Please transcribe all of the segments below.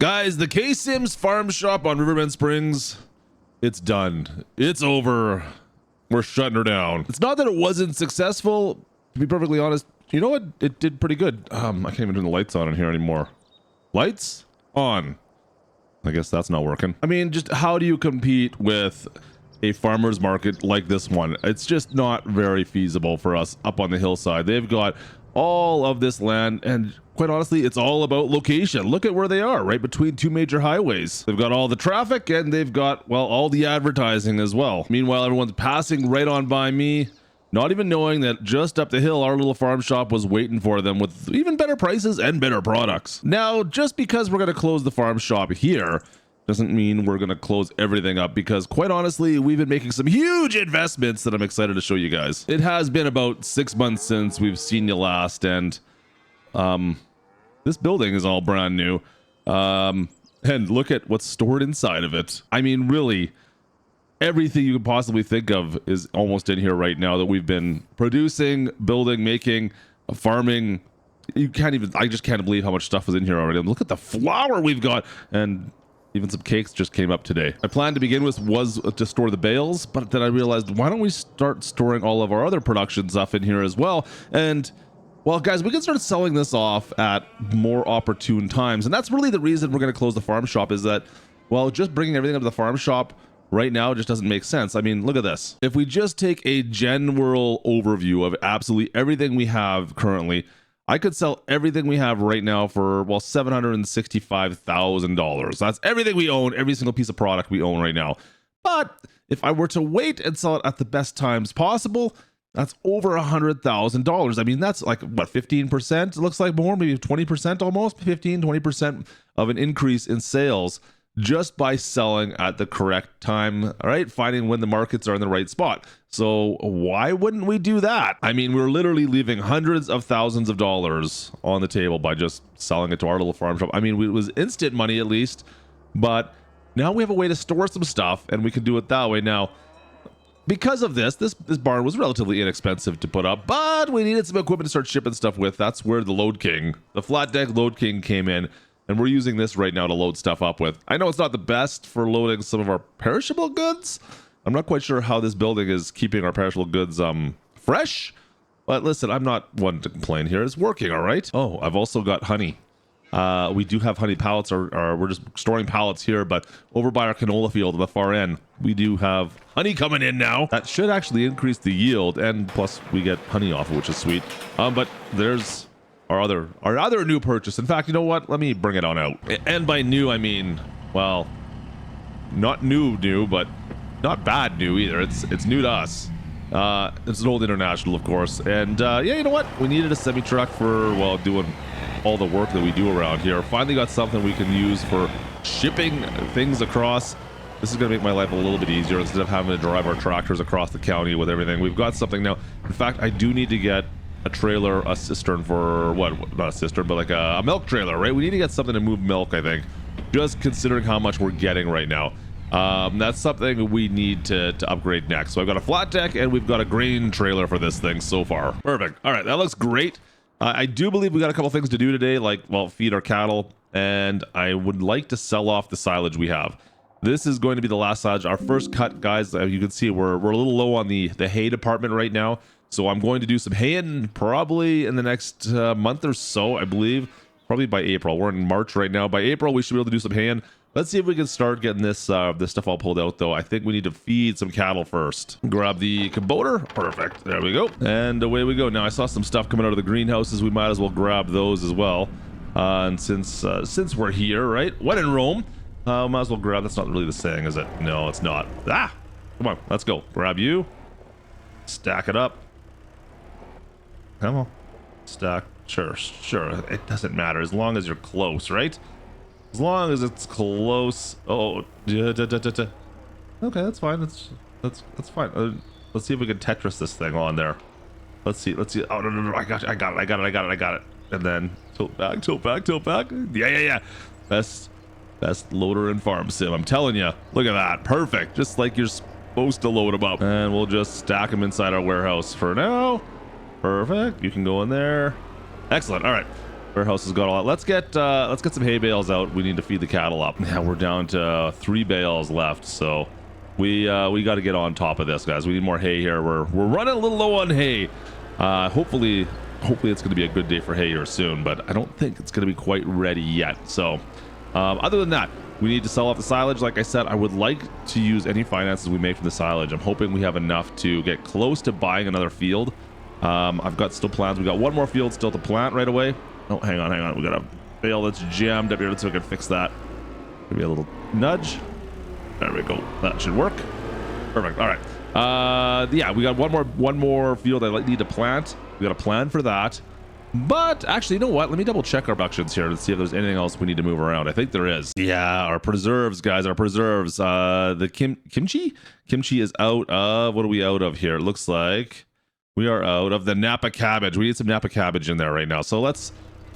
Guys, the K-Sims farm shop on Riverbend Springs, it's done. It's over. We're shutting her down. It's not that it wasn't successful, to be perfectly honest. You know what? It did pretty good. I can't even turn the lights on in here anymore. Lights on. I guess that's not working. I mean, just how do you compete with a farmer's market like this one? It's just not very feasible for us up on the hillside. They've got all of this land, and quite honestly, it's all about location. Look at where they are, right between two major highways. They've got all the traffic, and they've got, well, all the advertising as well. Meanwhile, everyone's passing right on by me, not even knowing that just up the hill, our little farm shop was waiting for them with even better prices and better products. Now, just because we're going to close the farm shop here doesn't mean we're going to close everything up, because quite honestly, we've been making some huge investments that I'm excited to show you guys. It has been about 6 months since we've seen you last, and this building is all brand new. And look at what's stored inside of it. I mean, really, everything you could possibly think of is almost in here right now that we've been producing, building, making, farming. You can't even, I just can't believe how much stuff was in here already. Look at the flour we've got, and even some cakes just came up today. My plan to begin with was to store the bales, but then I realized, why don't we start storing all of our other production stuff in here as well? And well, guys, we can start selling this off at more opportune times. And that's really the reason we're going to close the farm shop, is that, well, just bringing everything up to the farm shop right now just doesn't make sense. I mean, look at this. If we just take a general overview of absolutely everything we have currently, I could sell everything we have right now for, well, $765,000. That's everything we own, every single piece of product we own right now. But if I were to wait and sell it at the best times possible, that's over $100,000. I mean, that's like, what, 15%? It looks like more, maybe 20% almost, 15, 20% of an increase in sales just by selling at the correct time, all right? Finding when the markets are in the right spot. So why wouldn't we do that? I mean, we're literally leaving hundreds of thousands of dollars on the table by just selling it to our little farm shop. I mean, it was instant money at least, but now we have a way to store some stuff, and we can do it that way. Now, because of this barn was relatively inexpensive to put up, but we needed some equipment to start shipping stuff with. That's where the Load King, the flat deck Load King, came in. And we're using this right now to load stuff up with. I know it's not the best for loading some of our perishable goods. I'm not quite sure how this building is keeping our perishable goods fresh. But listen, I'm not one to complain here. It's working, all right? Oh, I've also got honey. We do have honey pallets, or we're just storing pallets here. But over by our canola field at the far end, we do have honey coming in now. That should actually increase the yield. And plus, we get honey off, which is sweet. But there's our other new purchase. In fact, you know what? Let me bring it on out. And by new, I mean, well, not new, but not bad new either. It's new to us. It's an old International, of course. And yeah, you know what? We needed a semi truck for, well, doing all the work that we do around here. Finally got something we can use for shipping things across. This is going to make my life a little bit easier instead of having to drive our tractors across the county with everything. We've got something now. In fact, I do need to get a trailer, a cistern for what? Not a cistern, but like a milk trailer, right? We need to get something to move milk, I think, just considering how much we're getting right now. That's something we need to upgrade next. So I've got a flat deck, and we've got a grain trailer for this thing so far. Perfect. All right, that looks great. I do believe we got a couple things to do today, like, well, feed our cattle, and I would like to sell off the silage we have. This is going to be the last silage, our first cut, guys. You can see we're a little low on the hay department right now. So I'm going to do some haying probably in the next month or so, I believe. Probably by April. We're in March right now. By April, we should be able to do some haying. Let's see if we can start getting this stuff all pulled out, though. I think we need to feed some cattle first. Grab the Kubota. Perfect. There we go. And away we go. Now, I saw some stuff coming out of the greenhouses. We might as well grab those as well. And since we're here, right? When in Rome, might as well grab. That's not really the saying, is it? No, it's not. Ah! Come on. Let's go. Grab you. Stack it up. Come on. Stack. Sure. It doesn't matter as long as you're close, right? As long as it's close. Oh. Okay, that's fine. That's fine. Let's see if we can Tetris this thing on there. Let's see. Oh, no. I got it. And then tilt back. Yeah. Best loader in farm sim. I'm telling you. Look at that. Perfect. Just like you're supposed to load them up. And we'll just stack them inside our warehouse for now. Perfect. You can go in there. Excellent. All right. Warehouse has got all that. Let's get some hay bales out. We need to feed the cattle up. Yeah, we're down to 3 bales left, so we got to get on top of this, guys. We need more hay here. We're running a little low on hay. Hopefully it's going to be a good day for hay here soon, but I don't think it's going to be quite ready yet. So other than that, we need to sell off the silage. Like I said, I would like to use any finances we make from the silage. I'm hoping we have enough to get close to buying another field. I've got still plans. We got one more field still to plant right away. Oh, hang on. We got a bale that's jammed up here, so we can fix that. Maybe a little nudge. There we go. That should work. Perfect. All right. Yeah, we got one more field I need to plant. We got a plan for that. But actually, you know what? Let me double check our productions here to see if there's anything else we need to move around. I think there is. Yeah, our preserves, guys. Our preserves. The kimchi is out of. What are we out of here? It looks like we are out of the Napa cabbage. We need some Napa cabbage in there right now. So let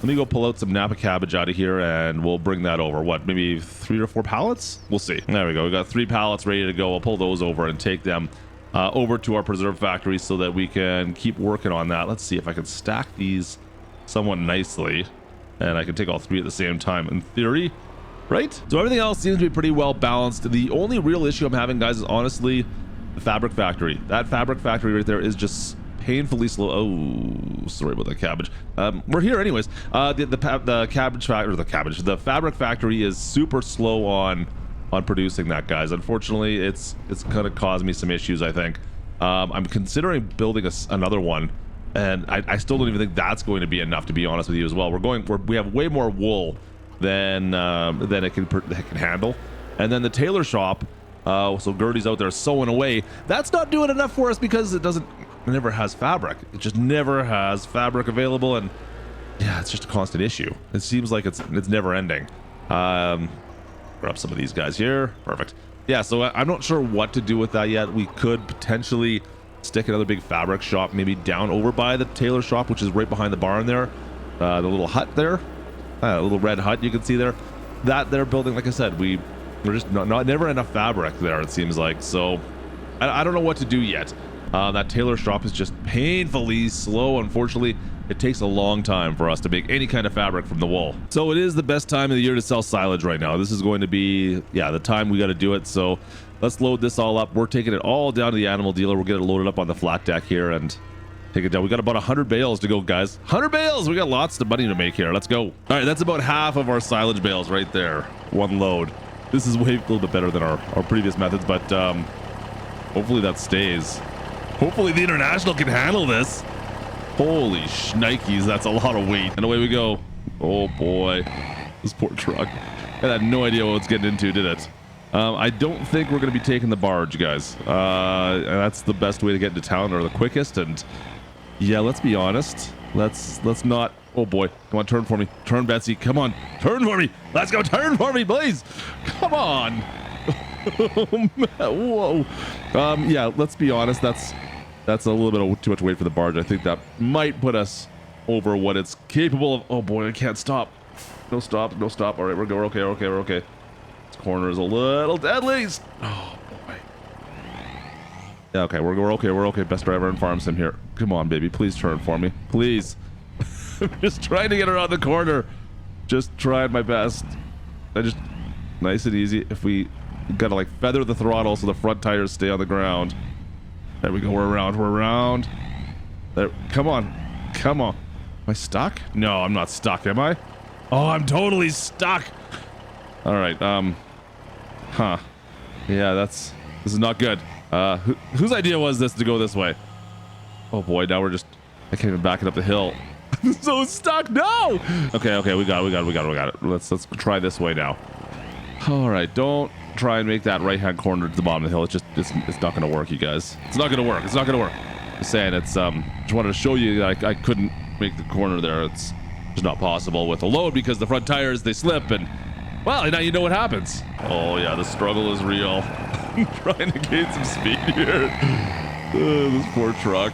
me go pull out some Napa cabbage out of here, and we'll bring that over. What, maybe 3 or 4 pallets? We'll see. There we go. We got 3 pallets ready to go. I'll pull those over and take them over to our preserve factory so that we can keep working on that. Let's see if I can stack these somewhat nicely, and I can take all 3 at the same time in theory, right? So everything else seems to be pretty well balanced. The only real issue I'm having, guys, is honestly the fabric factory. That fabric factory right there is just painfully slow. Oh, sorry about the cabbage. We're here anyways. The fabric factory is super slow on producing that, guys. Unfortunately, it's gonna cause me some issues, I think. I'm considering building another one, and I still don't even think that's going to be enough, to be honest with you as well. We have way more wool than it can handle, and then the tailor shop. So Gertie's out there sewing away. That's not doing enough for us because it never has fabric. It just never has fabric available, and yeah, it's just a constant issue. It seems like it's never ending. Grab some of these guys here. Perfect. Yeah, so I'm not sure what to do with that yet. We could potentially stick another big fabric shop maybe down over by the tailor shop, which is right behind the barn there. The little hut there, a little red hut you can see there. That they're building, like I said, we're just never enough fabric there, it seems like. So I don't know what to do yet. That tailor shop is just painfully slow. Unfortunately, it takes a long time for us to make any kind of fabric from the wool. So it is the best time of the year to sell silage right now. This is going to be, yeah, the time we got to do it. So let's load this all up. We're taking it all down to the animal dealer. We'll get it loaded up on the flat deck here and take it down. We got about 100 bales to go, guys. 100 bales. We got lots of money to make here. Let's go. All right, that's about half of our silage bales right there. One load. This is a little bit better than our previous methods, but hopefully that stays. Hopefully the International can handle this. Holy shnikes, that's a lot of weight. And away we go. Oh boy, this poor truck. It had no idea what it's getting into, did it? I don't think we're going to be taking the barge, guys. And that's the best way to get into town, or the quickest. And yeah, let's be honest. Let's not. Oh boy, come on, turn for me. Turn, Betsy. Come on, turn for me. Let's go, turn for me, please. Come on. Whoa. Yeah, let's be honest. That's a little bit of too much weight for the barge. I think that might put us over what it's capable of. Oh boy, I can't stop. No stop, no stop. All right, we're okay, we're okay. This corner is a little deadly. Oh boy. Yeah, okay, we're okay. Best driver in farm sim here. Come on, baby, please turn for me, please. I'm just trying to get around the corner. Just trying my best. Nice and easy. If we gotta like feather the throttle so the front tires stay on the ground. There we go. We're around. There. Come on. Am I stuck? No, I'm not stuck, am I? Oh, I'm totally stuck. All right. Huh. Yeah, this is not good. Whose idea was this to go this way? Oh boy, now I can't even back it up the hill. I'm so stuck. No. Okay, we got it. Let's try this way now. All right, don't try and make that right-hand corner to the bottom of the hill. It's not gonna work, you guys. It's not gonna work. Just saying, just wanted to show you that I couldn't make the corner there. It's just not possible with a load because the front tires, they slip, and well, now you know what happens. Oh yeah, the struggle is real. I'm trying to gain some speed here. This poor truck.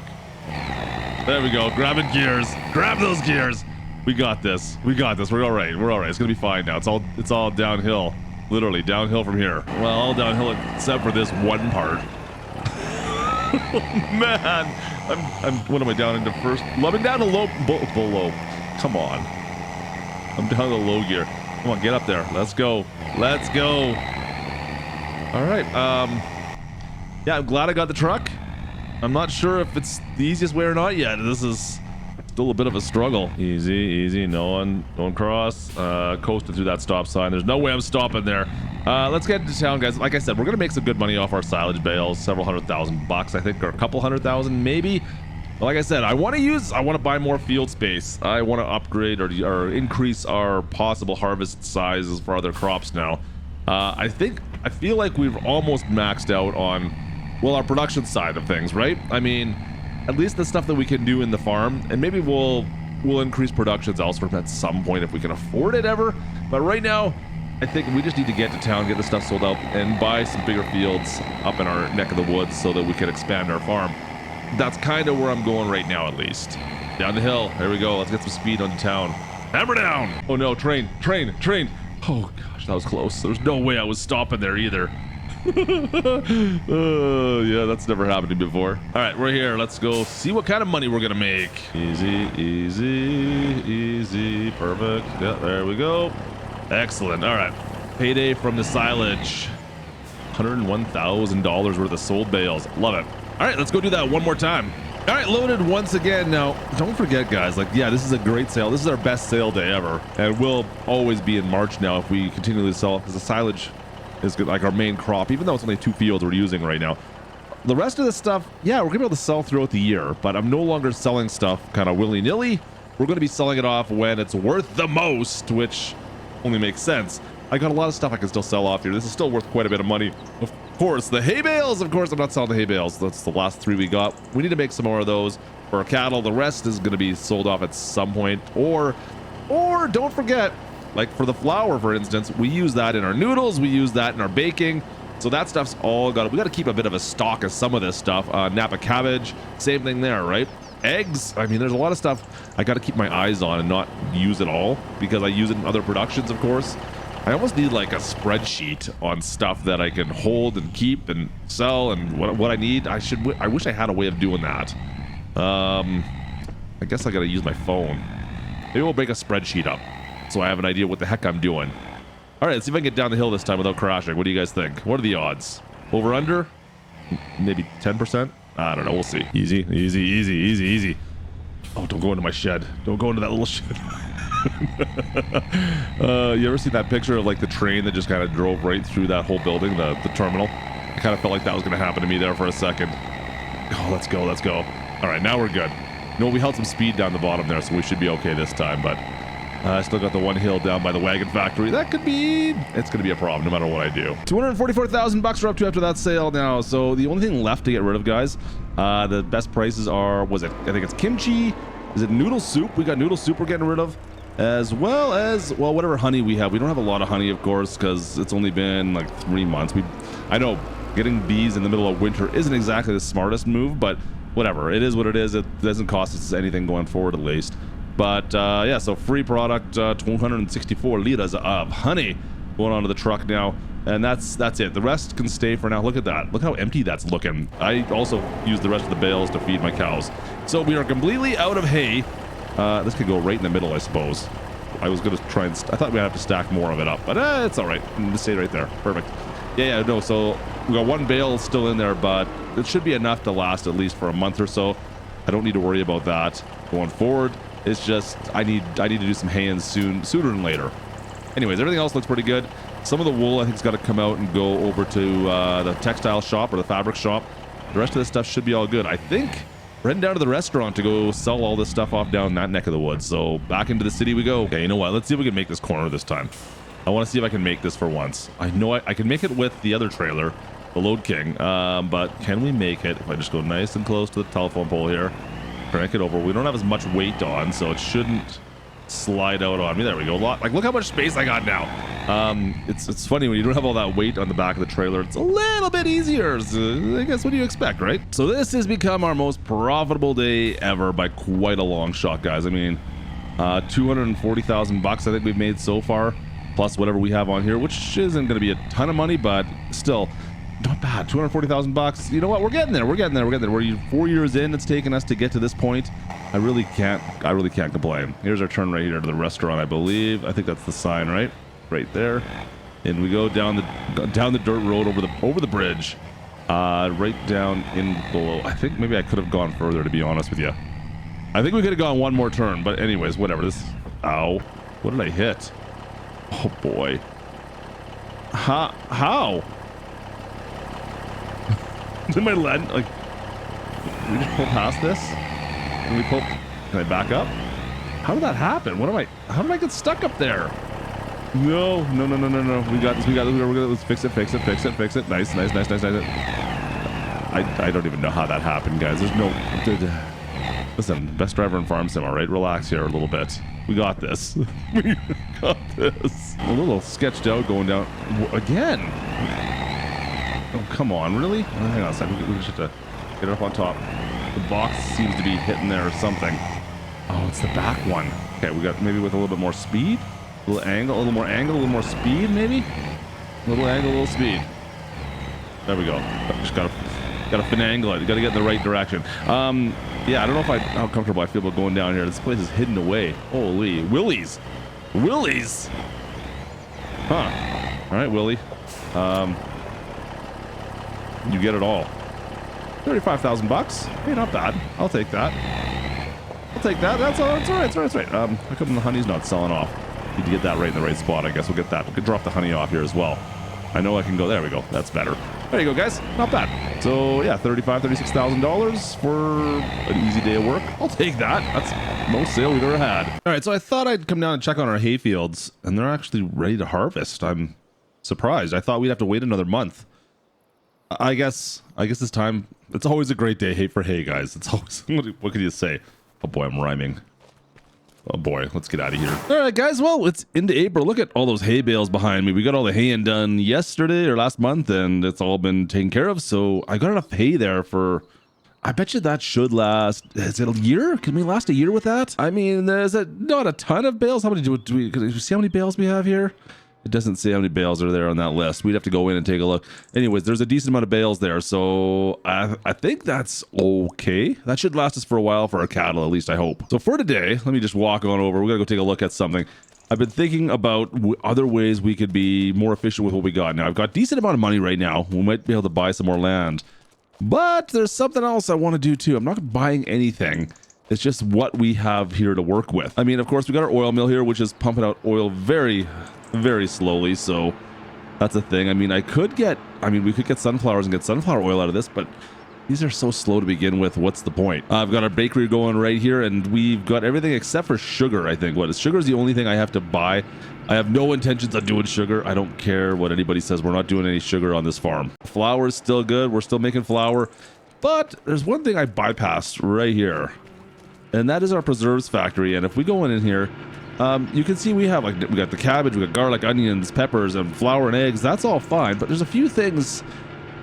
There we go. Grabbing gears. Grab those gears. We got this. We're all right. It's gonna be fine now. It's all downhill. Literally downhill from here. Well, all downhill except for this one part. Oh, man, what am I down into first? I'm down to below. Come on. I'm down to the low gear. Come on, get up there. Let's go. Let's go. All right. Yeah, I'm glad I got the truck. I'm not sure if it's the easiest way or not yet. This is still a bit of a struggle. Easy, easy. No one, don't cross. Coasting through that stop sign. There's no way I'm stopping there. Let's get into town, guys. Like I said, we're gonna make some good money off our silage bales. Several $100,000, I think, or a couple $100,000 maybe. But like I said, I want to buy more field space. I want to upgrade or increase our possible harvest sizes for other crops now. I feel like we've almost maxed out on, well, our production side of things, right? I mean, at least the stuff that we can do in the farm, and maybe we'll increase productions elsewhere at some point if we can afford it ever. But right now, I think we just need to get to town, get the stuff sold out, and buy some bigger fields up in our neck of the woods so that we can expand our farm. That's kind of where I'm going right now, at least. Down the hill. There we go. Let's get some speed onto town. Hammer down! Oh no, train. Oh gosh, that was close. There's no way I was stopping there either. Yeah, that's never happened to me before. All right, we're here. Let's go see what kind of money we're gonna make. Easy, easy, easy. Perfect. Yeah, there we go. Excellent. All right, payday from the silage. $101,000 worth of sold bales. Love it. All right, let's go do that one more time. All right, loaded once again. Now, don't forget, guys, like, yeah, this is a great sale. This is our best sale day ever, and will always be in March now if we continually sell, because the silage is good, like our main crop, even though it's only 2 fields we're using right now. The rest of the stuff, yeah, we're gonna be able to sell throughout the year, but I'm no longer selling stuff kind of willy-nilly. We're gonna be selling it off when it's worth the most, which only makes sense. I got a lot of stuff I can still sell off here. This is still worth quite a bit of money. Of course, the hay bales, of course, I'm not selling the hay bales. That's the last 3 we got. We need to make some more of those for our cattle. The rest is going to be sold off at some point. Or don't forget, like for the flour, for instance, we use that in our noodles. We use that in our baking. So that stuff's all we got to keep a bit of a stock of some of this stuff. Napa cabbage, same thing there, right? Eggs, I mean, there's a lot of stuff I got to keep my eyes on and not use it all, because I use it in other productions, of course. I almost need like a spreadsheet on stuff that I can hold and keep and sell and what I need. I wish I had a way of doing that. I guess I gotta use my phone. Maybe we'll make a spreadsheet up so I have an idea what the heck I'm doing. All right, let's see if I can get down the hill this time without crashing. What do you guys think? What are the odds? Over, under? Maybe 10%? I don't know, we'll see. Easy, easy, easy, easy, easy. Oh, don't go into my shed. Don't go into that little shed. You ever see that picture of like the train that just kind of drove right through that whole building, the terminal? I kind of felt like that was going to happen to me there for a second. Oh, let's go, let's go. All right, now we're good. You know, we held some speed down the bottom there, so we should be okay this time, but I still got the one hill down by the wagon factory. It's going to be a problem no matter what I do. $244,000 we're up to after that sale now. So the only thing left to get rid of, guys, the best prices are, I think it's kimchi. Is it noodle soup? We got noodle soup we're getting rid of, as well as, well, whatever honey we have. We don't have a lot of honey, of course, because it's only been like 3 months. I know getting bees in the middle of winter isn't exactly the smartest move, but whatever. It is what it is. It doesn't cost us anything going forward, at least. But yeah, so free product, 264 liters of honey going onto the truck now, and that's it. The rest can stay for now. Look at that. Look how empty that's looking. I also use the rest of the bales to feed my cows. So we are completely out of hay. This could go right in the middle, I suppose. I was going to try and... I thought we'd have to stack more of it up, but it's all right. Just stay right there. Perfect. Yeah, no, so we got one bale still in there, but it should be enough to last at least for a month or so. I don't need to worry about that going forward. It's just I need to do some haying sooner than later. Anyways, everything else looks pretty good. Some of the wool I think's got to come out and go over to the textile shop or the fabric shop. The rest of this stuff should be all good. I think we're heading down to the restaurant to go sell all this stuff off down that neck of the woods. So back into the city we go. Okay, you know what? Let's see if we can make this corner this time. I want to see if I can make this for once. I know I can make it with the other trailer, the Load King, but can we make it if I just go nice and close to the telephone pole here? Crank it over. We don't have as much weight on, so it shouldn't slide out on me. There we go. Like, look how much space I got now. It's funny when you don't have all that weight on the back of the trailer. It's a little bit easier. So I guess what do you expect, right? So this has become our most profitable day ever by quite a long shot, guys. I mean, $240,000 I think we've made so far, plus whatever we have on here, which isn't going to be a ton of money, but still, not bad. 240,000 bucks. You know what? We're getting there. We're 4 years in. It's taken us to get to this point. I really can't complain. Here's our turn right here to the restaurant, I believe. I think that's the sign, right? Right there. And we go down the dirt road over the bridge. Right down in below. I think maybe I could have gone further, to be honest with you. I think we could have gone one more turn, but anyways, whatever. Ow. What did I hit? Oh boy. How? Did my lead, like, we just pull past this? And we pull, can I back up? How did that happen? How did I get stuck up there? No. We got this. Let's fix it. Nice. I don't even know how that happened, guys. There's no, listen, best driver in farm sim, all right? Relax here a little bit. We got this. We got this. A little sketched out going down again. Oh, come on, really? Oh, hang on a second. We just have to get it up on top. The box seems to be hitting there or something. Oh, it's the back one. Okay, we got maybe with a little bit more speed. A little angle, a little more angle, a little more speed, maybe? A little angle, a little speed. There we go. Just gotta finagle it. You gotta get in the right direction. Yeah, I don't know how comfortable I feel about going down here. This place is hidden away. Holy Willies. Huh. All right, Willie. You get it all. 35,000 bucks. Hey, not bad. I'll take that. That's all right. How come the honey's not selling off? Need to get that right in the right spot. I guess we'll get that. We could drop the honey off here as well. I know I can go. There we go. That's better. There you go, guys. Not bad. So yeah, $36,000 for an easy day of work. I'll take that. That's most sale we've ever had. All right, so I thought I'd come down and check on our hay fields, and they're actually ready to harvest. I'm surprised. I thought we'd have to wait another month. I guess this time, it's always a great day for hay, guys. It's always, what can you say? Oh boy, I'm rhyming. Oh boy, let's get out of here. All right, guys, well, it's into April. Look at all those hay bales behind me. We got all the hay in done yesterday or last month, and it's all been taken care of. So I got enough hay there for, I bet you that should last, is it a year? Can we last a year with that? I mean, there's not a ton of bales. How many do we, can you see how many bales we have here? It doesn't say how many bales are there on that list. We'd have to go in and take a look. Anyways, there's a decent amount of bales there, so I think that's okay. That should last us for a while for our cattle, at least I hope. So for today, let me just walk on over. We're gonna go take a look at something. I've been thinking about other ways we could be more efficient with what we got now. I've got a decent amount of money right now. We might be able to buy some more land. But there's something else I want to do too. I'm not buying anything. It's just what we have here to work with. I mean, of course, we got our oil mill here, which is pumping out oil very slowly, so that's a thing. I mean, we could get sunflowers and get sunflower oil out of this, but these are so slow to begin with. What's the point? I've got our bakery going right here, and we've got everything except for sugar. I think sugar is the only thing I have to buy. I have no intentions of doing sugar. I don't care what anybody says. We're not doing any sugar on this farm. Flour is still good. We're still making flour, but there's one thing I bypassed right here, and that is our preserves factory. And if we go in here, you can see we got the cabbage, we got garlic, onions, peppers, and flour and eggs. That's all fine, but there's a few things.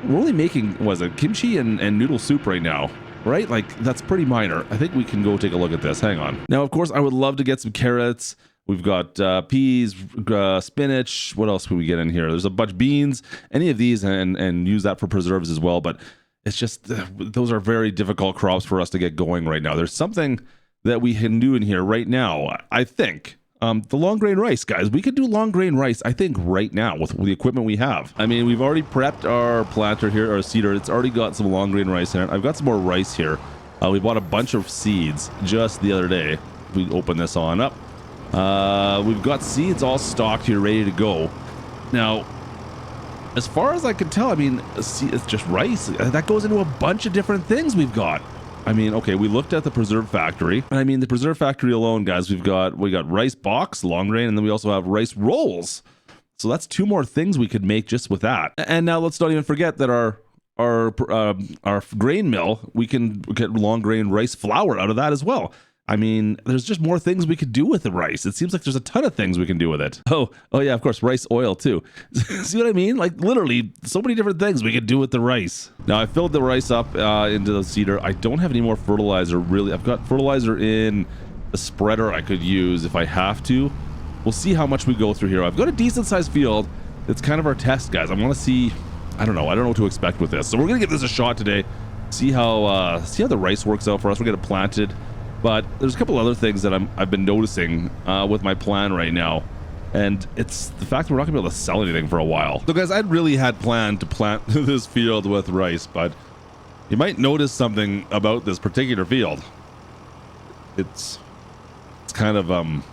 We're only making, kimchi and noodle soup right now, right? Like, that's pretty minor. I think we can go take a look at this. Hang on. Now, of course, I would love to get some carrots. We've got peas, spinach. What else can we get in here? There's a bunch of beans, any of these, and use that for preserves as well. But it's just, those are very difficult crops for us to get going right now. There's something that we can do in here right now, I think. The long grain rice, guys. We could do long grain rice, I think, right now with the equipment we have. I mean, we've already prepped our planter here, our seeder. It's already got some long grain rice in it. I've got some more rice here. We bought a bunch of seeds just the other day. We open this on up. We've got seeds all stocked here, ready to go. Now, as far as I can tell, I mean, it's just rice. That goes into a bunch of different things we've got. I mean, okay, we looked at the preserve factory, and I mean, the preserve factory alone, guys, we got rice box, long grain, and then we also have rice rolls. So that's two more things we could make just with that. And now let's not even forget that our grain mill, we can get long grain rice flour out of that as well. I mean, there's just more things we could do with the rice. It seems like there's a ton of things we can do with it. Oh yeah, of course, rice oil too. See what I mean? Like, literally, so many different things we could do with the rice. Now, I filled the rice up into the seeder. I don't have any more fertilizer, really. I've got fertilizer in the spreader I could use if I have to. We'll see how much we go through here. I've got a decent-sized field. It's kind of our test, guys. I want to see I don't know what to expect with this. So we're gonna give this a shot today, see how the rice works out for us. We're gonna plant it, but there's a couple other things that I've been noticing with my plan right now, and it's the fact that we're not gonna be able to sell anything for a while. So guys, I'd really had planned to plant this field with rice, but you might notice something about this particular field. It's kind of on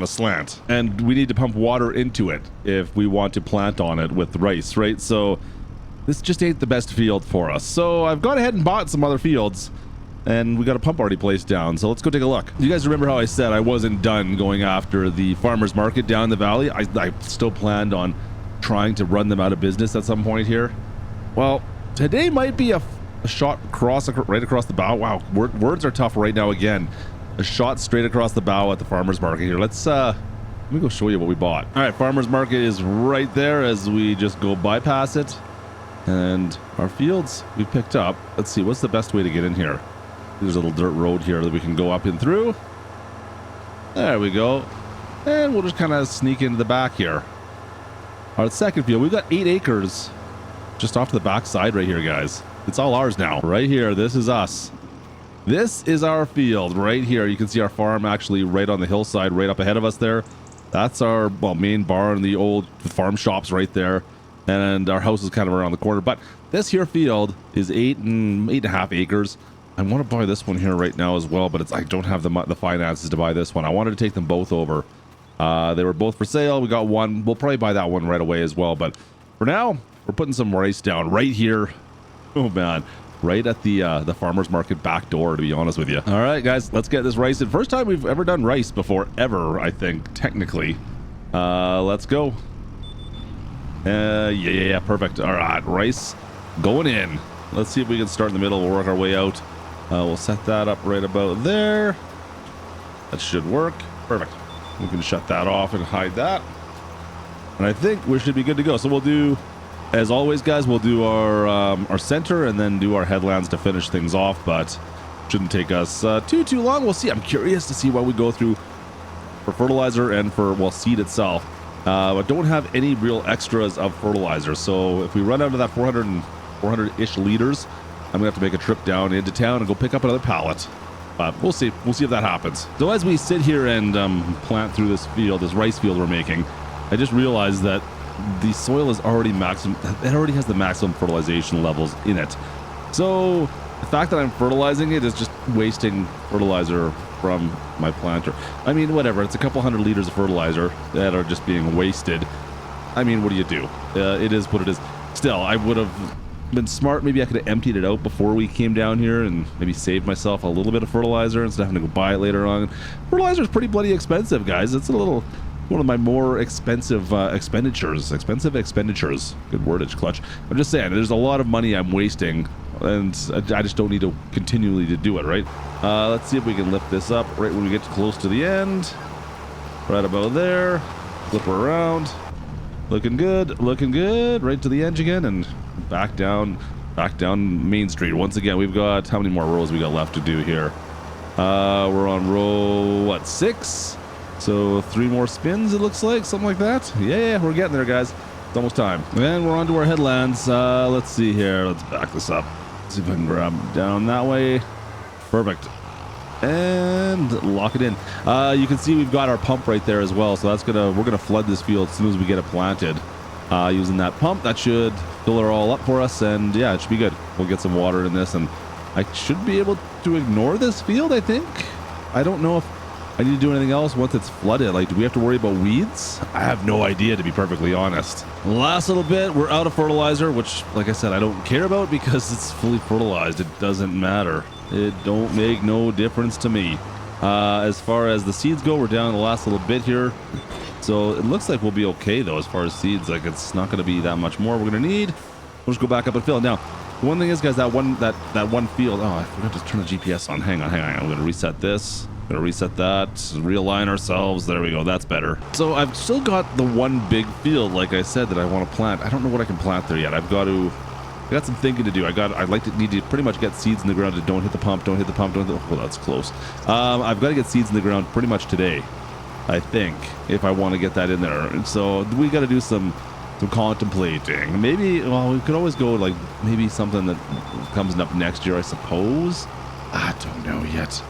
a slant, and we need to pump water into it if we want to plant on it with rice, right? So this just ain't the best field for us. So I've gone ahead and bought some other fields, and we got a pump already placed down. So let's go take a look. You guys remember how I said I wasn't done going after the farmers market down the valley? I still planned on trying to run them out of business at some point here. Well, today might be a shot right across the bow. Wow, words are tough right now again. A shot straight across the bow at the farmers market here. Let me go show you what we bought. All right, farmers market is right there as we just go bypass it. And our fields we picked up. Let's see, what's the best way to get in here? There's a little dirt road here that we can go up and through. There we go. And we'll just kind of sneak into the back here. Our second field, we've got 8 acres just off to the back side right here, guys. It's all ours now. Right here, this is us. This is our field right here. You can see our farm actually right on the hillside, right up ahead of us there. That's our main barn, the old farm shops right there. And our house is kind of around the corner. But this here field is 8.5 acres. I want to buy this one here right now as well, but I don't have the finances to buy this one. I wanted to take them both over. They were both for sale. We got one. We'll probably buy that one right away as well. But for now, we're putting some rice down right here. Oh man, right at the farmers market back door, to be honest with you. All right, guys, let's get this rice in. First time we've ever done rice before, ever, I think, technically. Let's go. Yeah, perfect. All right, rice going in. Let's see if we can start in the middle. We'll work our way out. We'll set that up right about there. That should work. Perfect. We can shut that off and hide that. And I think we should be good to go. So we'll do, as always, guys, we'll do our center and then do our headlands to finish things off, but shouldn't take us too long. We'll see. I'm curious to see what we go through for fertilizer and for, well, seed itself. But don't have any real extras of fertilizer. So if we run out of that 400-ish liters, I'm gonna have to make a trip down into town and go pick up another pallet. But we'll see. We'll see if that happens. So as we sit here and plant through this field, this rice field we're making, I just realized that the soil is already maximum. It already has the maximum fertilization levels in it. So the fact that I'm fertilizing it is just wasting fertilizer from my planter. I mean, whatever. It's a couple hundred liters of fertilizer that are just being wasted. I mean, what do you do? It is what it is. Still, I would have been smart. Maybe I could have emptied it out before we came down here and maybe saved myself a little bit of fertilizer instead of having to go buy it later on. Fertilizer is pretty bloody expensive, guys. It's one of my more expensive expenditures. Expensive expenditures. Good wordage, Klutch. I'm just saying, there's a lot of money I'm wasting, and I just don't need to continually to do it, right? Let's see if we can lift this up right when we get close to the end. Right about there. Flip her around. Looking good, looking good. Right to the edge again and back down Main Street. Once again, we've got, how many more rows we got left to do here? We're on row, 6? So 3 more spins, it looks like, something like that. Yeah, we're getting there, guys. It's almost time. And we're on to our headlands. Let's see here. Let's back this up. See if I can grab down that way. Perfect. And lock it in. You can see we've got our pump right there as well. So we're gonna flood this field as soon as we get it planted. Using that pump, that should fill it all up for us. And yeah, it should be good. We'll get some water in this, and I should be able to ignore this field, I think. I don't know if I need to do anything else once it's flooded. Like, do we have to worry about weeds? I have no idea, to be perfectly honest. Last little bit, we're out of fertilizer, which, like I said, I don't care about because it's fully fertilized. It doesn't matter. It don't make no difference to me. As far as the seeds go, we're down the last little bit here. So it looks like we'll be okay, though, as far as seeds. Like, it's not going to be that much more we're going to need. We'll just go back up and fill. Now, the one thing is, guys, that one field. Oh, I forgot to turn the GPS on. Hang on. I'm going to reset this. Gonna reset that, realign ourselves. There we go. That's better. So I've still got the one big field, like I said, that I want to plant. I don't know what I can plant there yet. I got some thinking to do. Need to pretty much get seeds in the ground. Don't hit the pump. Don't hit the pump. Well, that's close. I've got to get seeds in the ground pretty much today, I think, if I want to get that in there. And so we got to do some So contemplating. Maybe, well, we could always go like maybe something that comes up next year, I suppose. I don't know yet.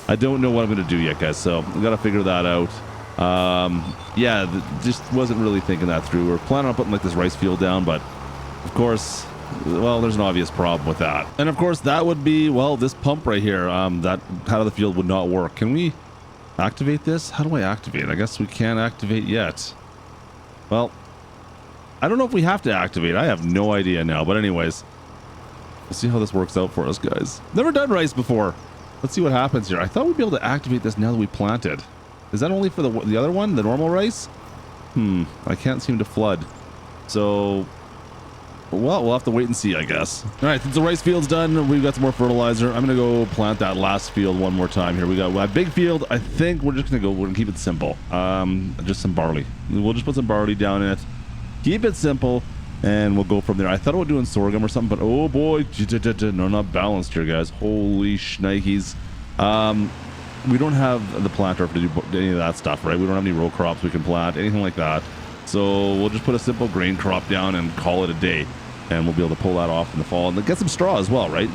I don't know what I'm going to do yet, guys. So we got to figure that out. Yeah, just wasn't really thinking that through. We're planning on putting like this rice field down, but of course, well, there's an obvious problem with that. And of course, that would be, well, this pump right here, that out of the field would not work. Can we activate this? How do I activate? I guess we can't activate yet. Well, I don't know if we have to activate. I have no idea now. But anyways, we'll see how this works out for us, guys. Never done rice before. Let's see what happens here. I thought we'd be able to activate this now that we planted. Is that only for the other one, the normal rice? I can't seem to flood. So, well, we'll have to wait and see, I guess. All right, since the rice field's done, we've got some more fertilizer. I'm going to go plant that last field one more time here. We got a big field. I think we're just going to go, we're going to keep it simple. Just some barley. We'll just put some barley down in it. Keep it simple, and we'll go from there. I thought about doing sorghum or something, but oh boy, no, not balanced here, guys. Holy shnikes. We don't have the planter to do any of that stuff, right? We don't have any row crops we can plant, anything like that. So we'll just put a simple grain crop down and call it a day, and we'll be able to pull that off in the fall and get some straw as well, right?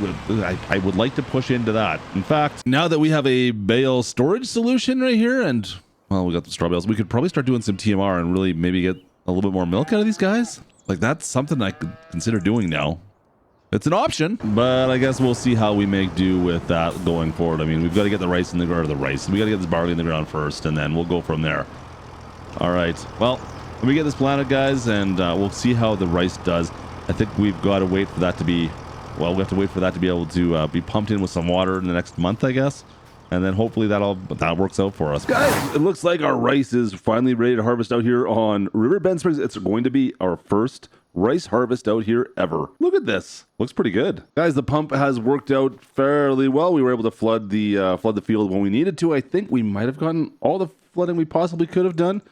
I would like to push into that. In fact, now that we have a bale storage solution right here, and well, we got the straw bales, we could probably start doing some TMR and really maybe get a little bit more milk out of these guys. Like, that's something I could consider doing now. It's an option, but I guess we'll see how we make do with that going forward. I mean, we've got to get the rice in the ground, we got to get this barley in the ground first, and then we'll go from there. All right, well, let me get this planted, guys, and we'll see how the rice does. I think we've got to wait for that to be, well, we have to wait for that to be able to be pumped in with some water in the next month, I guess. And then hopefully that works out for us. Guys, it looks like our rice is finally ready to harvest out here on Riverbend Springs. It's going to be our first rice harvest out here ever. Look at this. Looks pretty good. Guys, the pump has worked out fairly well. We were able to flood the field when we needed to. I think we might have gotten all the flooding we possibly could have done.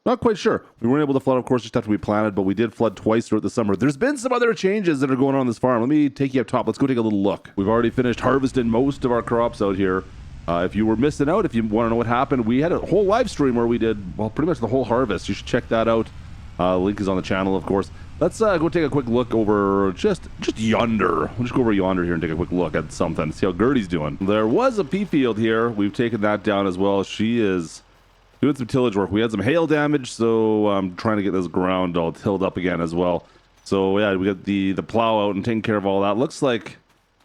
Not quite sure. We weren't able to flood, of course, just after we planted, but we did flood twice throughout the summer. There's been some other changes that are going on this farm. Let me take you up top. Let's go take a little look. We've already finished harvesting most of our crops out here. If you were missing out, if you want to know what happened, we had a whole live stream where we did, well, pretty much the whole harvest. You should check that out. Link is on the channel, of course. Let's go take a quick look over just yonder. We'll just go over yonder here and take a quick look at something. See how Gertie's doing. There was a pea field here. We've taken that down as well. She is doing some tillage work. We had some hail damage, so I'm trying to get this ground all tilled up again as well. So yeah, we got the plow out and taking care of all that. Looks like,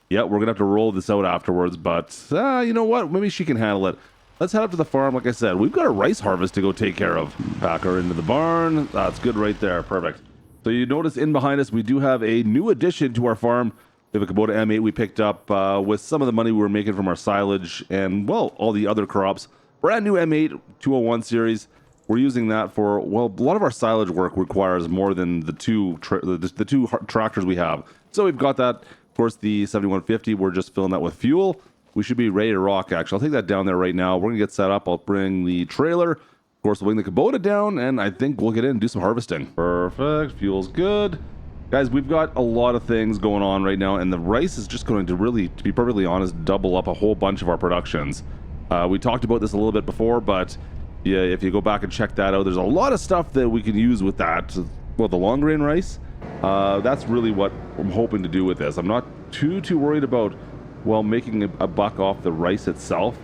yeah, we're gonna have to roll this out afterwards, but you know what? Maybe she can handle it. Let's head up to the farm. Like I said, we've got a rice harvest to go take care of. Back her into the barn. That's good right there. Perfect. So you notice in behind us, we do have a new addition to our farm. We have a Kubota M8 we picked up with some of the money we were making from our silage and, well, all the other crops. Brand new M8 201 series. We're using that for, well, a lot of our silage work requires more than the two tractors we have. So we've got that. Of course, the 7150, we're just filling that with fuel. We should be ready to rock, actually. I'll take that down there right now. We're going to get set up. I'll bring the trailer. Of course, we'll bring the Kubota down, and I think we'll get in and do some harvesting. Perfect. Fuel's good. Guys, we've got a lot of things going on right now, and the rice is just going to really, to be perfectly honest, double up a whole bunch of our productions. We talked about this a little bit before, but yeah, if you go back and check that out, there's a lot of stuff that we can use with that. Well, the long grain rice, that's really what I'm hoping to do with this. I'm not too worried about, well, making a buck off the rice itself,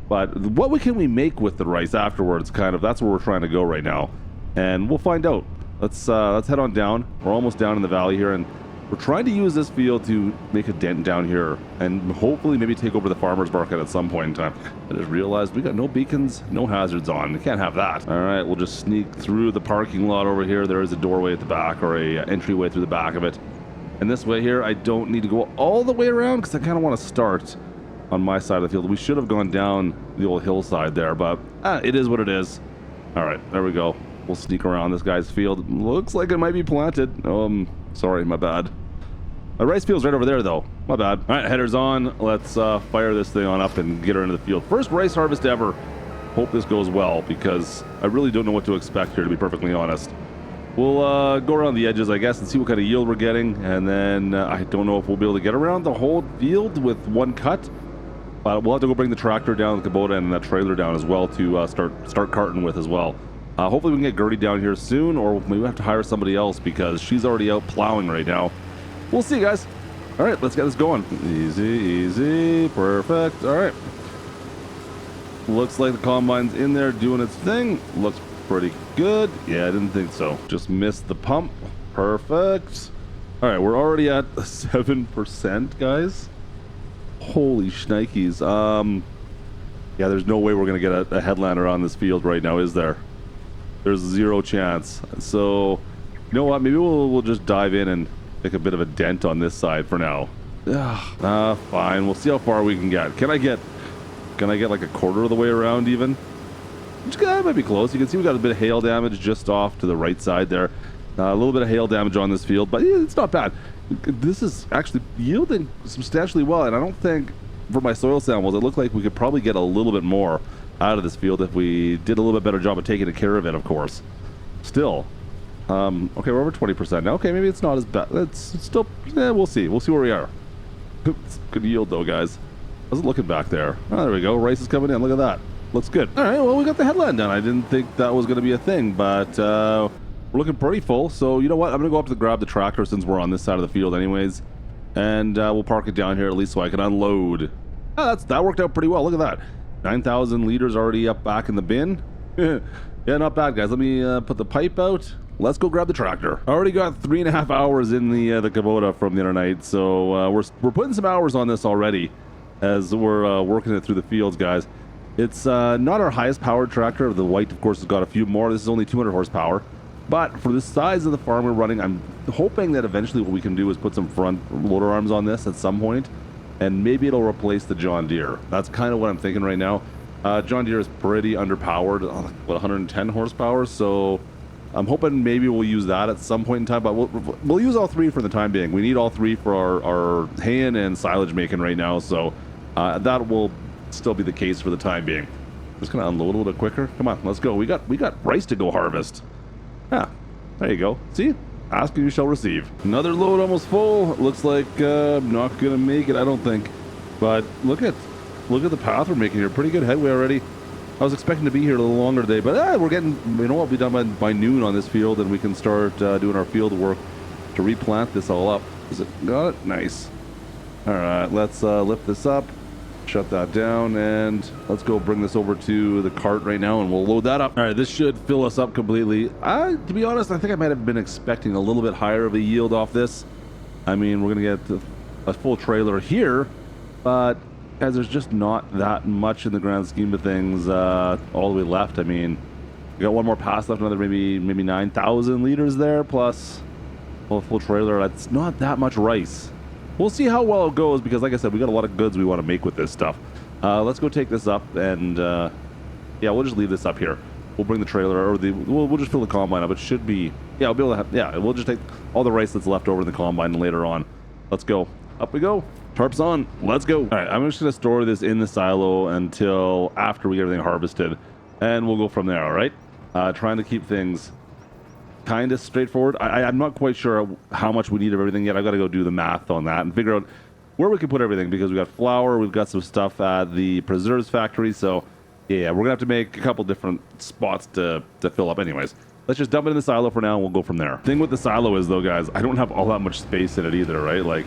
but what can we make with the rice afterwards, kind of. That's where we're trying to go right now, and we'll find out. Let's head on down. We're almost down in the valley here, and we're trying to use this field to make a dent down here and hopefully maybe take over the farmer's market at some point in time. I just realized we got no beacons, no hazards on. We can't have that. All right, we'll just sneak through the parking lot over here. There is a doorway at the back, or a entryway through the back of it. And this way here, I don't need to go all the way around because I kind of want to start on my side of the field. We should have gone down the old hillside there, but it is what it is. All right, there we go. We'll sneak around this guy's field. Looks like it might be planted. Sorry, my bad. My rice field's right over there, though. My bad. All right, headers on. Let's fire this thing on up and get her into the field. First rice harvest ever. Hope this goes well, because I really don't know what to expect here, to be perfectly honest. We'll go around the edges, I guess, and see what kind of yield we're getting. And then I don't know if we'll be able to get around the whole field with one cut. But we'll have to go bring the tractor down, the Kubota, and that trailer down as well to start carting with as well. Hopefully we can get Gertie down here soon, or maybe we have to hire somebody else because she's already out plowing right now. We'll see, guys. All right, let's get this going. Easy, easy, perfect. All right. Looks like the combine's in there doing its thing. Looks pretty good. Yeah, I didn't think so. Just missed the pump. Perfect. All right, we're already at 7%, guys. Holy shnikes. Yeah, there's no way we're gonna get a headlander on this field right now, is there? There's zero chance. So, you know what? Maybe we'll just dive in and make a bit of a dent on this side for now. Fine. We'll see how far we can get. Can I get like a quarter of the way around even? Which might be close. You can see we got a bit of hail damage just off to the right side there. A little bit of hail damage on this field, but yeah, it's not bad. This is actually yielding substantially well, and I don't think for my soil samples, it looked like we could probably get a little bit more out of this field if we did a little bit better job of taking care of it, of course. Still, okay, we're over 20% now. Okay, maybe it's not as bad. It's still, we'll see. We'll see where we are. It's good yield though, guys. How's it looking back there? Oh, there we go. Rice is coming in. Look at that. Looks good. All right, well, we got the headland done. I didn't think that was going to be a thing, but we're looking pretty full. So you know what? I'm going to go up to grab the tractor since we're on this side of the field anyways, and we'll park it down here at least so I can unload. Oh, that worked out pretty well. Look at that. 9,000 liters already up back in the bin. Yeah, not bad, guys. Let me put the pipe out. Let's go grab the tractor. I already got 3.5 hours in the Kubota from the other night, so we're putting some hours on this already as we're working it through the fields, guys. It's not our highest powered tractor. The white, of course, has got a few more. This is only 200 horsepower. But for the size of the farm we're running, I'm hoping that eventually what we can do is put some front loader arms on this at some point, and maybe it'll replace the John Deere. That's kind of what I'm thinking right now. John Deere is pretty underpowered, what, 110 horsepower, so I'm hoping maybe we'll use that at some point in time, but we'll use all three for the time being. We need all three for our haying and silage making right now, so that will still be the case for the time being. Just gonna unload a little bit quicker. Come on, let's go. We got rice to go harvest. Yeah, there you go. See? Ask and you shall receive. Another load almost full. Looks like I'm not gonna make it, I don't think. But look at the path we're making here. Pretty good headway already. I was expecting to be here a little longer today, but we're getting, you know what, we'll be done by noon on this field, and we can start doing our field work to replant this all up. Is it? Got it? Nice. All right, let's lift this up, shut that down, and let's go bring this over to the cart right now, and we'll load that up. All right, this should fill us up completely. To be honest, I think I might have been expecting a little bit higher of a yield off this. I mean, we're gonna get a full trailer here, but as there's just not that much in the grand scheme of things all the way left. I mean, we got one more pass left, another maybe 9,000 liters there, plus a full trailer. That's not that much rice. We'll see how well it goes, because like I said, we got a lot of goods we want to make with this stuff. Let's go take this up, and yeah, we'll just leave this up here. We'll bring the trailer, or we'll just fill the combine up. It should be, yeah, we'll be able to have, yeah, we'll just take all the rice that's left over in the combine later on. Let's go. Up we go. Tarps on. Let's go. All right, I'm just going to store this in the silo until after we get everything harvested, and we'll go from there, all right? Trying to keep things kind of straightforward. I'm not quite sure how much we need of everything yet. I've got to go do the math on that and figure out where we can put everything, because we got flour, we've got some stuff at the preserves factory, so yeah, we're gonna have to make a couple different spots to fill up anyways. Let's just dump it in the silo for now, and we'll go from there. Thing with the silo is, though, guys, I don't have all that much space in it either, right? Like,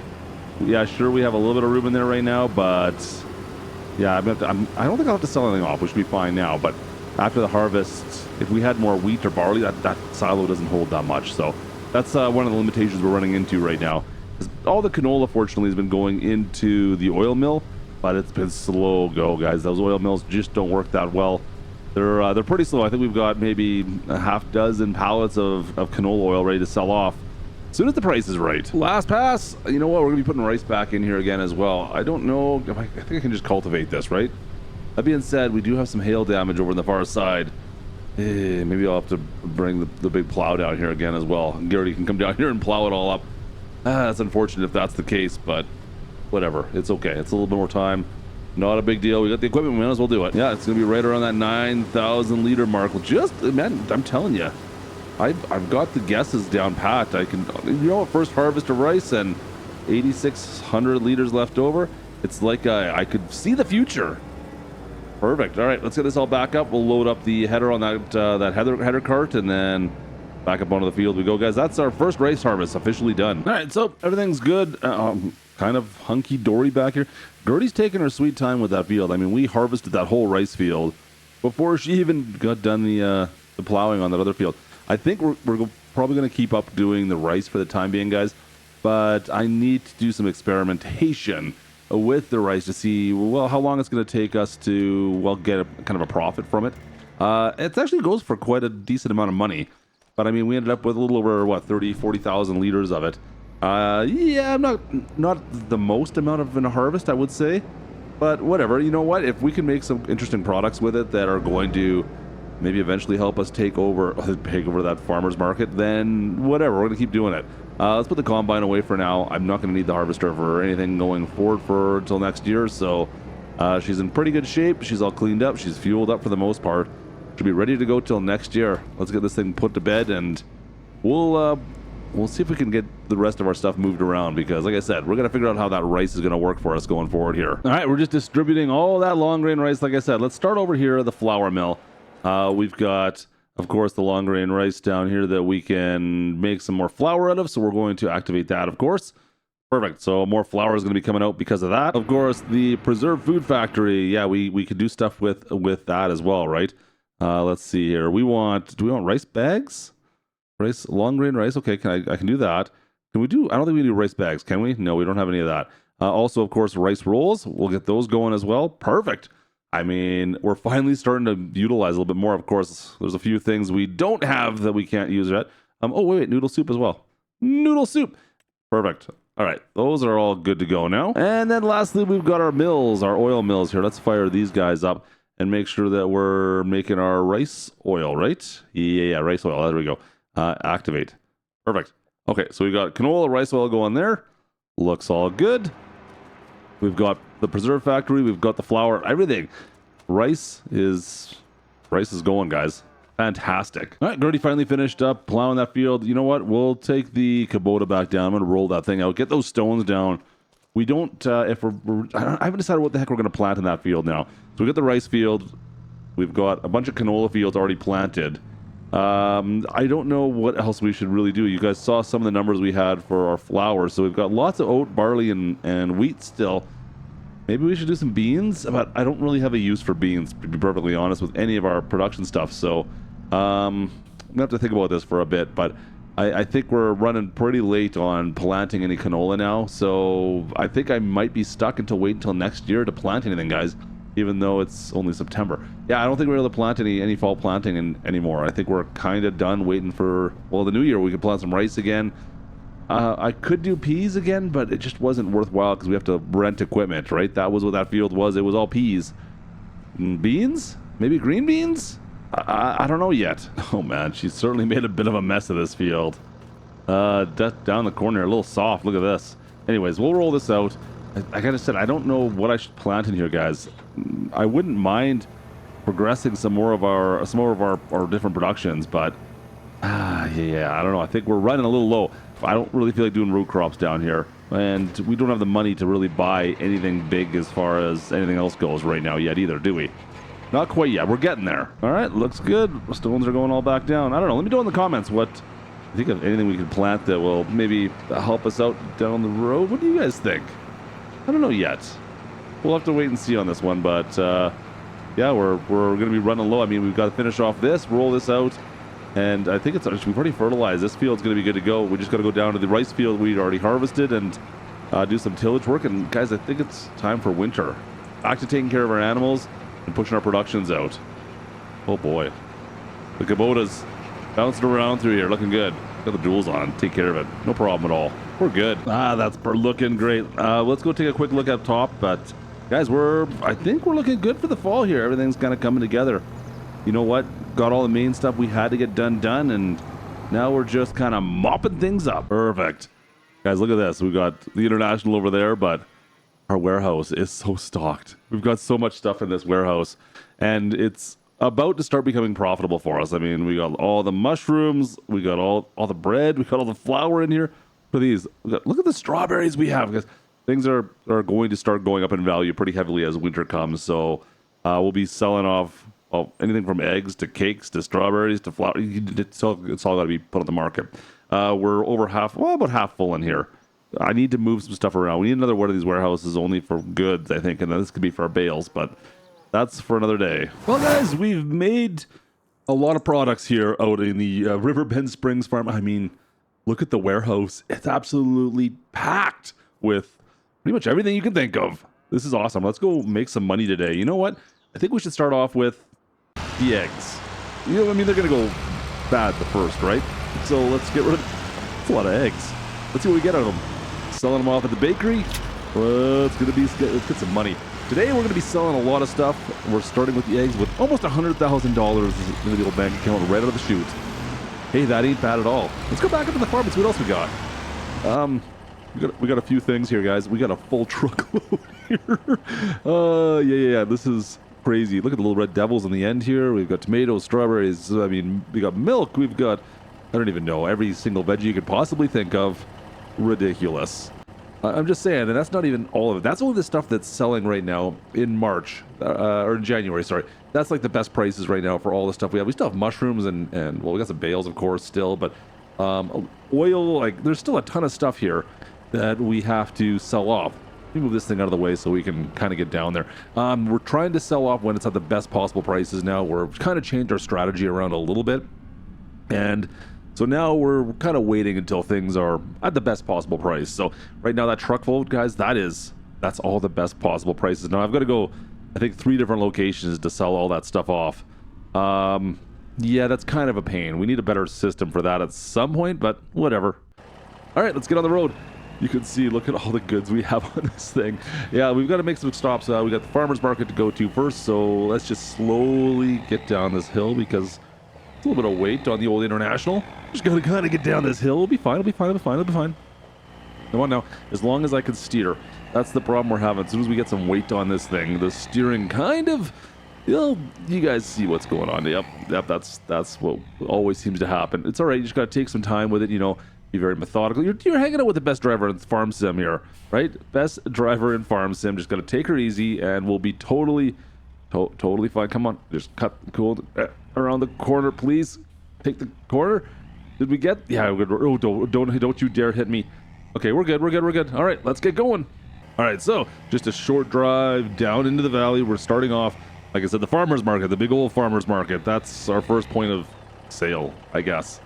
yeah, sure, we have a little bit of room in there right now, but yeah, I don't think I'll have to sell anything off. We should be fine now, but after the harvest, if we had more wheat or barley, that silo doesn't hold that much. So that's one of the limitations we're running into right now. All the canola, fortunately, has been going into the oil mill, but it's been slow go, guys. Those oil mills just don't work that well. They're pretty slow. I think we've got maybe a half dozen pallets of canola oil ready to sell off as soon as the price is right. Last pass. You know what? We're gonna be putting rice back in here again as well. I don't know if I think I can just cultivate this, right? That being said, we do have some hail damage over on the far side. Maybe I'll have to bring the big plow down here again as well. Garrity can come down here and plow it all up. That's unfortunate if that's the case, but whatever. It's okay. It's a little bit more time. Not a big deal. We got the equipment. We might as well do it. Yeah, it's going to be right around that 9,000 liter mark. Just, man, I'm telling you, I've got the guesses down pat. I can, you know, first harvest of rice and 8,600 liters left over. It's like I could see the future. Perfect. All right, let's get this all back up. We'll load up the header on that header cart, and then back up onto the field we go, guys. That's our first rice harvest officially done. All right, so everything's good. Kind of hunky-dory back here. Gertie's taking her sweet time with that field. I mean, we harvested that whole rice field before she even got done the plowing on that other field. I think we're probably going to keep up doing the rice for the time being, guys. But I need to do some experimentation with the rice to see, well, how long it's going to take us to, well, get kind of a profit from it. It actually goes for quite a decent amount of money. But I mean, we ended up with a little over, what, 40,000 liters of it. Yeah, not the most amount of a harvest, I would say. But whatever, you know what? If we can make some interesting products with it that are going to maybe eventually help us take over that farmer's market, then whatever, we're going to keep doing it. Let's put the combine away for now. I'm not going to need the harvester for anything going forward for until next year. So she's in pretty good shape. She's all cleaned up. She's fueled up for the most part. Should be ready to go till next year. Let's get this thing put to bed, and we'll see if we can get the rest of our stuff moved around, because like I said, we're going to figure out how that rice is going to work for us going forward here. All right, we're just distributing all that long grain rice. Like I said, let's start over here at the flour mill. We've got, of course, the long grain rice down here that we can make some more flour out of, so we're going to activate that, of course. Perfect. So more flour is going to be coming out because of that. Of course, the preserved food factory, yeah, we could do stuff with that as well, right? Let's see here. Do we want rice bags? Long grain rice. Okay, I can do that. Can we do? I don't think we do rice bags. Can we? No, we don't have any of that. Also, of course, rice rolls. We'll get those going as well. Perfect. I mean, we're finally starting to utilize a little bit more. Of course, there's a few things we don't have that we can't use yet. Oh, wait, noodle soup as well. Noodle soup. Perfect. All right, those are all good to go now. And then lastly, we've got our mills, our oil mills here. Let's fire these guys up and make sure that we're making our rice oil, right? Yeah, rice oil. There we go. Activate. Perfect. Okay, so we got canola, rice oil going there. Looks all good. We've got the preserve factory. We've got the flour. Everything. Rice is going, guys. Fantastic. All right, Gertie finally finished up plowing that field. You know what? We'll take the Kubota back down. I'm going to roll that thing out. Get those stones down. We don't, I haven't decided what the heck we're going to plant in that field now. So we got the rice field. We've got a bunch of canola fields already planted. I don't know what else we should really do. You guys saw some of the numbers we had for our flour. So we've got lots of oat, barley, and wheat still. Maybe we should do some beans, but I don't really have a use for beans, to be perfectly honest, with any of our production stuff. So I'm going to have to think about this for a bit, but I think we're running pretty late on planting any canola now. So I think I might be stuck wait until next year to plant anything, guys, even though it's only September. Yeah, I don't think we're able to plant any fall planting anymore. I think we're kind of done waiting for, well, the new year. We could plant some rice again. I could do peas again, but it just wasn't worthwhile because we have to rent equipment, right? That was what that field was. It was all peas. Beans? Maybe green beans? I don't know yet. Oh, man, she certainly made a bit of a mess of this field. Down the corner, a little soft. Look at this. Anyways, we'll roll this out. Like I just said, I don't know what I should plant in here, guys. I wouldn't mind progressing some more of our different productions, but yeah, I don't know. I think we're running a little low. I don't really feel like doing root crops down here, and we don't have the money to really buy anything big as far as anything else goes right now yet either, do we? Not quite yet. We're getting there. All right, looks good. The stones are going all back down. I don't know. Let me know in the comments what you think of anything we can plant that will maybe help us out down the road. What do you guys think? I don't know yet. We'll have to wait and see on this one, but yeah, we're going to be running low. I mean, we've got to finish off this, roll this out, and I think we've already fertilized. This field's going to be good to go. We just got to go down to the rice field we'd already harvested and do some tillage work. And guys, I think it's time for winter. Back to taking care of our animals and pushing our productions out. Oh boy, the Kubota's bouncing around through here, looking good. Got the jewels on. Take care of it. No problem at all. We're good. That's looking great. Let's go take a quick look up top. But guys, I think we're looking good for the fall here. Everything's kind of coming together. You know what? Got all the main stuff we had to get done, and now we're just kind of mopping things up. Perfect. Guys, look at this. We've got the International over there, but our warehouse is so stocked. We've got so much stuff in this warehouse, and it's about to start becoming profitable for us. I mean, we got all the mushrooms, we got all the bread, we got all the flour in here for these. Look at the strawberries we have, because things are going to start going up in value pretty heavily as winter comes. So We'll be selling off anything from eggs to cakes to strawberries to flour. It's all got to be put on the market. We're about half full in here. I need to move some stuff around. We need another one of these warehouses only for goods, I think, and then this could be for our bales, but that's for another day. Well, guys, we've made a lot of products here out in the Riverbend Springs farm. I mean, look at the warehouse. It's absolutely packed with pretty much everything you can think of. This is awesome. Let's go make some money today. You know what? I think we should start off with the eggs. You know, I mean, they're going to go bad the first, right? So let's get rid of... That's a lot of eggs. Let's see what we get out of them. Selling them off at the bakery. Let's get some money. Today we're going to be selling a lot of stuff. We're starting with the eggs with almost $100,000 in the old bank account right out of the chute. Hey, that ain't bad at all. Let's go back up to the farm and see what else we got. We got a few things here, guys. We got a full truckload here. Yeah. This is crazy. Look at the little red devils in the end here. We've got tomatoes, strawberries. I mean, we got milk. We've got, I don't even know, every single veggie you could possibly think of. Ridiculous. I'm just saying, and that's not even all of it. That's only the stuff that's selling right now in March, or in January, sorry. That's like the best prices right now for all the stuff we have. We still have mushrooms and well, we got some bales, of course, still, but oil, like, there's still a ton of stuff here that we have to sell off. Let me move this thing out of the way so we can kind of get down there. We're trying to sell off when it's at the best possible prices now. We're kind of changed our strategy around a little bit. And so now we're kind of waiting until things are at the best possible price. So right now that truckload, guys, that's all the best possible prices. Now I've got to go, I think, 3 different locations to sell all that stuff off. Yeah, that's kind of a pain. We need a better system for that at some point, but whatever. All right, let's get on the road. You can see, look at all the goods we have on this thing. Yeah, we've got to make some stops. We got the farmer's market to go to first, so let's just slowly get down this hill because it's a little bit of weight on the old International. Just got to kind of get down this hill. It'll be fine. It'll be fine. Come on now. As long as I can steer. That's the problem we're having. As soon as we get some weight on this thing, the steering kind of... You guys see what's going on. Yep. That's what always seems to happen. It's all right. You just got to take some time with it, you know. Be very methodical. You're hanging out with the best driver in Farm Sim here, right? Best driver in Farm Sim. Just got to take her easy, and we'll be totally fine. Come on, just cut cool around the corner, please. Take the corner. Did we get? Yeah, we're good. Oh, don't you dare hit me. Okay, we're good. All right, let's get going. All right, so just a short drive down into the valley. We're starting off, like I said, the farmer's market, the big old farmer's market. That's our first point of sale, I guess.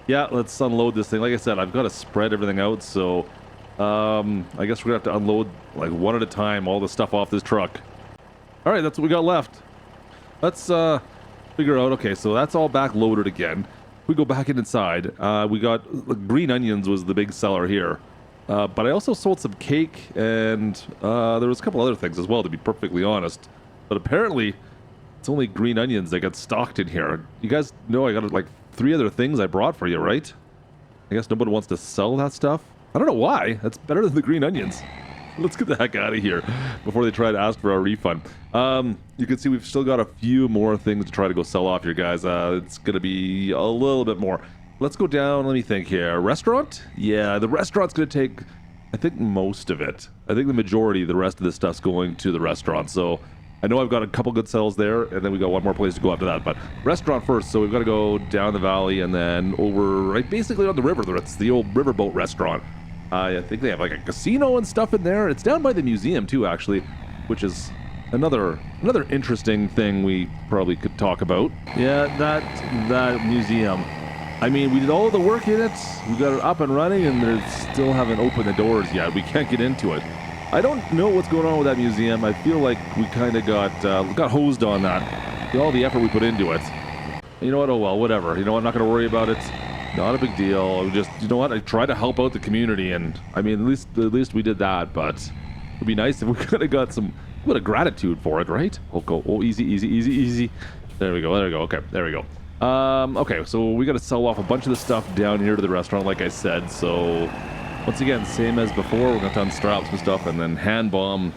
Yeah, let's unload this thing. Like I said, I've got to spread everything out, so I guess we're going to have to unload like one at a time all the stuff off this truck. All right, that's what we got left. Let's figure out, okay, so that's all back loaded again. We go back inside. We got green onions was the big seller here. But I also sold some cake, and there was a couple other things as well, to be perfectly honest. But apparently, it's only green onions that got stocked in here. You guys know I got like 3 other things I brought for you, right? I guess nobody wants to sell that stuff. I don't know why. That's better than the green onions. Let's get the heck out of here before they try to ask for our refund. You can see we've still got a few more things to try to go sell off here, guys. It's going to be a little bit more. Let's go down. Let me think here. Restaurant? Yeah, the restaurant's going to take, I think, most of it. I think the majority, the rest of this stuff's going to the restaurant. So I know I've got a couple good sales there, and then we got one more place to go after that. But restaurant first, so we've got to go down the valley and then over, right, basically on the river. It's the old riverboat restaurant. I think they have like a casino and stuff in there. It's down by the museum too, actually, which is another interesting thing we probably could talk about. Yeah, that museum. I mean, we did all the work in it. We got it up and running, and they still haven't opened the doors yet. We can't get into it. I don't know what's going on with that museum. I feel like we kind of got hosed on that. All the effort we put into it. You know what? Oh well, whatever. You know what? I'm not going to worry about it. Not a big deal. Just, you know what? I try to help out the community, and I mean, at least we did that. But it'd be nice if we could have got some bit of gratitude for it, right? Oh, go. Oh, easy. There we go. Okay, there we go. Okay, so we got to sell off a bunch of the stuff down here to the restaurant, like I said. So once again, same as before, we're going to unstrap some stuff and then hand bomb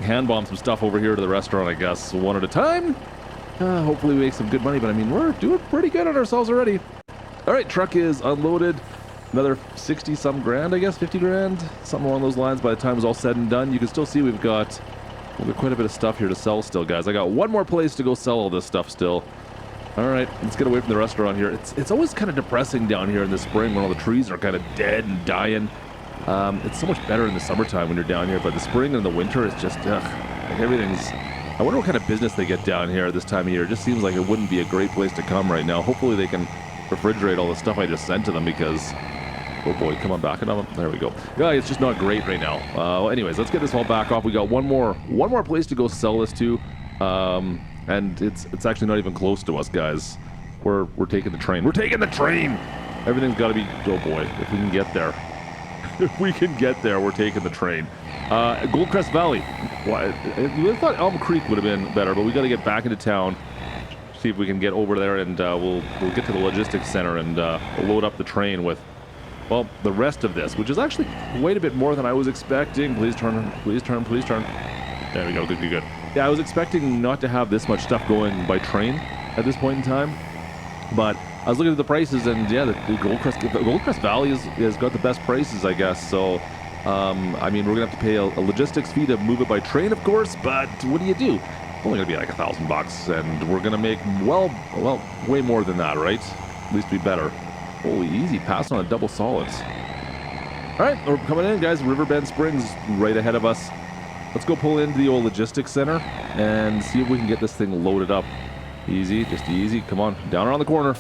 some stuff over here to the restaurant, I guess, one at a time. Hopefully we make some good money, but I mean, we're doing pretty good on ourselves already. All right, truck is unloaded. Another 60-some grand, I guess, 50 grand, something along those lines. By the time it's all said and done, you can still see we've got We've got quite a bit of stuff here to sell still, guys. I got one more place to go sell all this stuff still. All right, let's get away from the restaurant here. It's always kind of depressing down here in the spring when all the trees are kind of dead and dying. It's so much better in the summertime when you're down here, but the spring and the winter is just, like everything's... I wonder what kind of business they get down here this time of year. It just seems like it wouldn't be a great place to come right now. Hopefully they can refrigerate all the stuff I just sent to them because... Oh boy, come on back. There we go. Yeah, it's just not great right now. Well, anyways, let's get this all back off. We got one more place to go sell this to. And it's actually not even close to us, guys. We're taking the train. We're taking the train! Everything's got to be... Oh boy, if we can get there. If we can get there, we're taking the train. Goldcrest Valley. Well, I thought Elm Creek would have been better, but we got to get back into town. See if we can get over there, and we'll get to the logistics center and load up the train with, well, the rest of this, which is actually quite a bit more than I was expecting. Please turn, please turn, please turn. There we go. Good, good, good. Yeah, I was expecting not to have this much stuff going by train at this point in time, but I was looking at the prices, and yeah, the Goldcrest Valley has got the best prices, I guess. So, I mean, we're gonna have to pay a logistics fee to move it by train, of course. But what do? It's only gonna be like $1,000, and we're gonna make well, way more than that, right? At least be better. Holy, easy, passing on a double solids. All right, we're coming in, guys. Riverbend Springs right ahead of us. Let's go pull into the old logistics center and see if we can get this thing loaded up. Easy, just easy. Come on, down around the corner.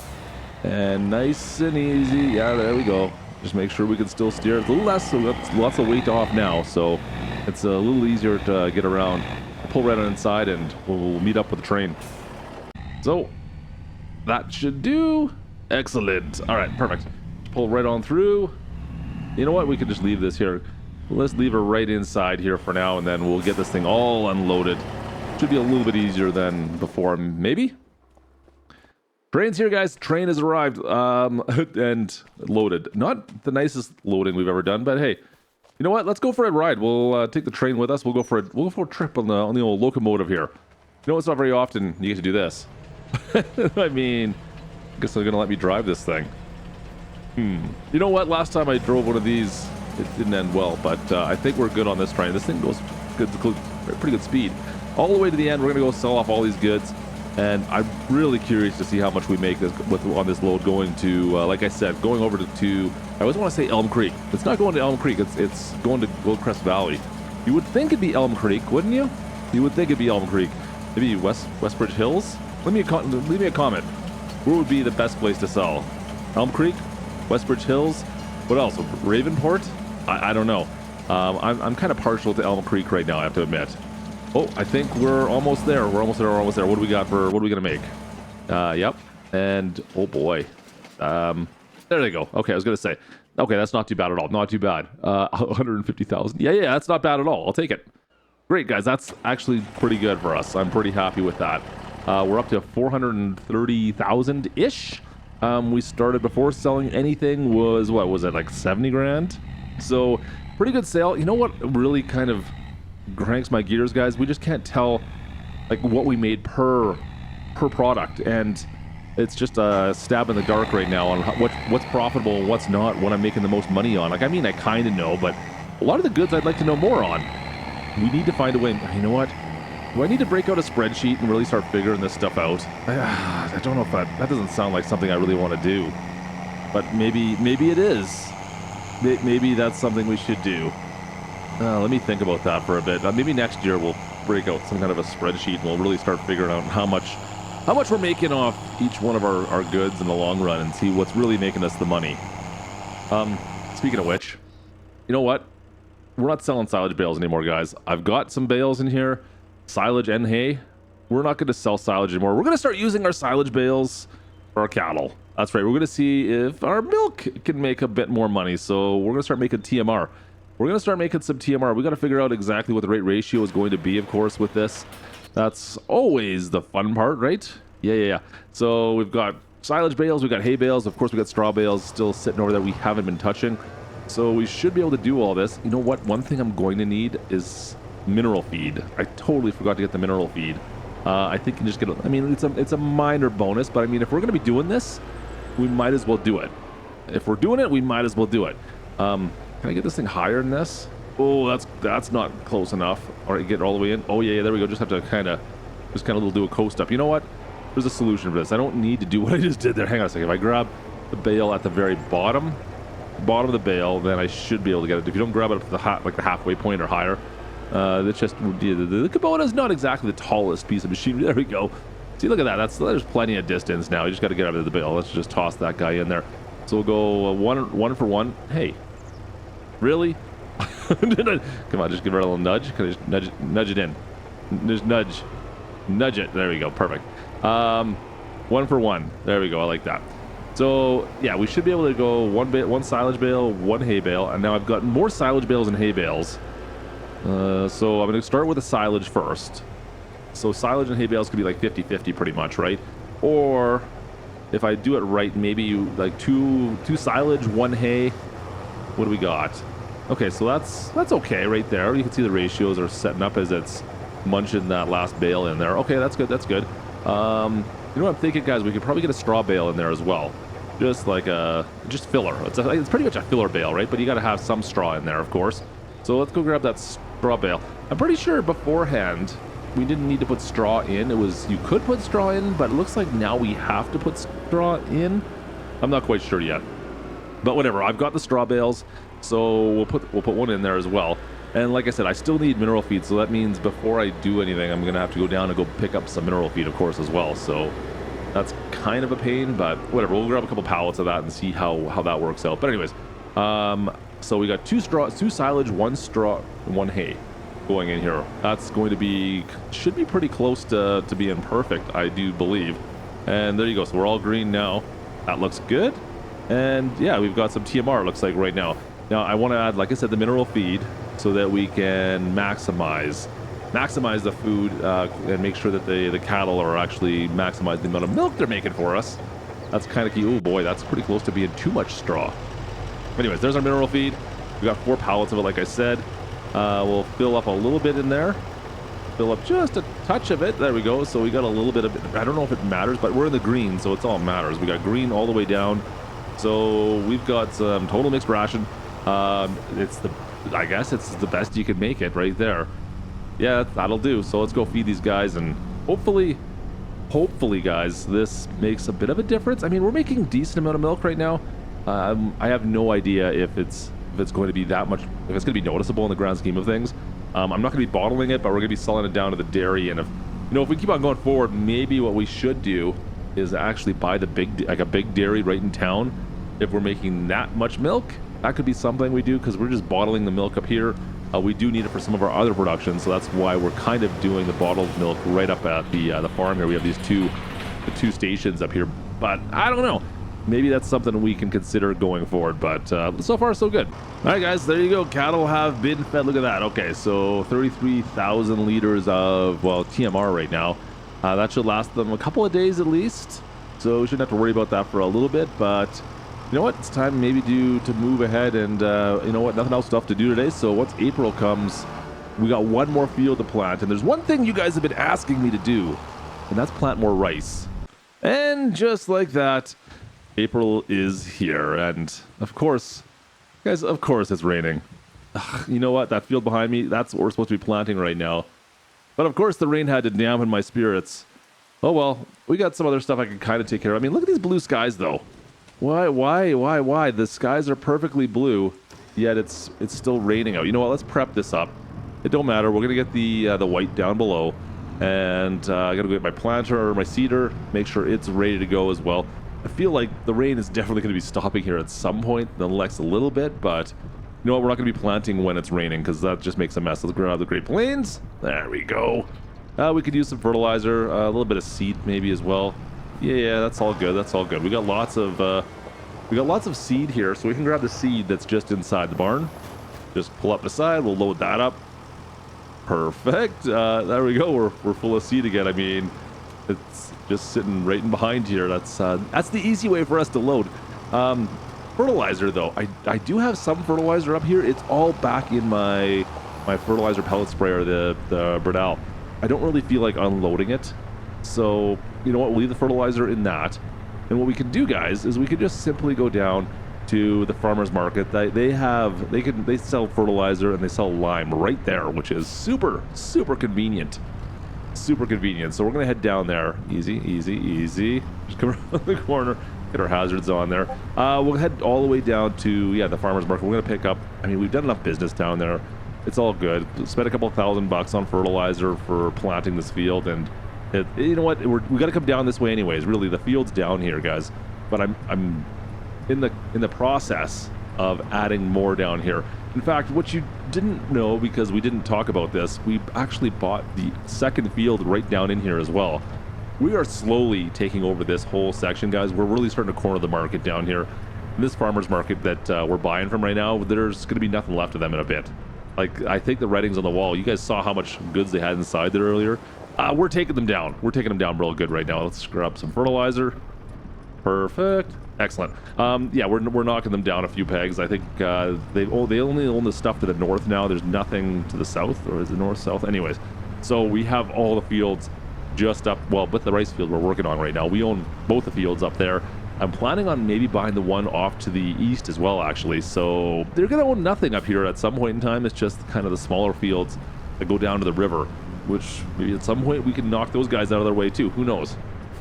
And nice and easy. Yeah, there we go. Just make sure we can still steer. It's a little less, so lots of weight off now, so it's a little easier to get around. Pull right on inside and we'll meet up with the train. So, that should do. Excellent. All right, perfect. Pull right on through. You know what? We could just leave this here. Let's leave her right inside here for now, and then we'll get this thing all unloaded. Should be a little bit easier than before, maybe? Train's here, guys. Train has arrived and loaded. Not the nicest loading we've ever done, but hey, you know what? Let's go for a ride. We'll take the train with us. We'll go for a trip on the old locomotive here. You know, it's not very often you get to do this. I mean, I guess they're gonna let me drive this thing. You know what? Last time I drove one of these, it didn't end well, but I think we're good on this train. This thing goes good, pretty good speed. All the way to the end, we're gonna go sell off all these goods, and I'm really curious to see how much we make this on this load going to, like I said, going over to I always want to say Elm Creek. It's not going to Elm Creek. It's going to Goldcrest Valley. You would think it'd be Elm Creek, wouldn't you? You would think it'd be Elm Creek. Maybe Westbridge Hills. Leave me a comment. Where would be the best place to sell? Elm Creek, Westbridge Hills. What else? Ravenport? I don't know. I'm kind of partial to Elm Creek right now, I have to admit. Oh, I think we're almost there. We're almost there. What do we got for, what are we going to make? Yep. And, oh boy. There they go. Okay, I was going to say. Okay, that's not too bad at all. Not too bad. 150,000. Yeah, that's not bad at all. I'll take it. Great, guys. That's actually pretty good for us. I'm pretty happy with that. We're up to 430,000-ish. We started before selling anything was, what was it, like 70 grand? So, pretty good sale. You know what really kind of cranks my gears, guys? We just can't tell like what we made per product, and it's just a stab in the dark right now on what's profitable and what's not, what I'm making the most money on. Like, I mean, I kind of know, but a lot of the goods I'd like to know more on. We need to find a way. You know what? Do I need to break out a spreadsheet and really start figuring this stuff out? I don't know if that doesn't sound like something I really want to do, but maybe it is. Maybe that's something we should do. Let me think about that for a bit. Maybe next year we'll break out some kind of a spreadsheet and we'll really start figuring out how much we're making off each one of our goods in the long run and see what's really making us the money. Speaking of which, you know what? We're not selling silage bales anymore, guys. I've got some bales in here, silage and hay. We're not going to sell silage anymore. We're going to start using our silage bales for our cattle. That's right. We're going to see if our milk can make a bit more money. So we're going to start making TMR. We're going to start making some TMR. We got to figure out exactly what the rate ratio is going to be, of course, with this. That's always the fun part, right? Yeah. So we've got silage bales, we've got hay bales, of course we got straw bales still sitting over there we haven't been touching. So we should be able to do all this. You know what? One thing I'm going to need is mineral feed. I totally forgot to get the mineral feed. I think you can just get I mean, it's a minor bonus, but I mean, if we're going to be doing this, we might as well do it. If we're doing it, we might as well do it. Can I get this thing higher than this? Oh, that's not close enough. All right, get it all the way in. Oh yeah, there we go. Just have to kind of do a coast up. You know what? There's a solution for this. I don't need to do what I just did there. Hang on a second. If I grab the bale at the very bottom of the bale, then I should be able to get it. If you don't grab it up to the the halfway point or higher, that's just the Kubota is not exactly the tallest piece of machinery. There we go. See, look at that. There's plenty of distance now. You just got to get out of the bale. Let's just toss that guy in there. So we'll go one for one. Hey, really? Come on, just give it a little nudge. Can I just nudge it in? Just nudge it. There we go. Perfect. 1 for 1. There we go. I like that. So yeah, we should be able to go one silage bale, one hay bale, and now I've got more silage bales and hay bales. So I'm going to start with the silage first. So silage and hay bales could be like 50-50 pretty much, right? Or if I do it right, maybe like two silage, one hay. What do we got? Okay, so that's okay right there. You can see the ratios are setting up as it's munching that last bale in there. Okay, that's good. That's good. You know what I'm thinking, guys? We could probably get a straw bale in there as well. Just like just filler. It's pretty much a filler bale, right? But you got to have some straw in there, of course. So let's go grab that straw bale. I'm pretty sure beforehand we didn't need to put straw in. You could put straw in, but it looks like now we have to put straw in. I'm not quite sure yet. But whatever, I've got the straw bales, so we'll put one in there as well. And like I said, I still need mineral feed, so that means before I do anything, I'm gonna have to go down and go pick up some mineral feed, of course, as well. So that's kind of a pain, but whatever. We'll grab a couple pallets of that and see how that works out. But anyways, so we got two silage, one straw, and one hay going in here. That's going to should be pretty close to being perfect, I do believe. And there you go. So we're all green now. That looks good. And yeah, we've got some TMR, it looks like right now. Now I want to add, like I said, the mineral feed so that we can maximize the food and make sure that the cattle are actually maximizing the amount of milk they're making for us. That's kind of key. Oh boy, that's pretty close to being too much straw. Anyways, there's our mineral feed. We got 4 pallets of it, like I said. We'll fill up a little bit in there. Fill up just a touch of it. There we go. So we got a little bit of it. I don't know if it matters, but we're in the green, so it's all matters. We got green all the way down. So we've got some total mixed ration. I guess it's the best you can make it right there. Yeah, that'll do. So let's go feed these guys, and hopefully guys, this makes a bit of a difference. I mean, we're making a decent amount of milk right now. I have no idea if it's going to be that much, if it's going to be noticeable in the grand scheme of things. I'm not going to be bottling it, but we're going to be selling it down to the dairy. And if we keep on going forward, maybe what we should do is actually buy a big dairy right in town. If we're making that much milk, that could be something we do, because we're just bottling the milk up here. We do need it for some of our other production, so that's why we're kind of doing the bottled milk right up at the farm here. We have these two stations up here, but I don't know. Maybe that's something we can consider going forward, but so far so good. All right, guys, there you go. Cattle have been fed. Look at that. Okay, so 33,000 liters of, TMR right now. That should last them a couple of days at least, so we shouldn't have to worry about that for a little bit. But you know what? It's time maybe to move ahead, and you know what? Nothing else stuff to do today. So once April comes, we got one more field to plant, and there's one thing you guys have been asking me to do, and that's plant more rice. And just like that, April is here, and of course, guys, of course it's raining. Ugh, you know what? That field behind me, that's what we're supposed to be planting right now. But of course, the rain had to dampen my spirits. Oh well, we got some other stuff I can kind of take care of. I mean, look at these blue skies, though. Why? The skies are perfectly blue, yet it's still raining out. You know what? Let's prep this up. It don't matter. We're gonna get the white down below, and I gotta go get my planter or my seeder, make sure it's ready to go as well. I feel like the rain is definitely going to be stopping here at some point, nonetheless a little bit, but you know what? We're not going to be planting when it's raining, because that just makes a mess. Let's grab the Great Plains. There we go. We could use some fertilizer, a little bit of seed maybe as well. Yeah, that's all good. That's all good. We got lots of seed here, so we can grab the seed that's just inside the barn. Just pull up the side. We'll load that up. Perfect. There we go. We're full of seed again. I mean, it's just sitting right in behind here. That's the easy way for us to load. Fertilizer, though, I do have some fertilizer up here. It's all back in my fertilizer pellet sprayer, the Burdell. I don't really feel like unloading it, so you know what? We'll leave the fertilizer in that. And what we can do, guys, is we can just simply go down to the farmers market. They sell fertilizer and they sell lime right there, which is super convenient. Super convenient. So we're gonna head down there. Easy. Just come around the corner, get our hazards on there. We'll head all the way down to the farmers market. We're gonna pick up. I mean, we've done enough business down there. It's all good. Spent a couple $1,000 on fertilizer for planting this field, and you know what? We got to come down this way anyways. Really, the field's down here, guys. But I'm in the process of adding more down here. In fact, what you didn't know, because we didn't talk about this, we actually bought the second field right down in here as well. We are slowly taking over this whole section, guys. We're really starting to corner the market down here. This farmers market that we're buying from right now, there's going to be nothing left of them in a bit. Like, I think the writings on the wall, you guys saw how much goods they had inside there earlier. We're taking them down. We're taking them down real good right now. Let's grab some fertilizer. Perfect. Excellent. Yeah, we're knocking them down a few pegs. I think they only own the stuff to the north now. There's nothing to the south, or is it north-south? Anyways, so we have all the fields just up, well, with the rice field we're working on right now. We own both the fields up there. I'm planning on maybe buying the one off to the east as well, actually. So they're going to own nothing up here at some point in time. It's just kind of the smaller fields that go down to the river, which maybe at some point we can knock those guys out of their way too. Who knows?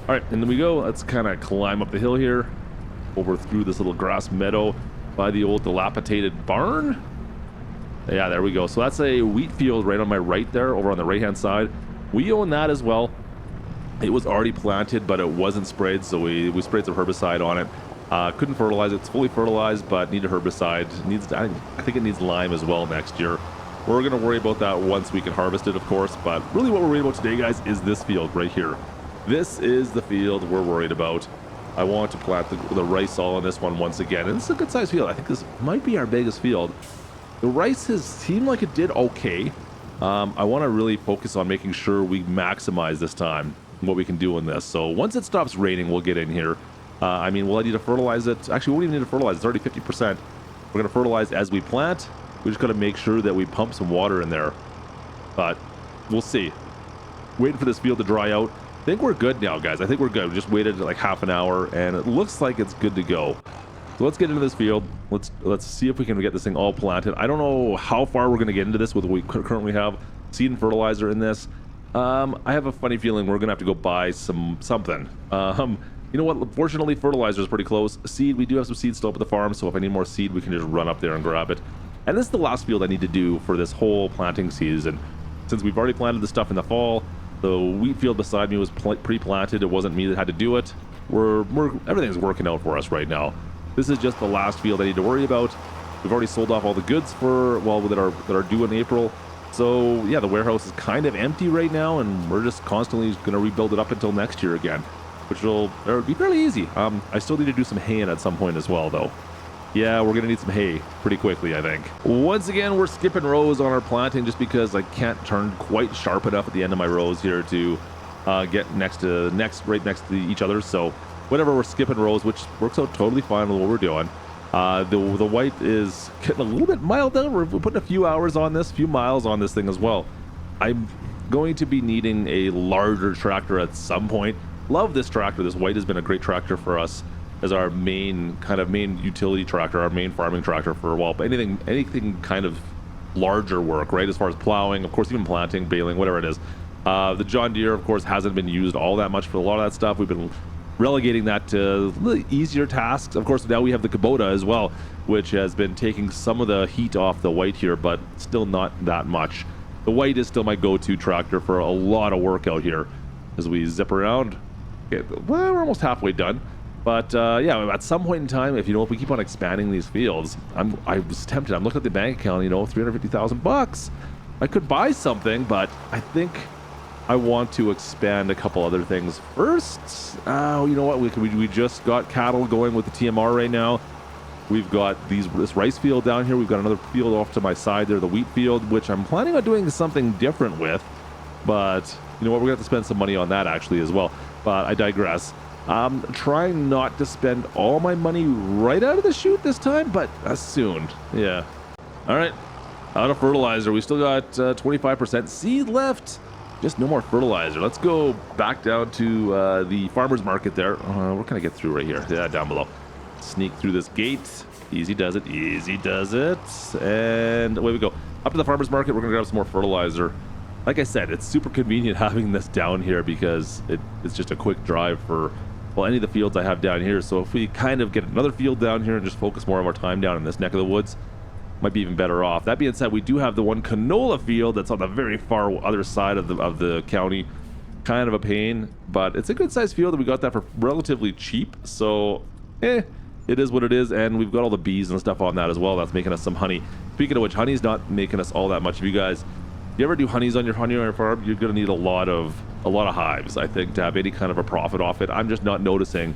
All right, and then we go. Let's kind of climb up the hill here, over through this little grass meadow by the old dilapidated barn. Yeah, there we go. So that's a wheat field right on my right there, over on the right-hand side. We own that as well. It was already planted, but it wasn't sprayed, so we sprayed some herbicide on it. Couldn't fertilize it. It's fully fertilized, but needed herbicide. I think it needs lime as well next year. We're going to worry about that once we can harvest it, of course, but really what we're worried about today, guys, is this field right here. This is the field we're worried about. I want to plant the rice all on this one once again, and this is a good-sized field. I think this might be our biggest field. The rice has seemed like it did okay. I want to really focus on making sure we maximize this time what we can do in this. So once it stops raining, we'll get in here. I mean, will I need to fertilize it? Actually, we won't even need to fertilize. It's already 50%. We're going to fertilize as we plant. We just got to make sure that we pump some water in there. But we'll see. Waiting for this field to dry out. I think we're good now, guys. I think we're good. We just waited like half an hour, and it looks like it's good to go. So let's get into this field. Let's see if we can get this thing all planted. I don't know how far we're going to get into this with what we currently have. Seed and fertilizer in this. I have a funny feeling we're gonna have to go buy something. You know what? Fortunately, fertilizer is pretty close. Seed, we do have some seed still up at the farm, so if I need more seed, we can just run up there and grab it. And this is the last field I need to do for this whole planting season. Since we've already planted the stuff in the fall, the wheat field beside me was pre-planted. It wasn't me that had to do it. Everything's working out for us right now. This is just the last field I need to worry about. We've already sold off all the goods that are due in April. So yeah, the warehouse is kind of empty right now, and we're just constantly going to rebuild it up until next year again, which will be fairly easy. I still need to do some haying at some point as well, though. Yeah, we're going to need some hay pretty quickly, I think. Once again, we're skipping rows on our planting just because I can't turn quite sharp enough at the end of my rows here to get right next to each other. So whatever, we're skipping rows, which works out totally fine with what we're doing. The white is getting a little bit mild down. We're putting a few miles on this thing as well. I'm going to be needing a larger tractor at some point. Love this tractor. This white has been a great tractor for us as our main utility tractor, our main farming tractor for a while. But anything kind of larger work, right? As far as plowing, of course, even planting, baling, whatever it is. The John Deere, of course, hasn't been used all that much for a lot of that stuff. We've been relegating that to really easier tasks. Of course, now we have the Kubota as well, which has been taking some of the heat off the white here, but still not that much. The white is still my go-to tractor for a lot of work out here as we zip around. Okay, well, we're almost halfway done. But yeah, at some point in time, if we keep on expanding these fields, I was tempted. I'm looking at the bank account, $350,000. I could buy something, but I think I want to expand a couple other things first. You know what? We just got cattle going with the TMR right now. We've got this rice field down here. We've got another field off to my side there, the wheat field, which I'm planning on doing something different with. But you know what? We're going to have to spend some money on that actually as well. But I digress. I'm trying not to spend all my money right out of the chute this time, but soon. Yeah. All right. Out of fertilizer. We still got 25% seed left. Just no more fertilizer. Let's go back down to the farmer's market there. We're going to get through right here. Yeah, down below. Sneak through this gate. Easy does it. Easy does it. And away we go. Up to the farmer's market. We're going to grab some more fertilizer. Like I said, it's super convenient having this down here because it's just a quick drive for, well, any of the fields I have down here. So if we kind of get another field down here and just focus more of our time down in this neck of the woods, might be even better off. That being said, we do have the one canola field that's on the very far other side of the county. Kind of a pain, but it's a good sized field and we got that for relatively cheap. So, it is what it is, and we've got all the bees and stuff on that as well. That's making us some honey. Speaking of which, honey's not making us all that much. If you ever do honeys on your farm, you're going to need a lot of hives, I think, to have any kind of a profit off it. I'm just not noticing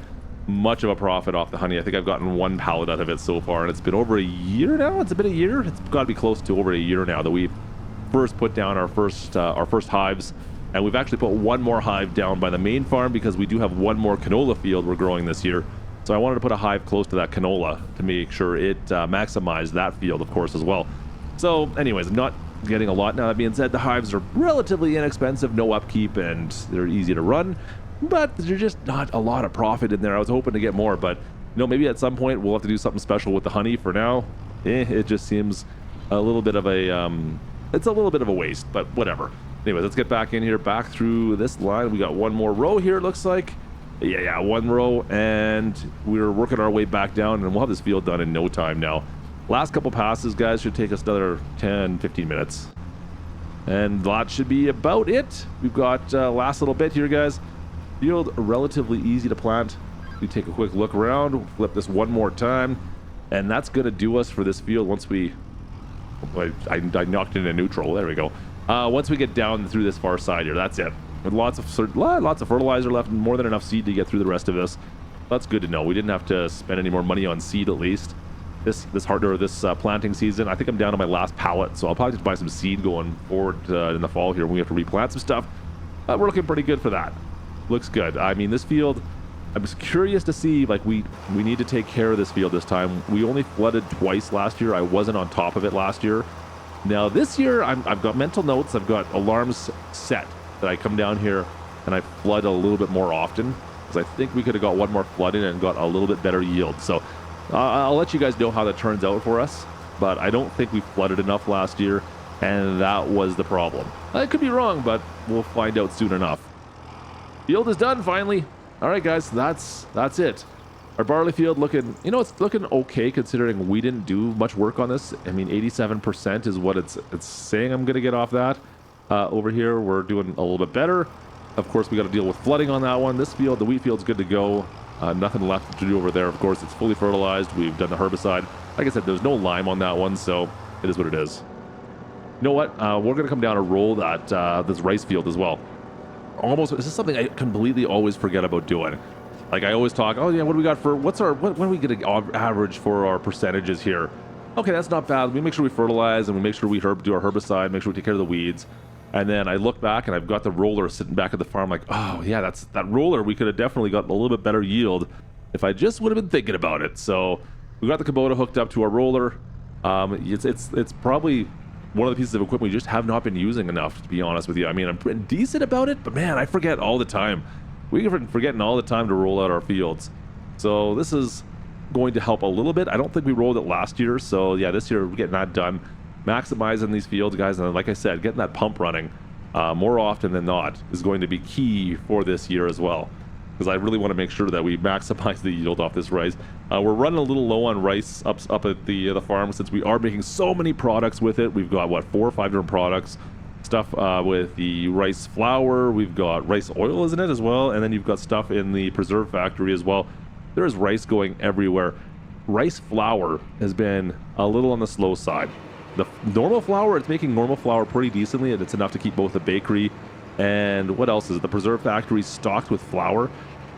much of a profit off the honey. I think I've gotten one pallet out of it so far, and it's been over a year now. It's been a year. It's got to be close to over a year now that we've first put down our first hives, and we've actually put one more hive down by the main farm because we do have one more canola field we're growing this year. So I wanted to put a hive close to that canola to make sure it maximized that field, of course, as well. So anyways, I'm not getting a lot. Now, that being said, the hives are relatively inexpensive, no upkeep, and they're easy to run, but there's just not a lot of profit in there. I was hoping to get more, but maybe at some point we'll have to do something special with the honey. For now, it just seems a little bit of a it's a little bit of a waste, but whatever. Anyways, let's get back in here, back through this line. We got one more row here, it looks like. Yeah, one row, and we're working our way back down, and we'll have this field done in no time now. Last couple passes, guys, should take us another 10-15 minutes. And that should be about it. We've got last little bit here, guys. Field relatively easy to plant. We take a quick look around, flip this one more time, and that's going to do us for this field once we... I knocked it in neutral. There we go. Once we get down through this far side here, that's it. With lots of fertilizer left, and more than enough seed to get through the rest of this. That's good to know. We didn't have to spend any more money on seed, at least. This planting season. I think I'm down to my last pallet, so I'll probably just buy some seed going forward in the fall here when we have to replant some stuff. We're looking pretty good for that. Looks good. I mean, this field, I'm just curious to see, like, we need to take care of this field this time. We only flooded twice last year. I wasn't on top of it last year. Now this year, I've got mental notes. I've got alarms set that I come down here and I flood a little bit more often, because I think we could have got one more flood in and got a little bit better yield. So I'll let you guys know how that turns out for us, but I don't think we flooded enough last year, and that was the problem. I could be wrong, but we'll find out soon enough. Field is done finally. All right, guys, that's it. Our barley field looking, it's looking okay considering we didn't do much work on this. I mean, 87% is what it's saying I'm gonna get off that. Over here, we're doing a little bit better. Of course, we got to deal with flooding on that one. This field, the wheat field's good to go. Nothing left to do over there. Of course, it's fully fertilized. We've done the herbicide. Like I said, there's no lime on that one, so it is what it is. You know what? We're going to come down and roll that this rice field as well. This is something I completely always forget about doing. Like, I always talk, oh yeah, what do we got for, what are we going to average for our percentages here? Okay, that's not bad. We make sure we fertilize and we make sure we do our herbicide, make sure we take care of the weeds. And then I look back and I've got the roller sitting back at the farm, like, oh yeah, that roller. We could have definitely gotten a little bit better yield if I just would have been thinking about it. So we got the Kubota hooked up to our roller. It's probably one of the pieces of equipment we just have not been using enough, to be honest with you. I mean, I'm pretty decent about it, but man, I forget all the time. We're forgetting all the time to roll out our fields. So this is going to help a little bit. I don't think we rolled it last year, so yeah, this year we're getting that done. Maximizing these fields, guys, and like I said, getting that pump running more often than not is going to be key for this year as well, because I really want to make sure that we maximize the yield off this rice. We're running a little low on rice up at the farm, since we are making so many products with it. We've got, what, 4 or 5 different products. Stuff with the rice flour, we've got rice oil, isn't it, as well? And then you've got stuff in the preserve factory as well. There is rice going everywhere. Rice flour has been a little on the slow side. The normal flour, it's making normal flour pretty decently, and it's enough to keep both the bakery and what else is it? The preserve factory stocked with flour.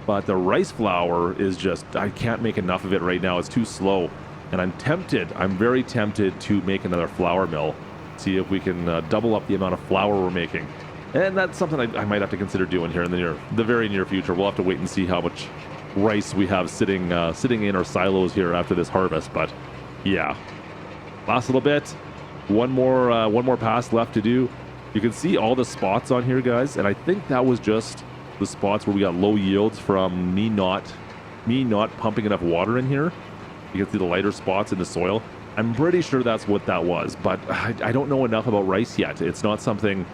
But the rice flour is just, I can't make enough of it right now. It's too slow. And I'm very tempted to make another flour mill. See if we can double up the amount of flour we're making. And that's something I might have to consider doing here in the very near future. We'll have to wait and see how much rice we have sitting in our silos here after this harvest. But yeah, last little bit. One more pass left to do. You can see all the spots on here, guys, and I think that was just the spots where we got low yields from me not pumping enough water in here. You can see the lighter spots in the soil. I'm pretty sure that's what that was, but I don't know enough about rice yet. It's not something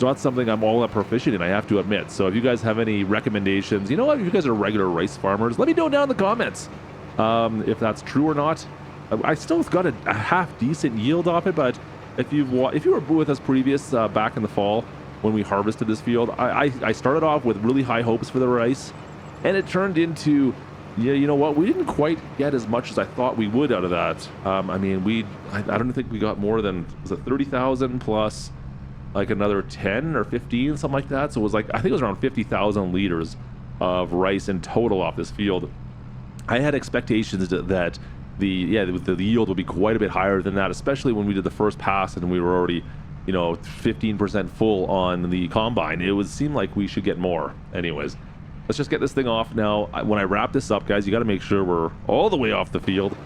I'm all that proficient in, I have to admit. So if you guys have any recommendations, you know what, if you guys are regular rice farmers, let me know down in the comments if that's true or not. I still got a half decent yield off it, but if you were with us previous back in the fall when we harvested this field, I started off with really high hopes for the rice, and it turned into, yeah, you know what, we didn't quite get as much as I thought we would out of that. I mean, I don't think we got more than, was it 30,000 plus like another 10 or 15, something like that. So it was like, I think it was around 50,000 liters of rice in total off this field. I had expectations that the yield would be quite a bit higher than that, especially when we did the first pass and we were already, 15% full on the combine. It would seem like we should get more. Anyways, let's just get this thing off now. When I wrap this up, guys, you got to make sure we're all the way off the field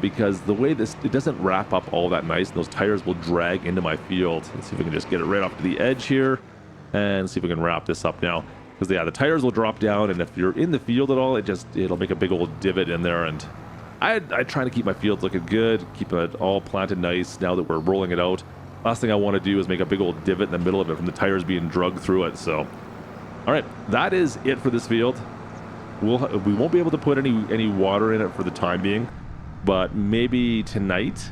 because the way it doesn't wrap up all that nice, and those tires will drag into my field. Let's see if we can just get it right off to the edge here and see if we can wrap this up now. Because the tires will drop down, and if you're in the field at all, it'll make a big old divot in there. And I try to keep my fields looking good, keep it all planted nice now that we're rolling it out. Last thing I want to do is make a big old divot in the middle of it from the tires being drugged through it. So, all right, that is it for this field. We won't be able to put any water in it for the time being, but maybe tonight,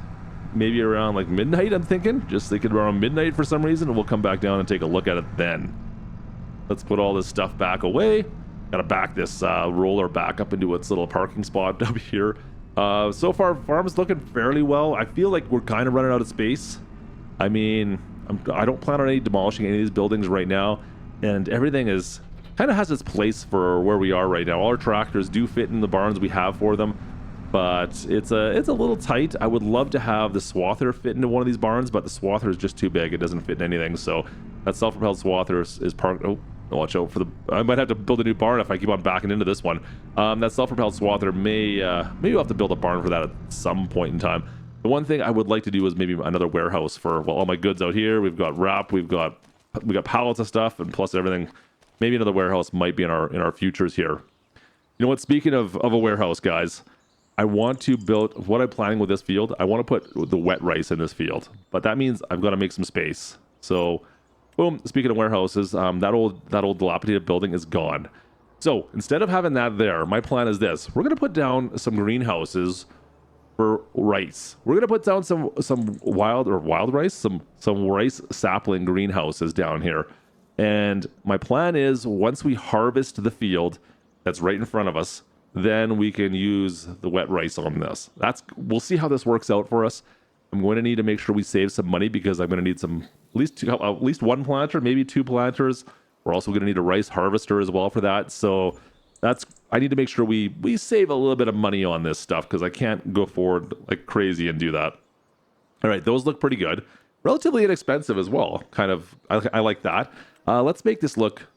maybe around like midnight, I'm thinking. Just thinking around midnight for some reason, and we'll come back down and take a look at it then. Let's put all this stuff back away. Gotta back this roller back up into its little parking spot up here. So far, farm's looking fairly well. I feel like we're kind of running out of space. I mean, I don't plan on demolishing any of these buildings right now, and everything is kind of has its place for where we are right now. All our tractors do fit in the barns we have for them, but it's a little tight. I would love to have the swather fit into one of these barns, but the swather is just too big. It doesn't fit in anything. So that self-propelled swather is parked. Oh, watch out for the. I might have to build a new barn if I keep on backing into this one. That self-propelled swather maybe we'll have to build a barn for that at some point in time. The one thing I would like to do is maybe another warehouse for all my goods out here. We've got wrap, we got pallets of stuff, and plus everything. Maybe another warehouse might be in our futures here. You know what? Speaking of a warehouse, guys, I want to build what I'm planning with this field. I want to put the wet rice in this field, but that means I've got to make some space. So, boom. Speaking of warehouses, that old dilapidated building is gone. So instead of having that there, my plan is this: we're going to put down some greenhouses for rice. We're gonna put down some wild rice, some rice sapling greenhouses down here. And my plan is once we harvest the field that's right in front of us, then we can use the wet rice on this. We'll see how this works out for us. I'm going to need to make sure we save some money because I'm going to need at least one planter, maybe two planters. We're also going to need a rice harvester as well for that. So I need to make sure we save a little bit of money on this stuff because I can't go forward like crazy and do that. All right, those look pretty good. Relatively inexpensive as well. Kind of, I like that. Let's make this look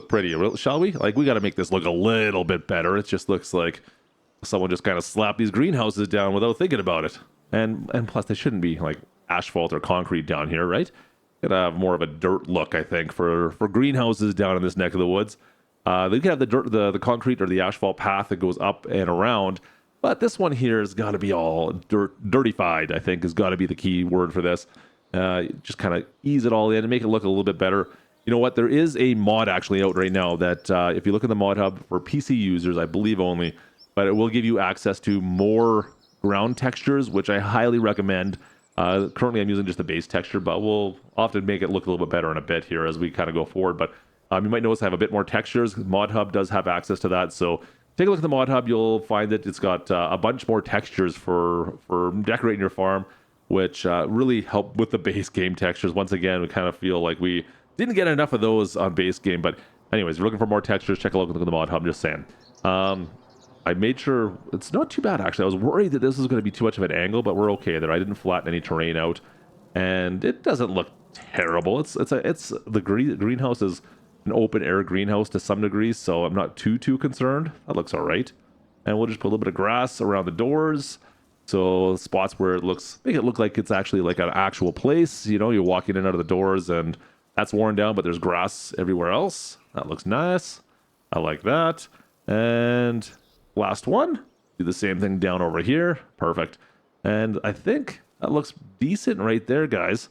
pretty, shall we? Like, we got to make this look a little bit better. It just looks like someone just kind of slapped these greenhouses down without thinking about it. And plus, they shouldn't be like asphalt or concrete down here, right? Gonna have more of a dirt look, I think, for greenhouses down in this neck of the woods. They can have the dirt, the concrete or the asphalt path that goes up and around, but this one here has got to be all dirtified. I think has got to be the key word for this. Just kind of ease it all in and make it look a little bit better. You know what? There is a mod actually out right now that if you look in the mod hub for PC users, I believe only, but it will give you access to more ground textures, which I highly recommend. Currently, I'm using just the base texture, but we'll often make it look a little bit better in a bit here as we kind of go forward. But you might notice I have a bit more textures. Mod Hub does have access to that. So take a look at the Mod Hub. You'll find that it's got a bunch more textures for decorating your farm, which really help with the base game textures. Once again, we kind of feel like we didn't get enough of those on base game. But anyways, if you're looking for more textures, check a look at the Mod Hub. I'm just saying. I made sure it's not too bad, actually. I was worried that this was going to be too much of an angle, but we're okay there. I didn't flatten any terrain out. And it doesn't look terrible. It's the greenhouse is an open air greenhouse to some degree, so I'm not too concerned. That looks all right. And we'll just put a little bit of grass around the doors, so spots where make it look like it's actually like an actual place. You're walking in and out of the doors and that's worn down, but there's grass everywhere else. That looks nice. I like that. And last one, Do the same thing down over here. Perfect. And I think that looks decent right there, guys.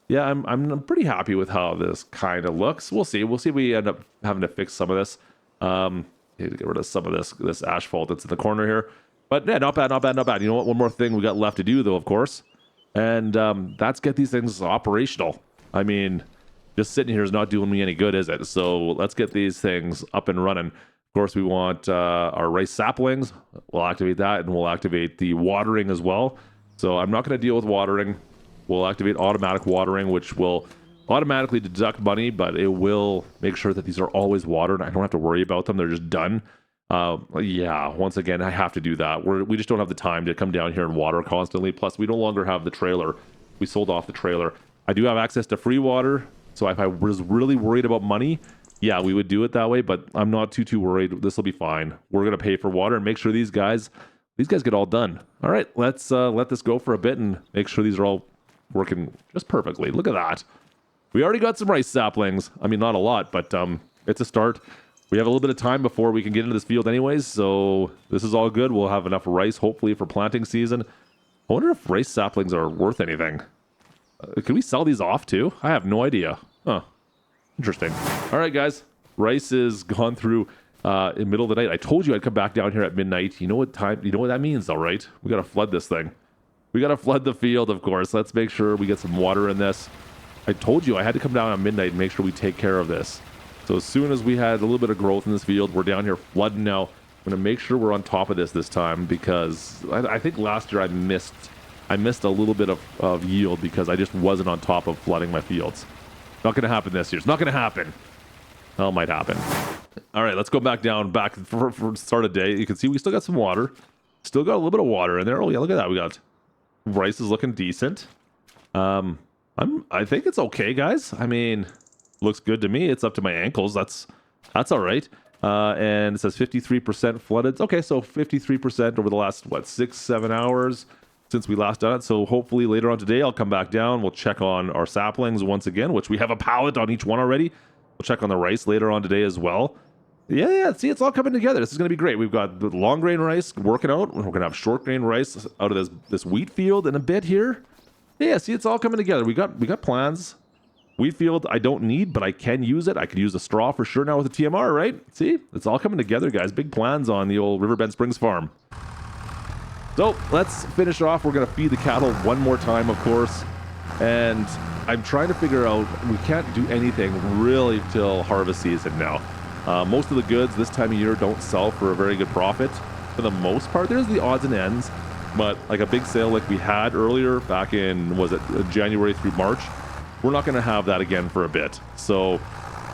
Yeah, I'm pretty happy with how this kind of looks. We'll see. We'll see if we end up having to fix some of this. Need to get rid of some of this asphalt that's in the corner here. But yeah, not bad, not bad, not bad. You know what? One more thing we got left to do, though, of course. And that's get these things operational. I mean, just sitting here is not doing me any good, is it? So let's get these things up and running. Of course, we want our rice saplings. We'll activate that, and we'll activate the watering as well. So I'm not going to deal with watering. We'll activate automatic watering, which will automatically deduct money, but it will make sure that these are always watered. I don't have to worry about them. They're just done. Yeah, once again, I have to do that. We just don't have the time to come down here and water constantly. Plus, we no longer have the trailer. We sold off the trailer. I do have access to free water. So if I was really worried about money, yeah, we would do it that way, but I'm not too worried. This will be fine. We're going to pay for water and make sure these guys get all done. All right, let's let this go for a bit and make sure these are all working just perfectly. Look at that. We already got some rice saplings. I mean, not a lot, but it's a start. We have a little bit of time before we can get into this field anyways, so this is all good. We'll have enough rice, hopefully, for planting season. I wonder if rice saplings are worth anything. Can we sell these off, too? I have no idea. Huh. Interesting. All right, guys. Rice is gone through in the middle of the night. I told you I'd come back down here at midnight. You know what time? You know what that means, all right? We got to flood this thing. We got to flood the field, of course. Let's make sure we get some water in this. I told you I had to come down at midnight and make sure we take care of this. So as soon as we had a little bit of growth in this field, we're down here flooding now. I'm going to make sure we're on top of this time because I think last year I missed a little bit of yield because I just wasn't on top of flooding my fields. Not going to happen this year. It's not going to happen. Well, it might happen. All right, let's go back for start of day. You can see we still got some water. Still got a little bit of water in there. Oh yeah, look at that. We got rice is looking decent. I think it's okay, guys. I mean, looks good to me. It's up to my ankles. That's all right. And it says 53% flooded. Okay, so 53% over the last 6-7 hours since we last done it. So hopefully later on today I'll come back down. We'll check on our saplings once again, which we have a pallet on each one already. We'll check on the rice later on today as well. Yeah. See, it's all coming together. This is going to be great. We've got the long grain rice working out. We're going to have short grain rice out of this wheat field in a bit here. Yeah, see, it's all coming together. We got plans. Wheat field I don't need, but I can use it. I could use a straw for sure now with the TMR, right? See, it's all coming together, guys. Big plans on the old Riverbend Springs farm. So let's finish off. We're going to feed the cattle one more time, of course. And I'm trying to figure out, we can't do anything really till harvest season now. Most of the goods this time of year don't sell for a very good profit. For the most part, there's the odds and ends. But like a big sale like we had earlier back in, was it January through March? We're not going to have that again for a bit. So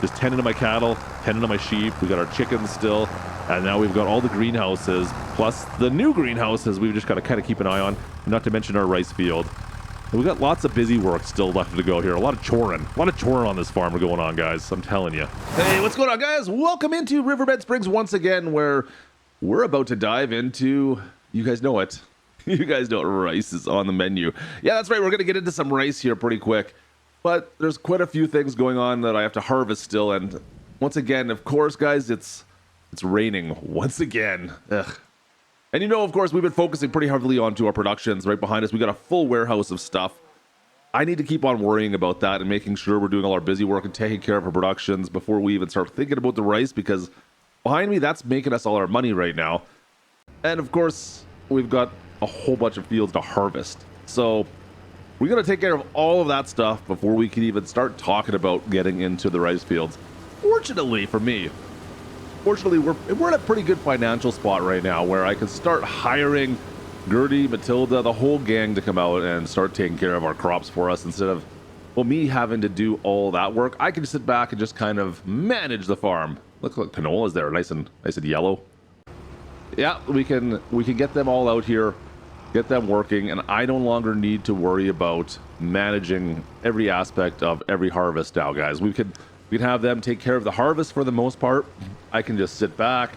just tending to my cattle, tending to my sheep. We got our chickens still. And now we've got all the greenhouses, plus the new greenhouses we've just got to kind of keep an eye on, not to mention our rice field. We've got lots of busy work still left to go here. A lot of choring on this farm going on, guys. I'm telling you. Hey, what's going on, guys? Welcome into Riverbend Springs once again, where we're about to dive into, you guys know it. You guys know rice is on the menu. Yeah, that's right. We're going to get into some rice here pretty quick. But there's quite a few things going on that I have to harvest still. And once again, of course, guys, it's raining once again. Ugh. And you know, of course, we've been focusing pretty heavily onto our productions. Right behind us, we got a full warehouse of stuff. I need to keep on worrying about that and making sure we're doing all our busy work and taking care of our productions before we even start thinking about the rice, because behind me, that's making us all our money right now. And of course, we've got a whole bunch of fields to harvest. So we got to take care of all of that stuff before we can even start talking about getting into the rice fields. Fortunately for me, we're in a pretty good financial spot right now where I can start hiring Gertie, Matilda, the whole gang to come out and start taking care of our crops for us instead of, well, me having to do all that work. I can sit back and just kind of manage the farm. Look, canola's there, nice and yellow. Yeah, we can get them all out here, get them working, and I no longer need to worry about managing every aspect of every harvest now, guys. We can have them take care of the harvest for the most part. I can just sit back,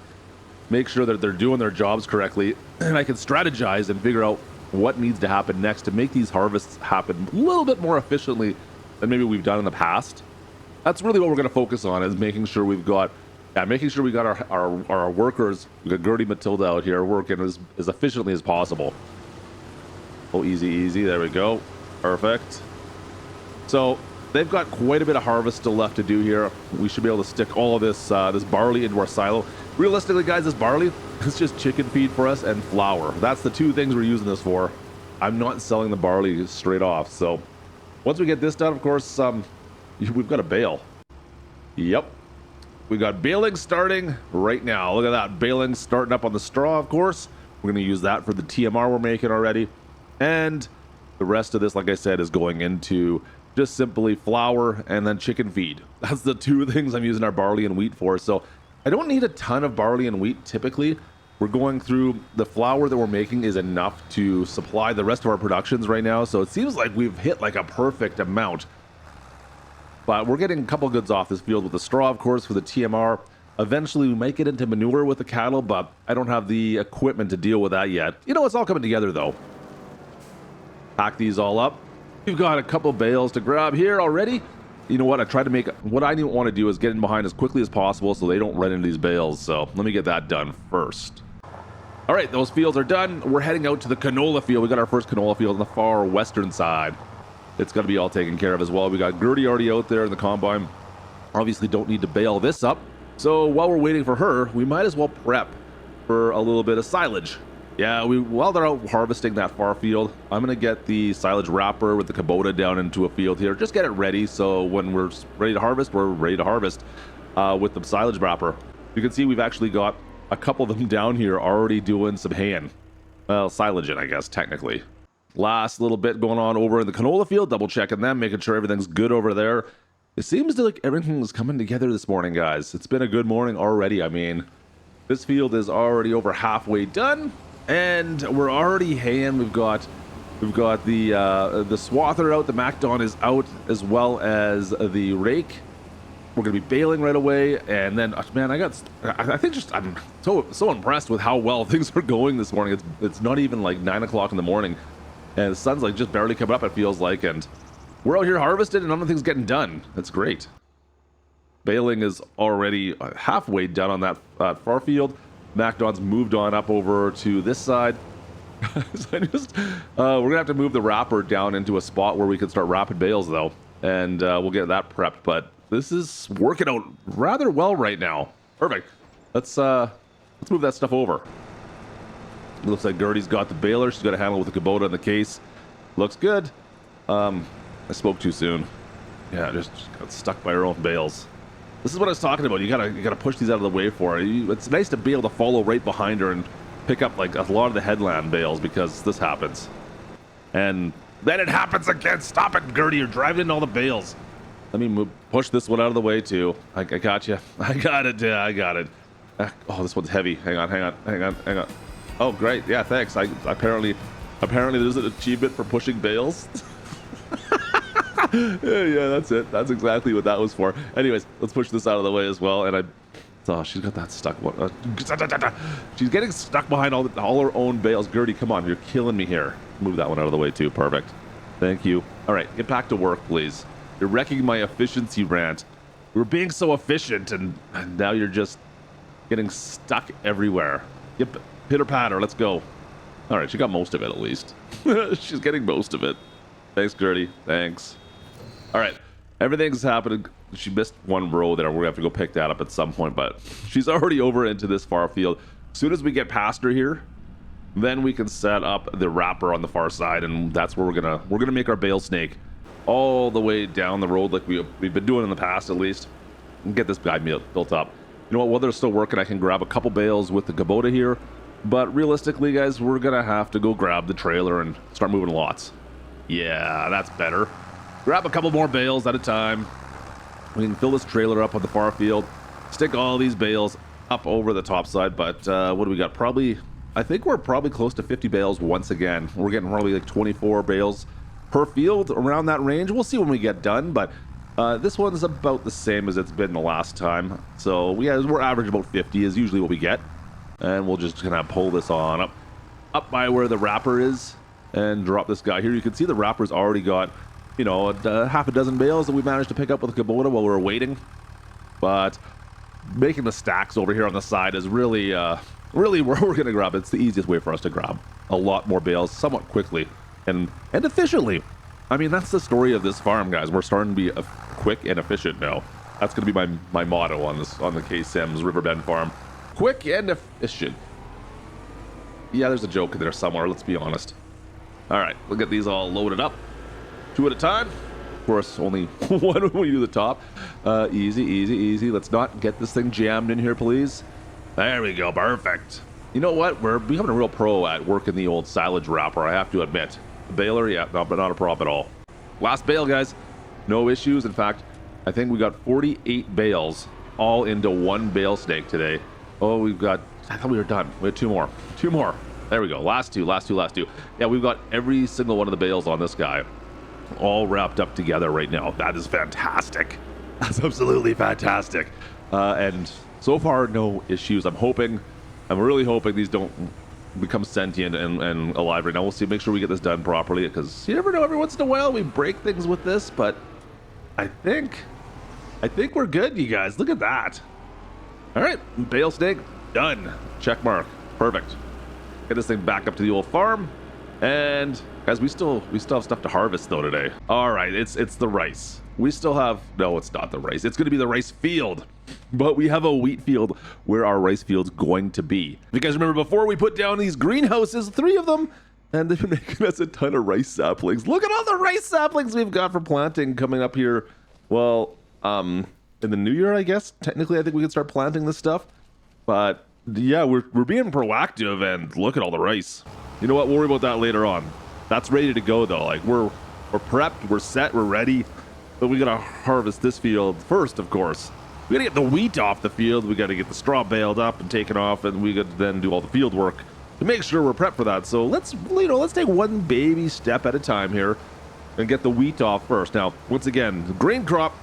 make sure that they're doing their jobs correctly, and I can strategize and figure out what needs to happen next to make these harvests happen a little bit more efficiently than maybe we've done in the past. That's really what we're going to focus on, is making sure we've got Yeah, making sure we got our workers, we got Gertie Matilda out here working as efficiently as possible. Oh, easy. There we go. Perfect. So they've got quite a bit of harvest still left to do here. We should be able to stick all of this this barley into our silo. Realistically, guys, this barley is just chicken feed for us and flour. That's the two things we're using this for. I'm not selling the barley straight off. So once we get this done, of course, we've got a bale. Yep. We got baling starting right now. Look at that. Baling starting up on the straw, of course. We're going to use that for the TMR we're making already. And the rest of this, like I said, is going into just simply flour and then chicken feed. That's the two things I'm using our barley and wheat for. So I don't need a ton of barley and wheat typically. We're going through the flour that we're making is enough to supply the rest of our productions right now. So it seems like we've hit like a perfect amount. But we're getting a couple goods off this field with the straw, of course, for the TMR. Eventually, we might get into manure with the cattle, but I don't have the equipment to deal with that yet. You know, it's all coming together, though. Pack these all up. We've got a couple bales to grab here already. You know what? I tried to make... What I want to do is get in behind as quickly as possible so they don't run into these bales. So let me get that done first. All right, those fields are done. We're heading out to the canola field. We got our first canola field on the far western side. It's going to be all taken care of as well. We got Gertie already out there in the combine. Obviously don't need to bale this up. So while we're waiting for her, we might as well prep for a little bit of silage. Yeah, while they're out harvesting that far field, I'm going to get the silage wrapper with the Kubota down into a field here. Just get it ready so when we're ready to harvest, we're ready to harvest with the silage wrapper. You can see we've actually got a couple of them down here already doing some haying. Well, silaging, I guess, technically. Last little bit going on over in the canola field, double checking them, making sure everything's good over there. It seems like everything's coming together this morning, guys. It's been a good morning already. I mean, this field is already over halfway done, and we're already haying. We've got the swather out, the MacDon is out, as well as the rake. We're gonna be baling right away, and then man, I think just I'm so impressed with how well things are going this morning. It's not even like 9 o'clock in the morning. And the sun's like just barely coming up, it feels like, and we're out here harvested and nothing's getting done. That's great. Baling is already halfway done on that far field. MacDon's moved on up over to this side. So we're gonna have to move the wrapper down into a spot where we can start wrapping bales though, and we'll get that prepped. But this is working out rather well right now. Perfect. Let's move that stuff over. It looks like Gertie's got the baler. She's got a handle with the Kubota in the case. Looks good. I spoke too soon. Yeah, just got stuck by her own bales. This is what I was talking about. You gotta push these out of the way for her. It's nice to be able to follow right behind her and pick up like a lot of the headland bales because this happens. And then it happens again. Stop it, Gertie. You're driving in all the bales. Let me push this one out of the way too. I got you. I got it. Yeah, I got it. Oh, this one's heavy. Hang on. Oh, great. Yeah, thanks. Apparently there's an achievement for pushing bales. yeah, that's it. That's exactly what that was for. Anyways, let's push this out of the way as well. And she's got that stuck. She's getting stuck behind all her own bales. Gertie, come on. You're killing me here. Move that one out of the way too. Perfect. Thank you. All right, get back to work, please. You're wrecking my efficiency rant. We were being so efficient, and now you're just getting stuck everywhere. Yep. Pitter patter, let's go. All right, she got most of it at least. She's getting most of it. Thanks, Gertie. Thanks. All right, everything's happening. She missed one row there. We're gonna have to go pick that up at some point, but she's already over into this far field. As soon as we get past her here, then we can set up the wrapper on the far side, and that's where we're gonna make our bale snake all the way down the road like we've been doing in the past at least, and get this guy built up. You know what? While they're still working, I can grab a couple bales with the Kubota here. But realistically, guys, we're going to have to go grab the trailer and start moving lots. Yeah, that's better. Grab a couple more bales at a time. We can fill this trailer up on the far field, stick all these bales up over the top side. But what do we got? I think we're probably close to 50 bales once again. We're getting probably like 24 bales per field, around that range. We'll see when we get done, but this one's about the same as it's been the last time. So we're average about 50 is usually what we get. And we'll just kind of pull this on up by where the wrapper is and drop this guy here. You can see the wrapper's already got, you know, half a dozen bales that we managed to pick up with the Kubota while we were waiting. But making the stacks over here on the side is really really where we're gonna grab. It's the easiest way for us to grab a lot more bales somewhat quickly and efficiently. I mean, that's the story of this farm, guys. We're starting to be quick and efficient now. That's going to be my motto on the K-Sims Riverbend farm. Quick and efficient. Yeah, there's a joke in there somewhere, let's be honest. All right, we'll get these all loaded up. 2 at a time. Of course, only one when we do the top. Easy, easy, easy. Let's not get this thing jammed in here, please. There we go, perfect. You know what? We're becoming a real pro at working the old silage wrapper, I have to admit. The baler, yeah, no, but not a problem at all. Last bale, guys. No issues. In fact, I think we got 48 bales all into one bale snake today. Oh, we've got, I thought we were done. We had 2 more. 2 more. There we go. Last two. Yeah, we've got every single one of the bales on this guy all wrapped up together right now. That is fantastic. That's absolutely fantastic. And so far, no issues. I'm really hoping these don't become sentient and alive right now. We'll see, make sure we get this done properly, because you never know, every once in a while we break things with this, but I think we're good, you guys. Look at that. All right, bale snake done. Check mark. Perfect. Get this thing back up to the old farm. And guys, we still have stuff to harvest though today. All right, it's the rice. We still have, no, it's not the rice. It's going to be the rice field. But we have a wheat field where our rice field's going to be. If you guys remember before, we put down these greenhouses, 3 of them, and they've been making us a ton of rice saplings. Look at all the rice saplings we've got for planting coming up here. Well, in the new year, I guess. Technically, I think we can start planting this stuff. But yeah, we're being proactive, and look at all the rice. You know what? We'll worry about that later on. That's ready to go though. Like we're prepped, we're set, we're ready. But we gotta harvest this field first, of course. We gotta get the wheat off the field. We gotta get the straw baled up and taken off, and we gotta then do all the field work to make sure we're prepped for that. So let's take one baby step at a time here and get the wheat off first. Now, once again, grain crop.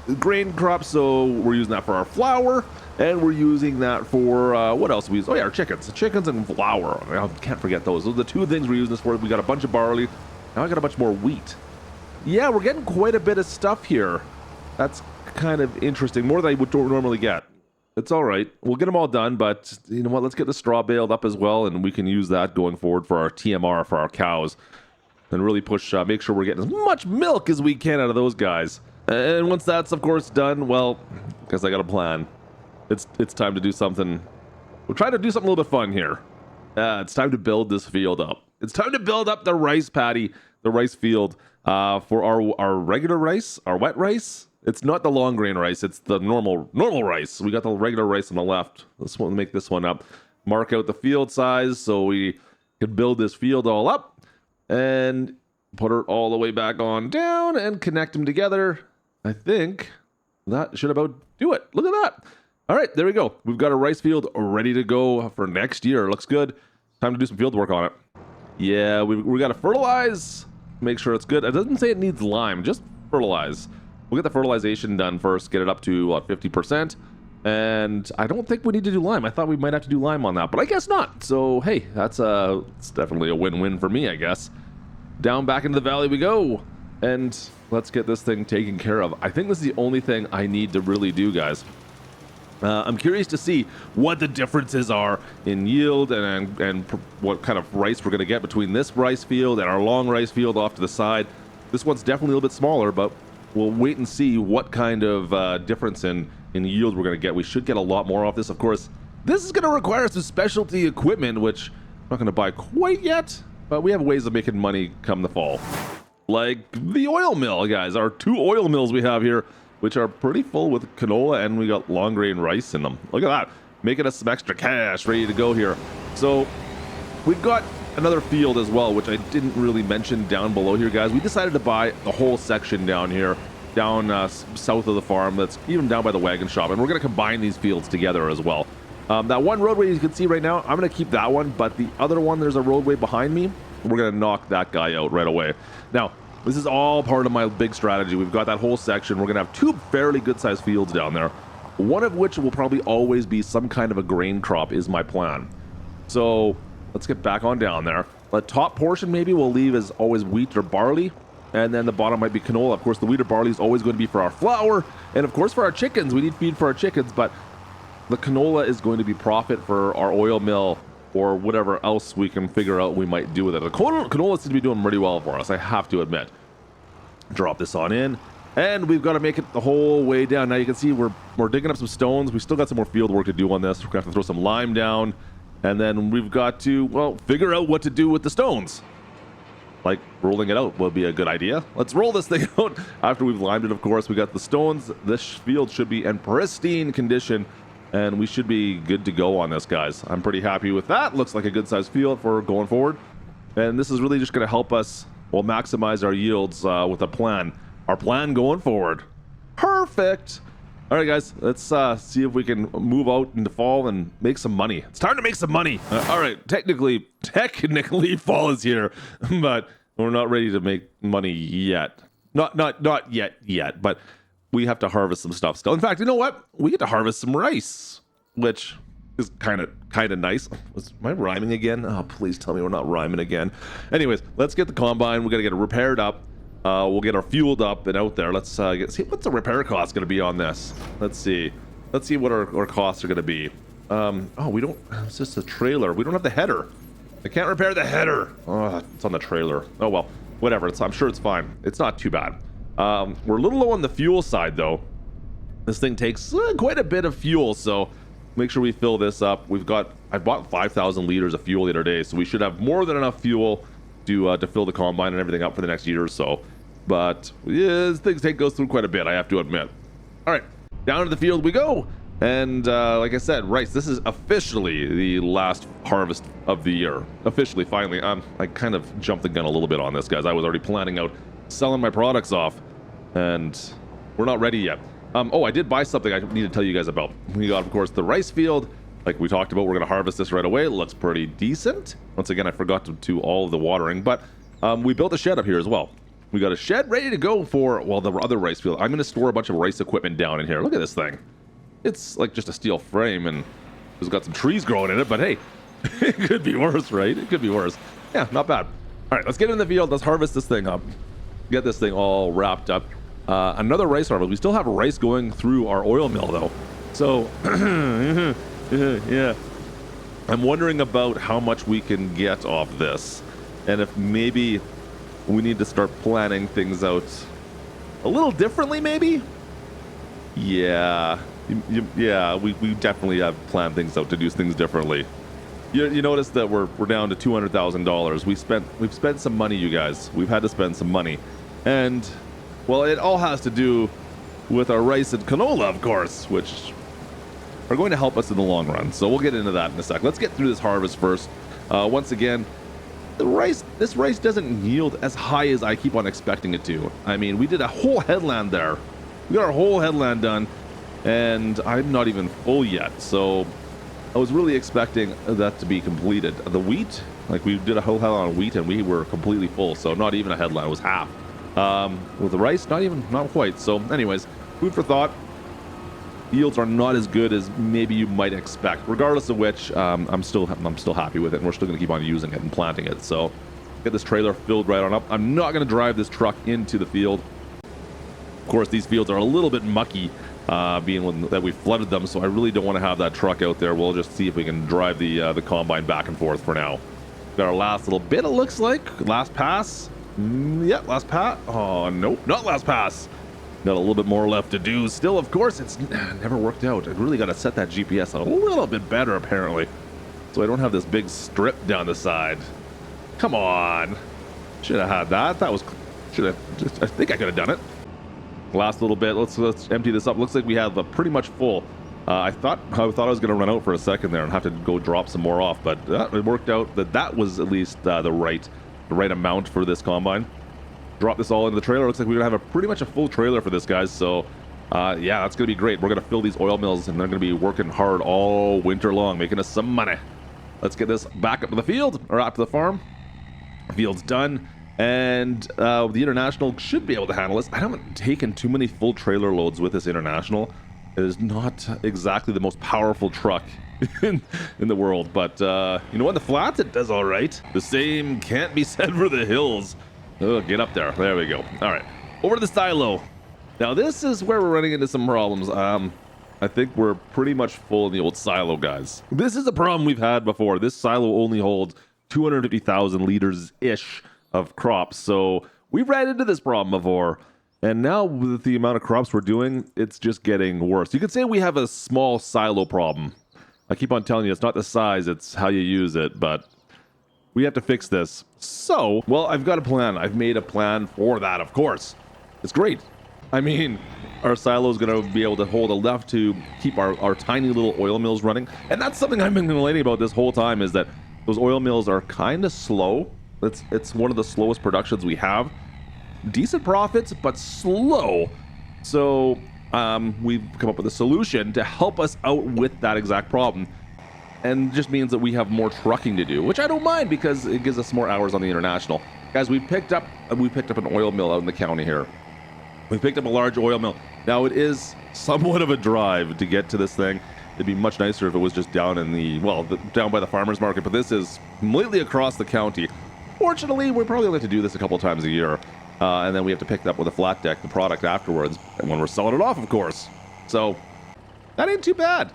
So we're using that for our flour, and we're using that for what else we use? Oh yeah, our chickens and flour. I can't forget those. Those are the 2 things we're using this for. We got a bunch of barley. Now I got a bunch more wheat. Yeah, we're getting quite a bit of stuff here. That's kind of interesting, more than I would normally get. It's all right. We'll get them all done, but you know what? Let's get the straw baled up as well, and we can use that going forward for our TMR for our cows, and really push, make sure we're getting as much milk as we can out of those guys. And once that's, of course, done, well, guess I got a plan. It's time to do something. We'll try to do something a little bit fun here. It's time to build this field up. It's time to build up the rice paddy, the rice field, for our regular rice, our wet rice. It's not the long grain rice, it's the normal rice. We got the regular rice on the left. Let's make this one up. Mark out the field size so we can build this field all up and put it all the way back on down and connect them together. I think that should about do it. Look at that. All right, there we go. We've got a rice field ready to go for next year. Looks good. Time to do some field work on it. Yeah, we got to fertilize. Make sure it's good. It doesn't say it needs lime, just fertilize. We'll get the fertilization done first, get it up to 50%. And I don't think we need to do lime. I thought we might have to do lime on that, but I guess not. So, hey, it's definitely a win-win for me, I guess. Down back into the valley we go. And let's get this thing taken care of. I think this is the only thing I need to really do, guys. I'm curious to see what the differences are in yield and what kind of rice we're going to get between this rice field and our long rice field off to the side. This one's definitely a little bit smaller, but we'll wait and see what kind of difference in yield we're going to get. We should get a lot more off this. Of course, this is going to require some specialty equipment, which I'm not going to buy quite yet, but we have ways of making money come the fall. Like the oil mill, guys. Our 2 oil mills we have here, which are pretty full with canola, and we got long grain rice in them. Look at that, making us some extra cash ready to go here. So we've got another field as well, which I didn't really mention down below here, guys. We decided to buy the whole section down here, down south of the farm, that's even down by the wagon shop, and we're going to combine these fields together as well. That one roadway you can see right now, I'm going to keep that one, but the other one, there's a roadway behind me. We're going to knock that guy out right away. Now, this is all part of my big strategy. We've got that whole section. We're going to have 2 fairly good-sized fields down there, one of which will probably always be some kind of a grain crop is my plan. So let's get back on down there. The top portion maybe we'll leave as always wheat or barley, and then the bottom might be canola. Of course, the wheat or barley is always going to be for our flour, and of course for our chickens. We need feed for our chickens, but the canola is going to be profit for our oil mill or whatever else we can figure out we might do with it. The canola seems to be doing pretty well for us, I have to admit. Drop this on in, and we've got to make it the whole way down. Now you can see we're digging up some stones. We still got some more field work to do on this. We're gonna have to throw some lime down, and then we've got to, well, figure out what to do with the stones. Like rolling it out would be a good idea. Let's roll this thing out after we've limed it. Of course, we got the stones. This field should be in pristine condition, and we should be good to go on this, guys. I'm pretty happy with that. Looks like a good sized field for going forward, and this is really just going to help us, well, maximize our yields with a plan. Our plan going forward. Perfect. All right, guys, let's see if we can move out into fall and make some money. It's time to make some money. All right, technically, fall is here, but we're not ready to make money yet. Not yet, but we have to harvest some stuff still. In fact, you know what? We get to harvest some rice, which is kind of nice. Am I rhyming again? Oh, please tell me we're not rhyming again. Anyways, let's get the combine. We got to get it repaired up. We'll get our fueled up and out there. Let's see what's the repair cost going to be on this. Let's see what our costs are going to be. Oh, we don't. It's just a trailer. We don't have the header. I can't repair the header. Oh, it's on the trailer. Oh well, whatever. I'm sure it's fine. It's not too bad. We're a little low on the fuel side though. This thing takes quite a bit of fuel, so make sure we fill this up. I bought 5,000 liters of fuel the other day, so we should have more than enough fuel to fill the combine and everything up for the next year or so. But yeah, this thing goes through quite a bit, I have to admit. All right, down to the field we go. And like I said, rice, this is officially the last harvest of the year. Officially, finally. I kind of jumped the gun a little bit on this, guys. I was already planning out selling my products off, and we're not ready yet. Oh, I did buy something I need to tell you guys about. We got, of course, the rice field. Like we talked about, we're going to harvest this right away. It looks pretty decent. Once again, I forgot to do all of the watering, but we built a shed up here as well. We got a shed ready to go for, well, the other rice field. I'm going to store a bunch of rice equipment down in here. Look at this thing. It's like just a steel frame, and it's got some trees growing in it, but hey, it could be worse, right? It could be worse. Yeah, not bad. All right, let's get in the field. Let's harvest this thing up. Get this thing all wrapped up. Another rice harvest. We still have rice going through our oil mill, though. So, yeah. I'm wondering about how much we can get off this, and if maybe we need to start planning things out a little differently, maybe? Yeah. Yeah, we definitely have planned things out to do things differently. You notice that we're down to $200,000. We've spent some money, you guys. We've had to spend some money. And, well, it all has to do with our rice and canola, of course, which are going to help us in the long run. So we'll get into that in a sec. Let's get through this harvest first. Once again, this rice doesn't yield as high as I keep on expecting it to. I mean, we did a whole headland there. We got our whole headland done, and I'm not even full yet. So I was really expecting that to be completed. The wheat, like we did a whole headland on wheat, and we were completely full. So not even a headland, it was half. With the rice, not quite. So anyways, food for thought. Yields are not as good as maybe you might expect. Regardless of which, I'm still happy with it, and we're still going to keep on using it and planting it. So get this trailer filled right on up. I'm not going to drive this truck into the field. Of course, these fields are a little bit mucky, being that we flooded them. So I really don't want to have that truck out there. We'll just see if we can drive the combine back and forth for now. Got our last little bit. It looks like last pass. Yeah, last pass. Oh nope, not last pass. Got a little bit more left to do. Still, of course, it's never worked out. I really got to set that GPS a little bit better, apparently, so I don't have this big strip down the side. Come on. Should have had that. I think I could have done it. Last little bit. Let's empty this up. Looks like we have pretty much full. I thought I was going to run out for a second there and have to go drop some more off, but it worked out that was at least the right amount for this combine. Drop this all into the trailer. Looks like we're gonna have pretty much a full trailer for this, guys. So yeah, that's gonna be great. We're gonna fill these oil mills, and they're gonna be working hard all winter long, making us some money. Let's get this back up to the field, or out to the farm. Field's done, and the International should be able to handle this. I haven't taken too many full trailer loads with this International. It is not exactly the most powerful truck in the world, but you know what? The flats, it does all right. The same can't be said for the hills. Oh, get up there. There we go. All right. Over to the silo. Now, this is where we're running into some problems. I think we're pretty much full in the old silo, guys. This is a problem we've had before. This silo only holds 250,000 liters-ish of crops, so we've ran into this problem before. And now with the amount of crops we're doing, it's just getting worse. You could say we have a small silo problem. I keep on telling you, it's not the size, it's how you use it, but we have to fix this. So, well, I've got a plan. I've made a plan for that, of course. It's great. I mean, our silo is going to be able to hold enough to keep our tiny little oil mills running. And that's something I've been complaining about this whole time, is that those oil mills are kind of slow. It's one of the slowest productions we have. Decent profits, but slow. So we've come up with a solution to help us out with that exact problem. And just means that we have more trucking to do, which I don't mind because it gives us more hours on the international. Guys, we picked up an oil mill out in the county here. We picked up a large oil mill. Now it is somewhat of a drive to get to this thing. It'd be much nicer if it was just down in down by the farmer's market, but this is completely across the county. Fortunately, we probably only have to do this a couple times a year. And then we have to pick it up with a flat deck, the product afterwards, and when we're selling it off, of course. So that ain't too bad.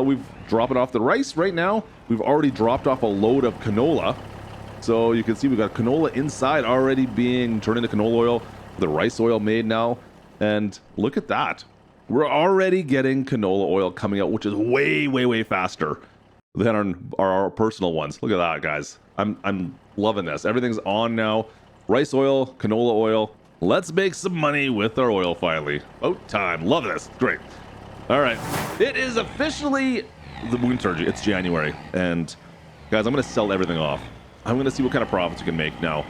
We've dropping off the rice right now. We've already dropped off a load of canola. So you can see we've got canola inside already being turned into canola oil. The rice oil made now. And look at that. We're already getting canola oil coming out, which is way, way, way faster than our personal ones. Look at that, guys. I'm loving this. Everything's on now. Rice oil, canola oil. Let's make some money with our oil finally. About time. Love this. Great. All right. It is officially the winter. It's January. And guys, I'm going to sell everything off. I'm going to see what kind of profits we can make now.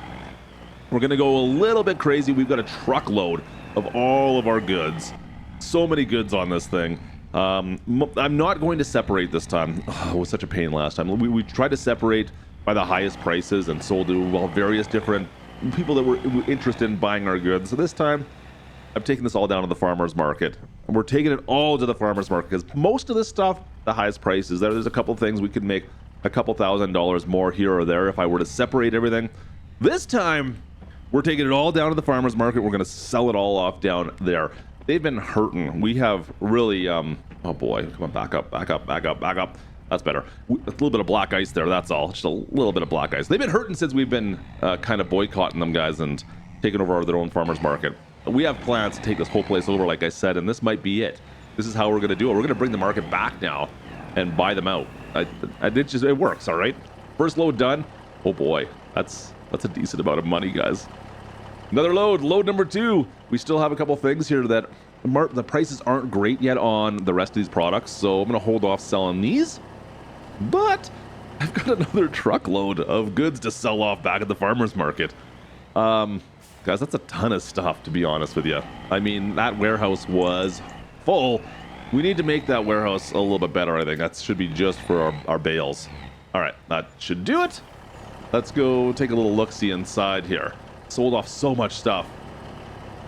We're going to go a little bit crazy. We've got a truckload of all of our goods. So many goods on this thing. I'm not going to separate this time. Oh, it was such a pain last time. We tried to separate by the highest prices and sold to various different people that were interested in buying our goods. So this time, I've taken this all down to the farmer's market. And we're taking it all to the farmer's market because most of this stuff, the highest prices, there's a couple things we could make a couple $1,000s more here or there if I were to separate everything. This time, we're taking it all down to the farmer's market. We're going to sell it all off down there. They've been hurting. We have really, oh boy, come on, back up. That's better. A little bit of black ice there, that's all. Just a little bit of black ice. They've been hurting since we've been kind of boycotting them, guys, and taking over their own farmer's market. We have plans to take this whole place over, like I said, and this might be it. This is how we're going to do it. We're going to bring the market back now and buy them out. It works, all right? First load done. Oh boy, that's a decent amount of money, guys. Another load number 2. We still have a couple things here that the prices aren't great yet on the rest of these products, so I'm going to hold off selling these. But I've got another truckload of goods to sell off back at the farmer's market. Guys, that's a ton of stuff, to be honest with you. I mean, that warehouse was full. We need to make that warehouse a little bit better, I think. That should be just for our bales. All right, that should do it. Let's go take a little look-see inside here. Sold off so much stuff.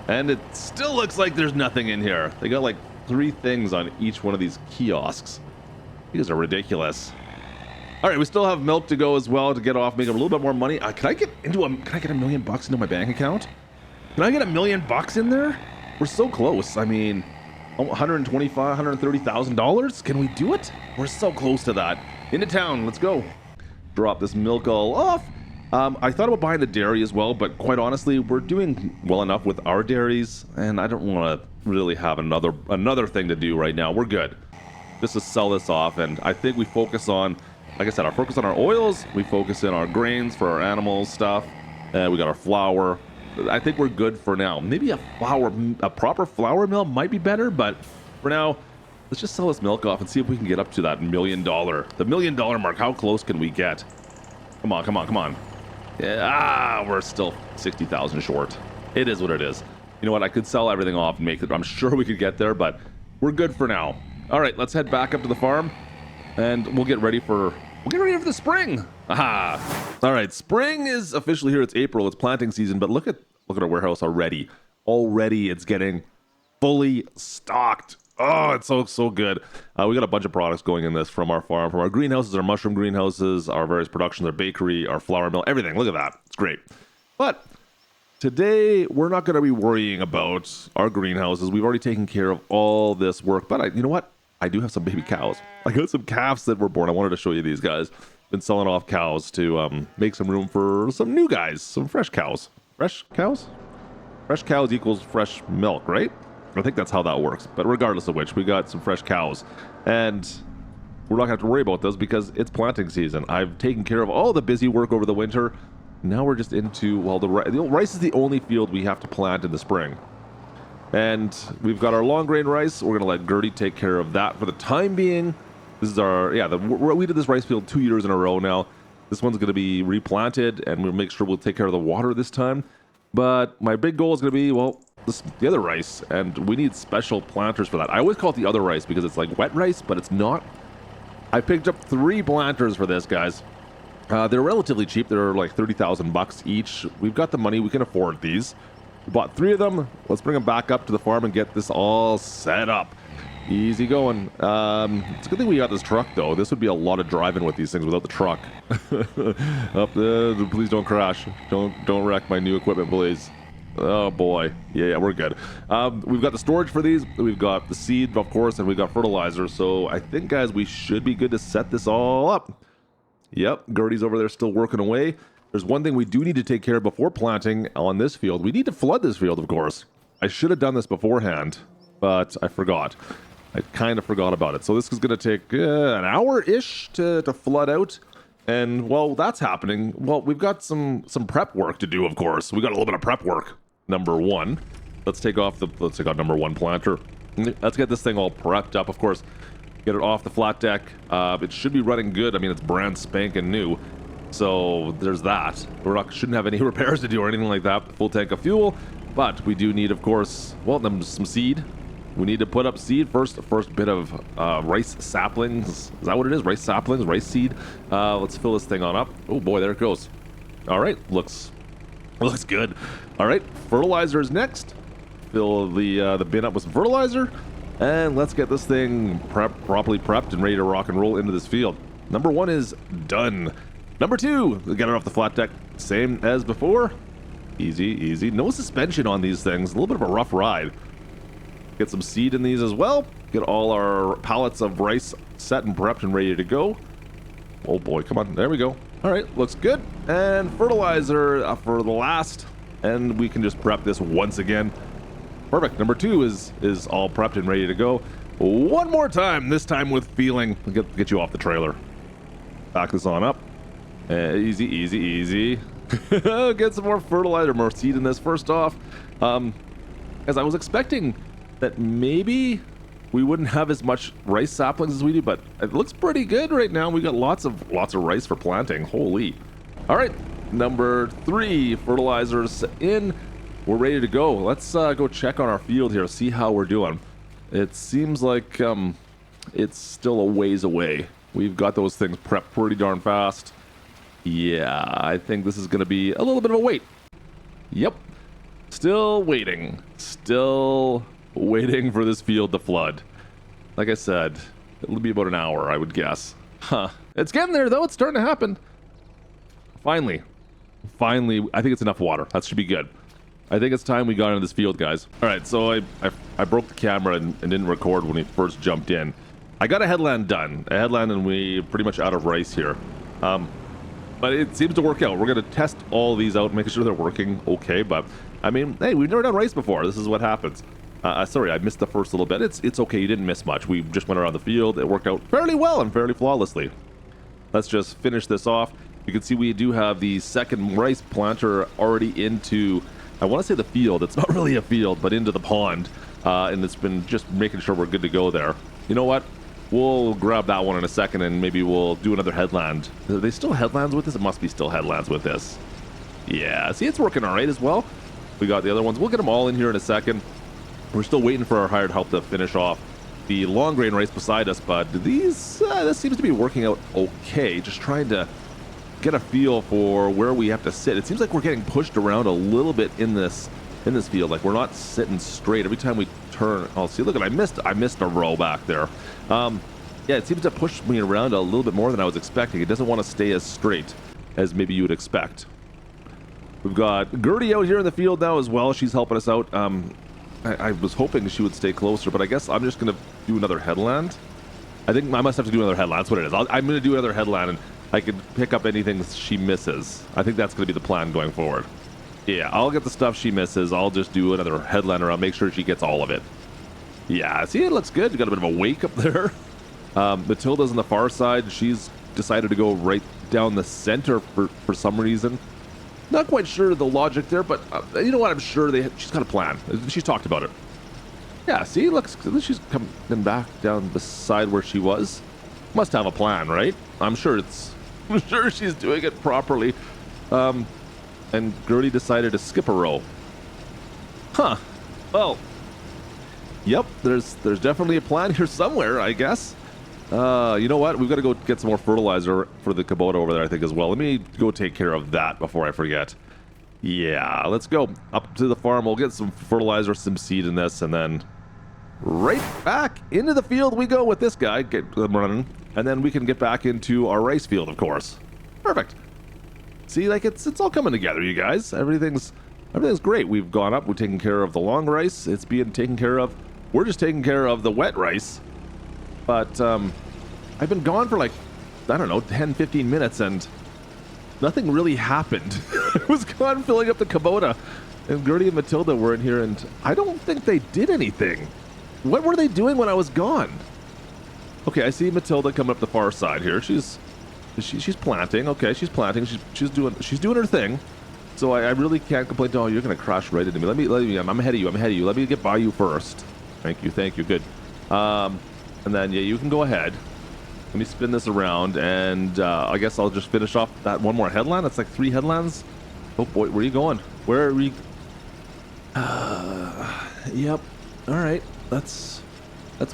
And it still looks like there's nothing in here. They got like 3 things on each one of these kiosks. These are ridiculous. All right, we still have milk to go as well to get off, make a little bit more money. Can I get $1 million into my bank account? Can I get $1 million in there? We're so close. I mean, $130,000. Can we do it? We're so close to that. Into town. Let's go. Drop this milk all off. I thought about buying the dairy as well, but quite honestly, we're doing well enough with our dairies, and I don't want to really have another thing to do right now. We're good. Just to sell this off, and I think we focus on, like I said, our focus on our oils. We focus in our grains for our animals stuff. We got our flour. I think we're good for now. Maybe a proper flour mill might be better, but for now, let's just sell this milk off and see if we can get up to that $1 million. The $1 million mark. How close can we get? Come on. Yeah, we're still 60,000 short. It is what it is. You know what? I could sell everything off and make it. I'm sure we could get there, but we're good for now. All right, let's head back up to the farm, and we'll get ready for the spring. Aha! All right, spring is officially here. It's April. It's planting season. But look at our warehouse already. Already, it's getting fully stocked. Oh, it's so good. We got a bunch of products going in this from our farm, from our greenhouses, our mushroom greenhouses, our various productions, our bakery, our flour mill, everything. Look at that. It's great. But Today, we're not going to be worrying about our greenhouses. We've already taken care of all this work, but you know what? I do have some baby cows. I got some calves that were born. I wanted to show you these guys. Been selling off cows to make some room for some new guys, some fresh cows. Fresh cows? Fresh cows equals fresh milk, right? I think that's how that works. But regardless of which, we got some fresh cows. And we're not going to have to worry about those because it's planting season. I've taken care of all the busy work over the winter. Now we're just into, well, the rice is the only field we have to plant in the spring. And we've got our long grain rice. We're going to let Gertie take care of that for the time being. This is our, we did this rice field 2 years in a row now. This one's going to be replanted, and we'll make sure we'll take care of the water this time. But my big goal is going to be, well, the other rice, and we need special planters for that. I always call it the other rice because it's like wet rice, but it's not. I picked up 3 planters for this, guys. They're relatively cheap. They're like 30,000 bucks each. We've got the money. We can afford these. We bought 3 of them. Let's bring them back up to the farm and get this all set up. Easy going. It's a good thing we got this truck, though. This would be a lot of driving with these things without the truck. Please don't crash. Don't wreck my new equipment, please. Oh boy. Yeah, we're good. We've got the storage for these. We've got the seed, of course, and we've got fertilizer. So I think, guys, we should be good to set this all up. Yep, Gertie's over there still working away. There's one thing we do need to take care of before planting on this field. We need to flood this field, of course. I should have done this beforehand, but I forgot. I kind of forgot about it. So this is going to take an hour-ish to flood out. And while that's happening, well, we've got some prep work to do, of course. We got a little bit of prep work. Number 1. Let's take out number 1 planter. Let's get this thing all prepped up, of course. Get it off the flat deck. It should be running good. I mean, it's brand spanking new. So there's that. Shouldn't have any repairs to do or anything like that. Full tank of fuel. But we do need, of course, well, some seed. We need to put up seed first. The first bit of rice saplings. Is that what it is? Rice saplings, rice seed. Let's fill this thing on up. Oh boy, there it goes. All right, looks good. All right, fertilizer is next. Fill the bin up with some fertilizer, and let's get this thing properly prepped and ready to rock and roll into this field. Number 1 is done. Number 2, get it off the flat deck. Same as before. Easy. No suspension on these things. A little bit of a rough ride. Get some seed in these as well. Get all our pallets of rice set and prepped and ready to go. Oh boy, come on. There we go. All right, looks good. And fertilizer for the last. And we can just prep this once again. Perfect. Number 2 is all prepped and ready to go. One more time, this time with feeling. Get you off the trailer. Back this on up. Easy. Get some more fertilizer, more seed in this first off. As I was expecting that maybe we wouldn't have as much rice saplings as we do, but it looks pretty good right now. We got lots of rice for planting. Holy. All right, number 3, fertilizers in. We're ready to go. Let's go check on our field here, see how we're doing. It seems like it's still a ways away. We've got those things prepped pretty darn fast. Yeah, I think this is going to be a little bit of a wait. Yep. Still waiting for this field to flood. Like I said, it'll be about an hour, I would guess. It's getting there, though. It's starting to happen. Finally, I think it's enough water. That should be good. I think it's time we got into this field, guys. All right, so I broke the camera and didn't record when we first jumped in. I got a headland done. And we pretty much out of rice here. But it seems to work out. We're going to test all these out, making sure they're working okay. But, I mean, hey, we've never done rice before. This is what happens. Sorry, I missed the first little bit. It's okay. You didn't miss much. We just went around the field. It worked out fairly well and fairly flawlessly. Let's just finish this off. You can see we do have the second rice planter already into, I want to say the field. It's not really a field, but into the pond. And it's been just making sure we're good to go there. You know what? We'll grab that one in a second, and maybe we'll do another headland. Are they still headlands with this? It must be still headlands with this. Yeah, see, it's working all right as well. We got the other ones. We'll get them all in here in a second. We're still waiting for our hired help to finish off the long grain rice beside us, but this seems to be working out okay. Just trying to get a feel for where we have to sit. It seems like we're getting pushed around a little bit in this field. Like we're not sitting straight every time we turn. Oh, see, look at I missed a row back there. Yeah, it seems to push me around a little bit more than I was expecting. It doesn't want to stay as straight as maybe you would expect. We've got Gertie out here in the field now as well. She's helping us out. I was hoping she would stay closer, but I guess I'm just going to do another headland. I think I must have to do another headland. That's what it is. I'm going to do another headland, and I can pick up anything she misses. I think that's going to be the plan going forward. Yeah, I'll get the stuff she misses. I'll just do another headland, or I'll make sure she gets all of it. Yeah, see, it looks good. You got a bit of a wake up there. Matilda's on the far side. She's decided to go right down the center for some reason. Not quite sure the logic there, but you know what? I'm sure she's got a plan. She's talked about it. Yeah, see, looks, she's coming back down the side where she was. Must have a plan, right? I'm sure she's doing it properly. And Gertie decided to skip a row. Huh. Well, yep, there's definitely a plan here somewhere, I guess. You know what? We've got to go get some more fertilizer for the Kubota over there, I think, as well. Let me go take care of that before I forget. Yeah, let's go up to the farm. We'll get some fertilizer, some seed in this, and then right back into the field we go with this guy. Get them running, and then we can get back into our rice field, of course. Perfect. See, like it's all coming together, you guys. Everything's great. We've gone up. We're taking care of the long rice. It's being taken care of. We're just taking care of the wet rice. But I've been gone for like, I don't know, 10, 15 minutes, and nothing really happened. I was gone filling up the Kubota, and Gertie and Matilda were in here, and I don't think they did anything. What were they doing when I was gone? Okay, I see Matilda coming up the far side here. She's planting. Okay, she's planting. She's doing her thing. So I really can't complain. Oh, you're gonna crash right into me. Let me. I'm ahead of you. Let me get by you first. Thank you. Good. And then yeah, you can go ahead. Let me spin this around, and I guess I'll just finish off that one more headland. That's like 3 headlands. Oh boy, where are you going? Where are we? Yep. All right. That's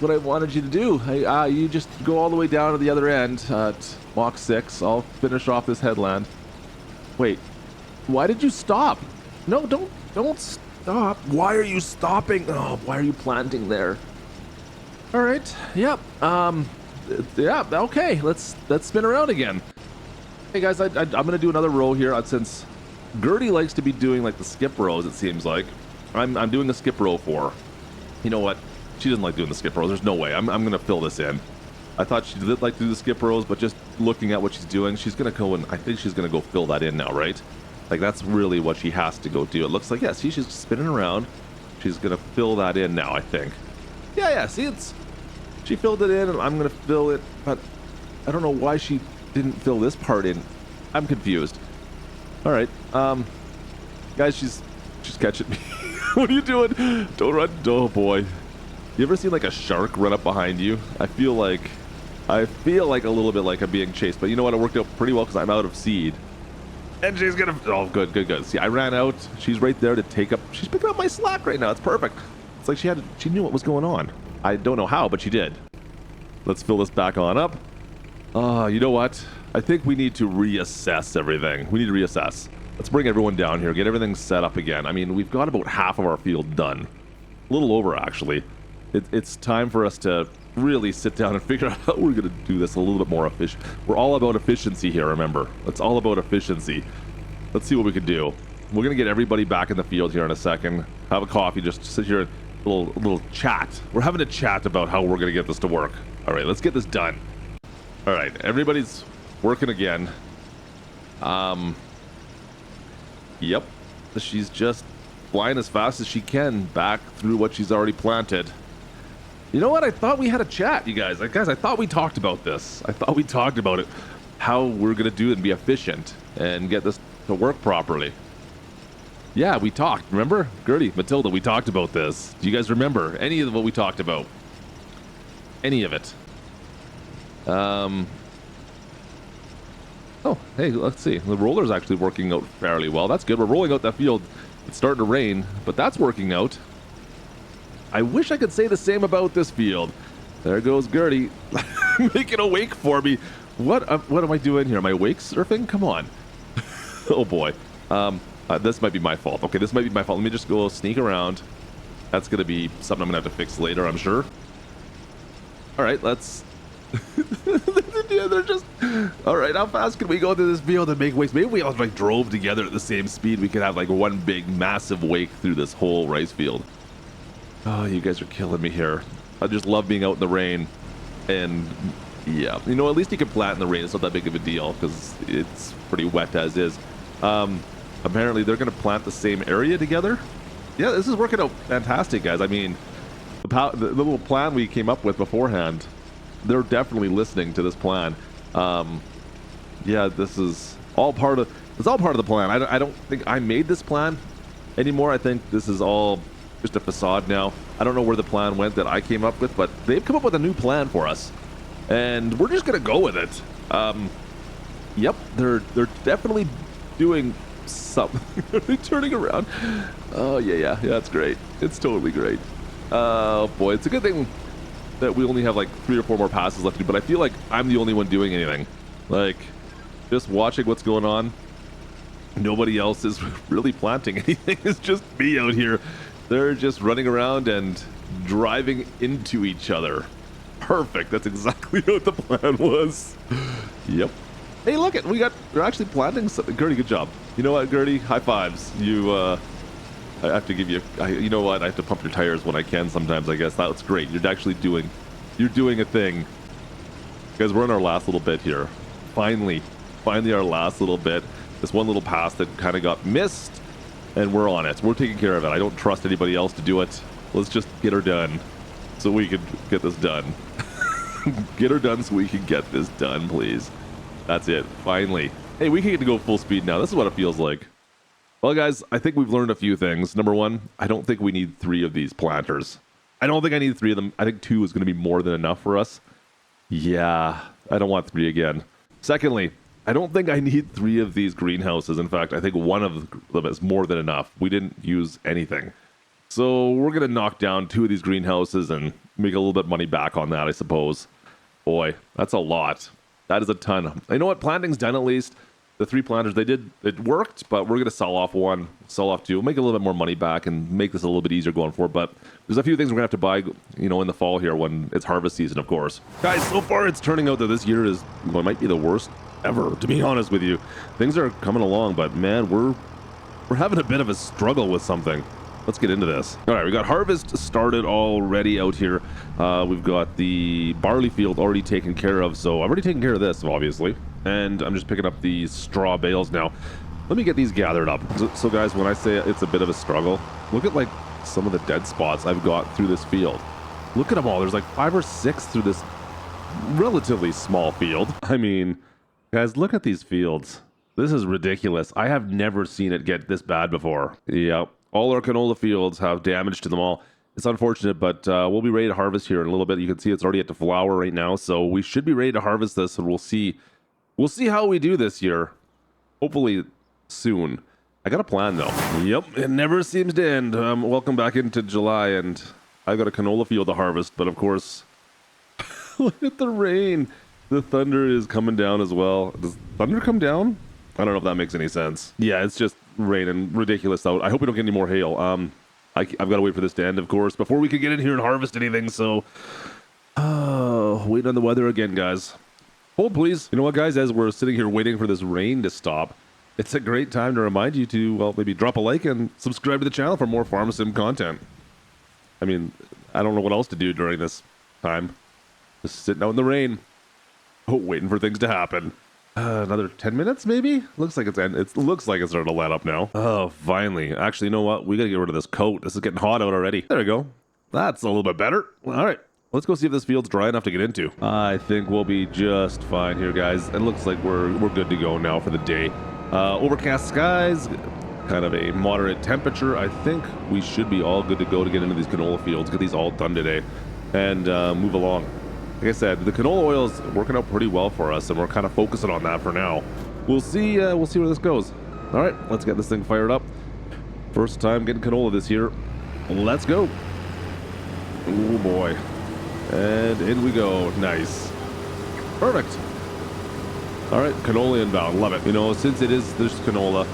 what I wanted you to do. Hey, you just go all the way down to the other end at Mach 6. I'll finish off this headland. Wait, why did you stop? No, don't stop. Why are you stopping? Oh, why are you planting there? All right. Yep. Yeah. Okay. Let's spin around again. Hey guys, I'm gonna do another row here since Gertie likes to be doing like the skip rows. It seems like I'm doing a skip row for her. You know what? She doesn't like doing the skip rows. There's no way. I'm gonna fill this in. I thought she did like to do the skip rows, but just looking at what she's doing, she's gonna go and I think she's gonna go fill that in now, right? Like that's really what she has to go do. It looks like, yeah, see, she's spinning around. She's gonna fill that in now, I think. Yeah, see, she filled it in, and I'm gonna fill it, but I don't know why she didn't fill this part in. I'm confused. All right, guys, she's catching me. What are you doing? Don't run. Oh boy. You ever seen like a shark run up behind you? I feel like a little bit like I'm being chased, but you know what? It worked out pretty well because I'm out of seed. And she's gonna, oh, good. See, I ran out. She's right there to take up. She's picking up my slack right now. It's perfect. It's like she knew what was going on. I don't know how, but she did. Let's fill this back on up. You know what? I think we need to reassess everything. We need to reassess. Let's bring everyone down here, get everything set up again. I mean, we've got about half of our field done. A little over, actually. It's time for us to really sit down and figure out how we're going to do this a little bit more efficient. We're all about efficiency here, remember. It's all about efficiency. Let's see what we can do. We're going to get everybody back in the field here in a second. Have a coffee, just sit here and a little chat. We're having a chat about how we're going to get this to work. All right, let's get this done. All right, everybody's working again. Yep, she's just flying as fast as she can back through what she's already planted. You know what? I thought we had a chat, you guys. I thought we talked about this. I thought we talked about it, how we're going to do it and be efficient and get this to work properly. Yeah, we talked. Remember? Gertie, Matilda, we talked about this. Do you guys remember any of what we talked about? Any of it? Oh, hey, let's see. The roller's actually working out fairly well. That's good. We're rolling out that field. It's starting to rain, but that's working out. I wish I could say the same about this field. There goes Gertie, making a wake for me. What am I doing here? Am I wake surfing? Come on. Oh boy. This might be my fault. Okay, this might be my fault. Let me just go sneak around. That's gonna be something I'm gonna have to fix later, I'm sure. All right, let's Yeah, they're just all right. How fast can we go through this field and make wakes? Maybe we all like drove together at the same speed. We could have like one big massive wake through this whole rice field. Oh, you guys are killing me here. I just love being out in the rain. And yeah, you know, at least you can plant in the rain. It's not that big of a deal because it's pretty wet as is. Apparently they're going to plant the same area together. Yeah, this is working out fantastic, guys. I mean, the little plan we came up with beforehand, they're definitely listening to this plan. Yeah, this is all part of the plan. I don't think I made this plan anymore. I think this is all just a facade now. I don't know where the plan went that I came up with, but they've come up with a new plan for us, and we're just gonna go with it. Yep, they're definitely doing something. They're turning around. Oh yeah, that's great. It's totally great. Oh boy, it's a good thing that we only have like 3 or 4 more passes left to do, but I feel like I'm the only one doing anything. Like, just watching what's going on. Nobody else is really planting anything. It's just me out here. They're just running around and driving into each other. Perfect. That's exactly what the plan was. Yep. Hey, look it. They're actually planting something. Gertie, good job. You know what, Gertie? High fives. I have to give you. You know what? I have to pump your tires when I can. Sometimes, I guess that's great. You're doing a thing. Guys, we're in our last little bit here. Finally, our last little bit. This one little pass that kind of got missed, and we're on it. We're taking care of it. I don't trust anybody else to do it. Let's just get her done, so we can get this done. Get her done so we can get this done, please. That's it. Finally. Hey, we can get to go full speed now. This is what it feels like. Well, guys, I think we've learned a few things. Number one, I don't think we need 3 of these planters. I don't think I need 3 of them. I think 2 is going to be more than enough for us. Yeah, I don't want 3 again. Secondly, I don't think I need 3 of these greenhouses. In fact, I think 1 of them is more than enough. We didn't use anything. So we're going to knock down 2 of these greenhouses and make a little bit of money back on that, I suppose. Boy, that's a lot. That is a ton. You know what? Planting's done at least. The 3 planters, it worked, but we're going to sell off 1, sell off 2, make a little bit more money back and make this a little bit easier going forward. But there's a few things we're going to have to buy, you know, in the fall here when it's harvest season, of course. Guys, so far it's turning out that this year is, well, it might be the worst ever, to be honest with you. Things are coming along, but man, we're having a bit of a struggle with something. Let's get into this. All right, we got harvest started already out here. We've got the barley field already taken care of, so I've already taken care of this, obviously. And I'm just picking up these straw bales now. Let me get these gathered up. So guys, when I say it's a bit of a struggle, look at like some of the dead spots I've got through this field. Look at them all. There's like 5 or 6 through this relatively small field. I mean, guys, look at these fields. This is ridiculous. I have never seen it get this bad before. Yep. All our canola fields have damage to them all. It's unfortunate, but we'll be ready to harvest here in a little bit. You can see it's already at the flower right now, so we should be ready to harvest this, and we'll see how we do this year. Hopefully soon. I got a plan though. Yep, it never seems to end. Welcome back into July, and I got a canola field to harvest, but of course, look at the rain. The thunder is coming down as well. Does thunder come down? I don't know if that makes any sense. Yeah, it's just raining ridiculous out. I hope we don't get any more hail. I've got to wait for this to end, of course, before we can get in here and harvest anything. So, waiting on the weather again, guys. Hold, please. You know what, guys? As we're sitting here waiting for this rain to stop, it's a great time to remind you to, well, maybe drop a like and subscribe to the channel for more Farm Sim content. I mean, I don't know what else to do during this time. Just sitting out in the rain, waiting for things to happen. Another 10 minutes, maybe? Looks like it looks like it's starting to let up now. Oh, finally. Actually, you know what? We gotta get rid of this coat. This is getting hot out already. There we go. That's a little bit better. All right. Let's go see if this field's dry enough to get into. I think we'll be just fine here, guys. It looks like we're good to go now for the day. Overcast skies, kind of a moderate temperature. I think we should be all good to go to get into these canola fields, get these all done today, and move along. Like I said, the canola oil is working out pretty well for us, and we're kind of focusing on that for now. We'll see where this goes. All right, let's get this thing fired up. First time getting canola this year. Let's go. Oh boy. And in we go. Nice. Perfect. All right, canola inbound. Love it. You know, since there's canola,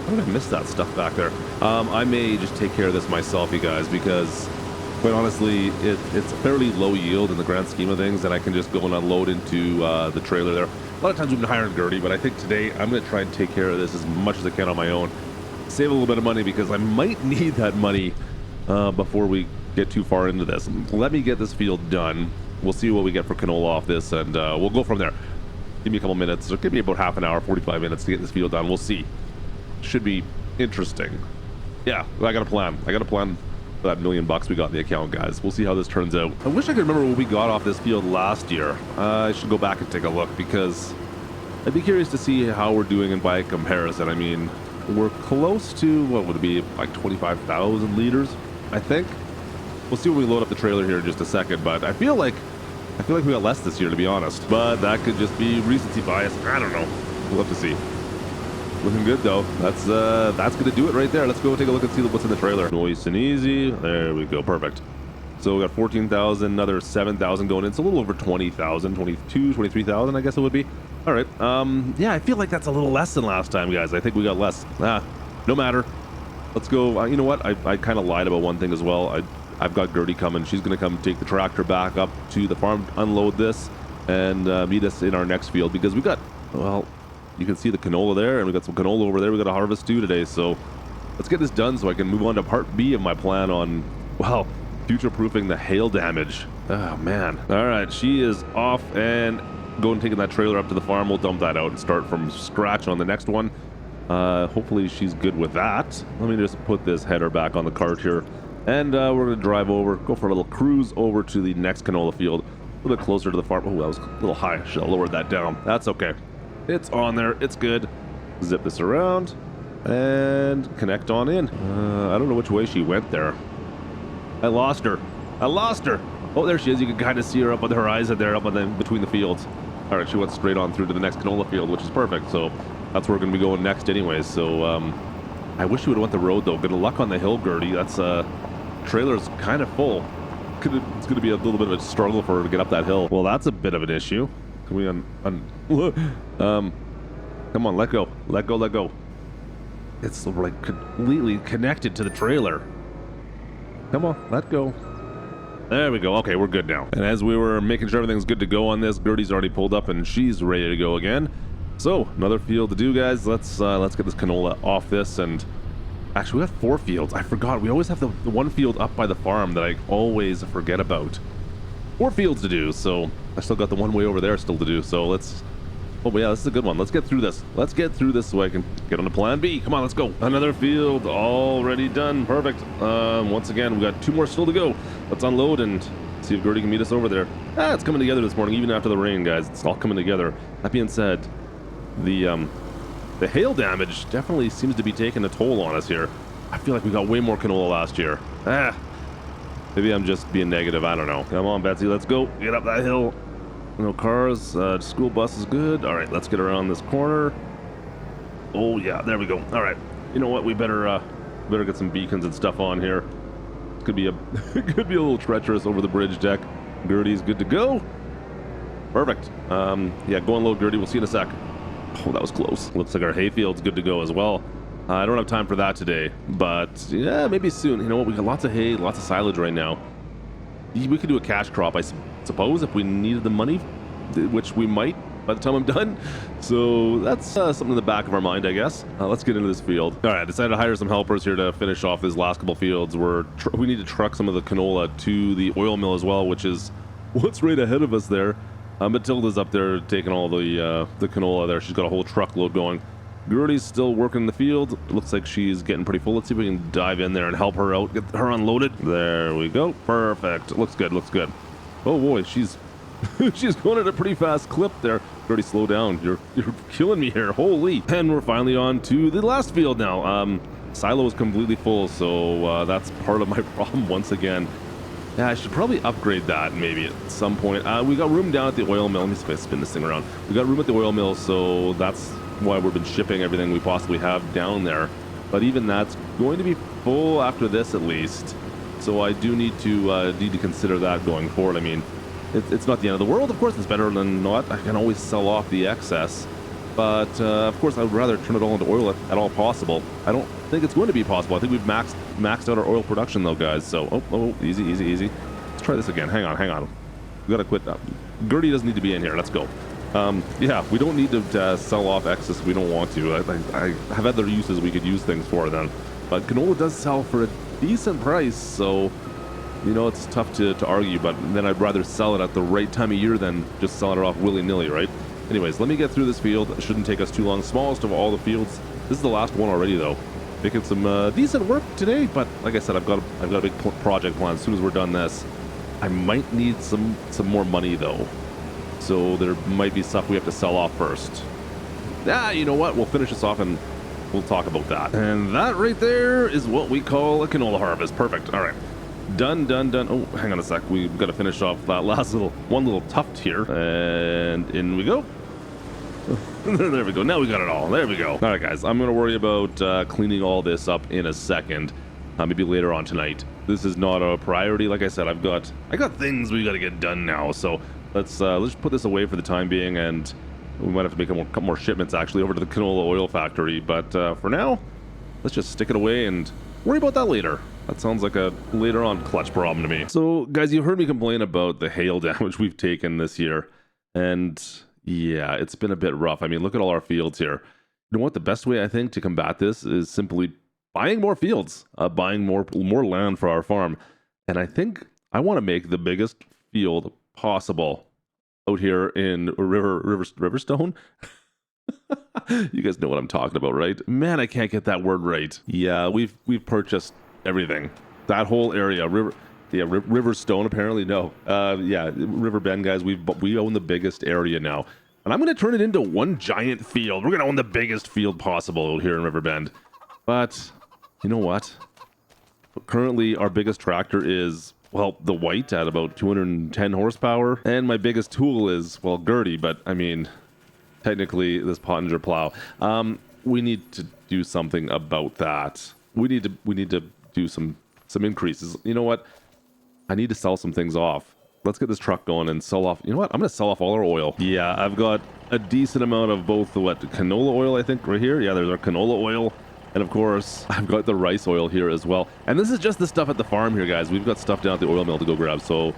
I'm gonna miss that stuff back there. I may just take care of this myself, you guys, because quite honestly, it's fairly low yield in the grand scheme of things, and I can just go and unload into the trailer there. A lot of times we've been hiring Gertie, but I think today I'm going to try and take care of this as much as I can on my own. Save a little bit of money because I might need that money before we get too far into this. Let me get this field done. We'll see what we get for canola off this, and we'll go from there. Give me a couple minutes, or give me about half an hour, 45 minutes to get this field done. We'll see. Should be interesting. Yeah, I got a plan. I got a plan for that $1 million we got in the account, guys. We'll see how this turns out. I wish I could remember what we got off this field last year. I should go back and take a look because I'd be curious to see how we're doing in by comparison. I mean, we're close to, what would it be, like 25,000 liters, I think. We'll see when we load up the trailer here in just a second, but I feel like we got less this year, to be honest. But that could just be recency bias. I don't know. We'll have to see. Looking good though. That's gonna do it right there. Let's go take a look and see what's in the trailer. Nice and easy. There we go. Perfect. So we got 14,000, another 7,000 going in. It's a little over 20,000, 22, 23,000, I guess it would be. All right. Yeah, I feel like that's a little less than last time, guys. I think we got less. No matter. Let's go. You know what? I kind of lied about one thing as well. I've got Gertie coming. She's gonna come take the tractor back up to the farm, unload this, and meet us in our next field because we got, well, you can see the canola there, and we got some canola over there we got to harvest too today. So let's get this done so I can move on to part B of my plan on, well, future-proofing the hail damage. Oh man. All right, she is off and going taking that trailer up to the farm. We'll dump that out and start from scratch on the next one. Hopefully she's good with that. Let me just put this header back on the cart here, and we're gonna drive over, go for a little cruise over to the next canola field, a little bit closer to the farm. Oh, that was a little high. Should have lowered that down. That's okay. It's on there. It's good. Zip this around and connect on in. I don't know which way she went there. I lost her. Oh, there she is. You can kind of see her up on the horizon there, up on the between the fields. All right, she went straight on through to the next canola field, which is perfect. So that's where we're going to be going next anyways. So I wish we would have went the road though. Good luck on the hill, Gertie. That's trailer's kind of full. It's going to be a little bit of a struggle for her to get up that hill. Well, that's a bit of an issue. Can we come on, let go. It's like completely connected to the trailer. Come on, let go. There we go. Okay, we're good now. And as we were making sure everything's good to go on this, Gertie's already pulled up and she's ready to go again. So another field to do, guys. Let's get this canola off this. And actually, we got 4 fields. I forgot. We always have the one field up by the farm that I always forget about. 4 fields to do, so I still got the one way over there still to do. So let's, oh yeah, this is a good one. Let's get through this. Let's get through this so I can get on to plan B. Come on, let's go. Another field already done. Perfect. Once again, we got 2 more still to go. Let's unload and see if Gertie can meet us over there. It's coming together this morning, even after the rain, guys. It's all coming together. That being said, the hail damage definitely seems to be taking a toll on us here. I feel like we got way more canola last year. Maybe I'm just being negative. I don't know. Come on, Betsy. Let's go. Get up that hill. No cars. School bus is good. All right, let's get around this corner. Oh, yeah. There we go. All right. You know what? We better get some beacons and stuff on here. It could be a could be a little treacherous over the bridge deck. Gertie's good to go. Perfect. Yeah, go unload, Gertie. We'll see you in a sec. Oh, that was close. Looks like our hayfield's good to go as well. I don't have time for that today, but yeah, maybe soon. You know what? We got lots of hay, lots of silage right now. We could do a cash crop, I suppose, if we needed the money, which we might by the time I'm done. So that's something in the back of our mind, I guess. Let's get into this field. All right, I decided to hire some helpers here to finish off these last couple fields. We need to truck some of the canola to the oil mill as well, which is what's right ahead of us there. Matilda's up there taking all the canola there. She's got a whole truckload going. Gertie's still working in the field. It looks like she's getting pretty full. Let's see if we can dive in there and help her out, get her unloaded. There we go. Perfect. Looks good. Looks good. Oh boy, she's she's going at a pretty fast clip there. Gertie, slow down. You're killing me here. Holy. And we're finally on to the last field now. Silo is completely full, so that's part of my problem once again. Yeah, I should probably upgrade that maybe at some point. We got room down at the oil mill. Let me see if I spin this thing around. We got room at the oil mill, so that's why we've been shipping everything we possibly have down there. But even that's going to be full after this at least. So I do need to consider that going forward. I mean, it's not the end of the world. Of course, it's better than not. I can always sell off the excess. But of course, I would rather turn it all into oil at all possible. I don't think it's going to be possible. I think we've maxed out our oil production though, guys. So, oh, easy. Let's try this again. Hang on. We gotta quit that. Gertie doesn't need to be in here. Let's go. Yeah, we don't need to sell off excess. We don't want to. I have other uses we could use things for then. But canola does sell for a decent price, so you know it's tough to argue. But then I'd rather sell it at the right time of year than just selling it off willy-nilly, right? Anyways, let me get through this field. It shouldn't take us too long. Smallest of all the fields. This is the last one already, though. Making some decent work today, but like I said, I've got a big project plan. As soon as we're done this, I might need some more money though. So there might be stuff we have to sell off first. You know what? We'll finish this off and we'll talk about that. And that right there is what we call a canola harvest. Perfect. All right. Done. Oh, hang on a sec. We've got to finish off that last one little tuft here. And in we go. There we go. Now we got it all. There we go. All right, guys. I'm going to worry about cleaning all this up in a second. Maybe later on tonight. This is not a priority. Like I said, I got things we got to get done now. So let's put this away for the time being, and we might have to make a couple more shipments actually over to the canola oil factory. But for now, let's just stick it away and worry about that later. That sounds like a later on Klutch problem to me. So guys, you heard me complain about the hail damage we've taken this year, and yeah, it's been a bit rough. I mean, look at all our fields here. You know what? The best way I think to combat this is simply buying more fields, buying more land for our farm. And I think I want to make the biggest field possible out here in Riverstone. You guys know what I'm talking about, right? Man, I can't get that word right. Yeah, we've purchased everything. That whole area, Riverstone apparently. No, yeah, Riverbend, guys. We own the biggest area now, and I'm going to turn it into one giant field. We're going to own the biggest field possible out here in Riverbend. But you know what? Currently, our biggest tractor is, well, the white at about 210 horsepower. And my biggest tool is, well, Gertie, but I mean, technically this Pottinger plow. We need to do something about that. We need to do some increases. You know what? I need to sell some things off. Let's get this truck going and sell off. You know what? I'm going to sell off all our oil. Yeah, I've got a decent amount of both the canola oil, I think, right here. Yeah, there's our canola oil. And of course, I've got the rice oil here as well. And this is just the stuff at the farm here, guys. We've got stuff down at the oil mill to go grab. So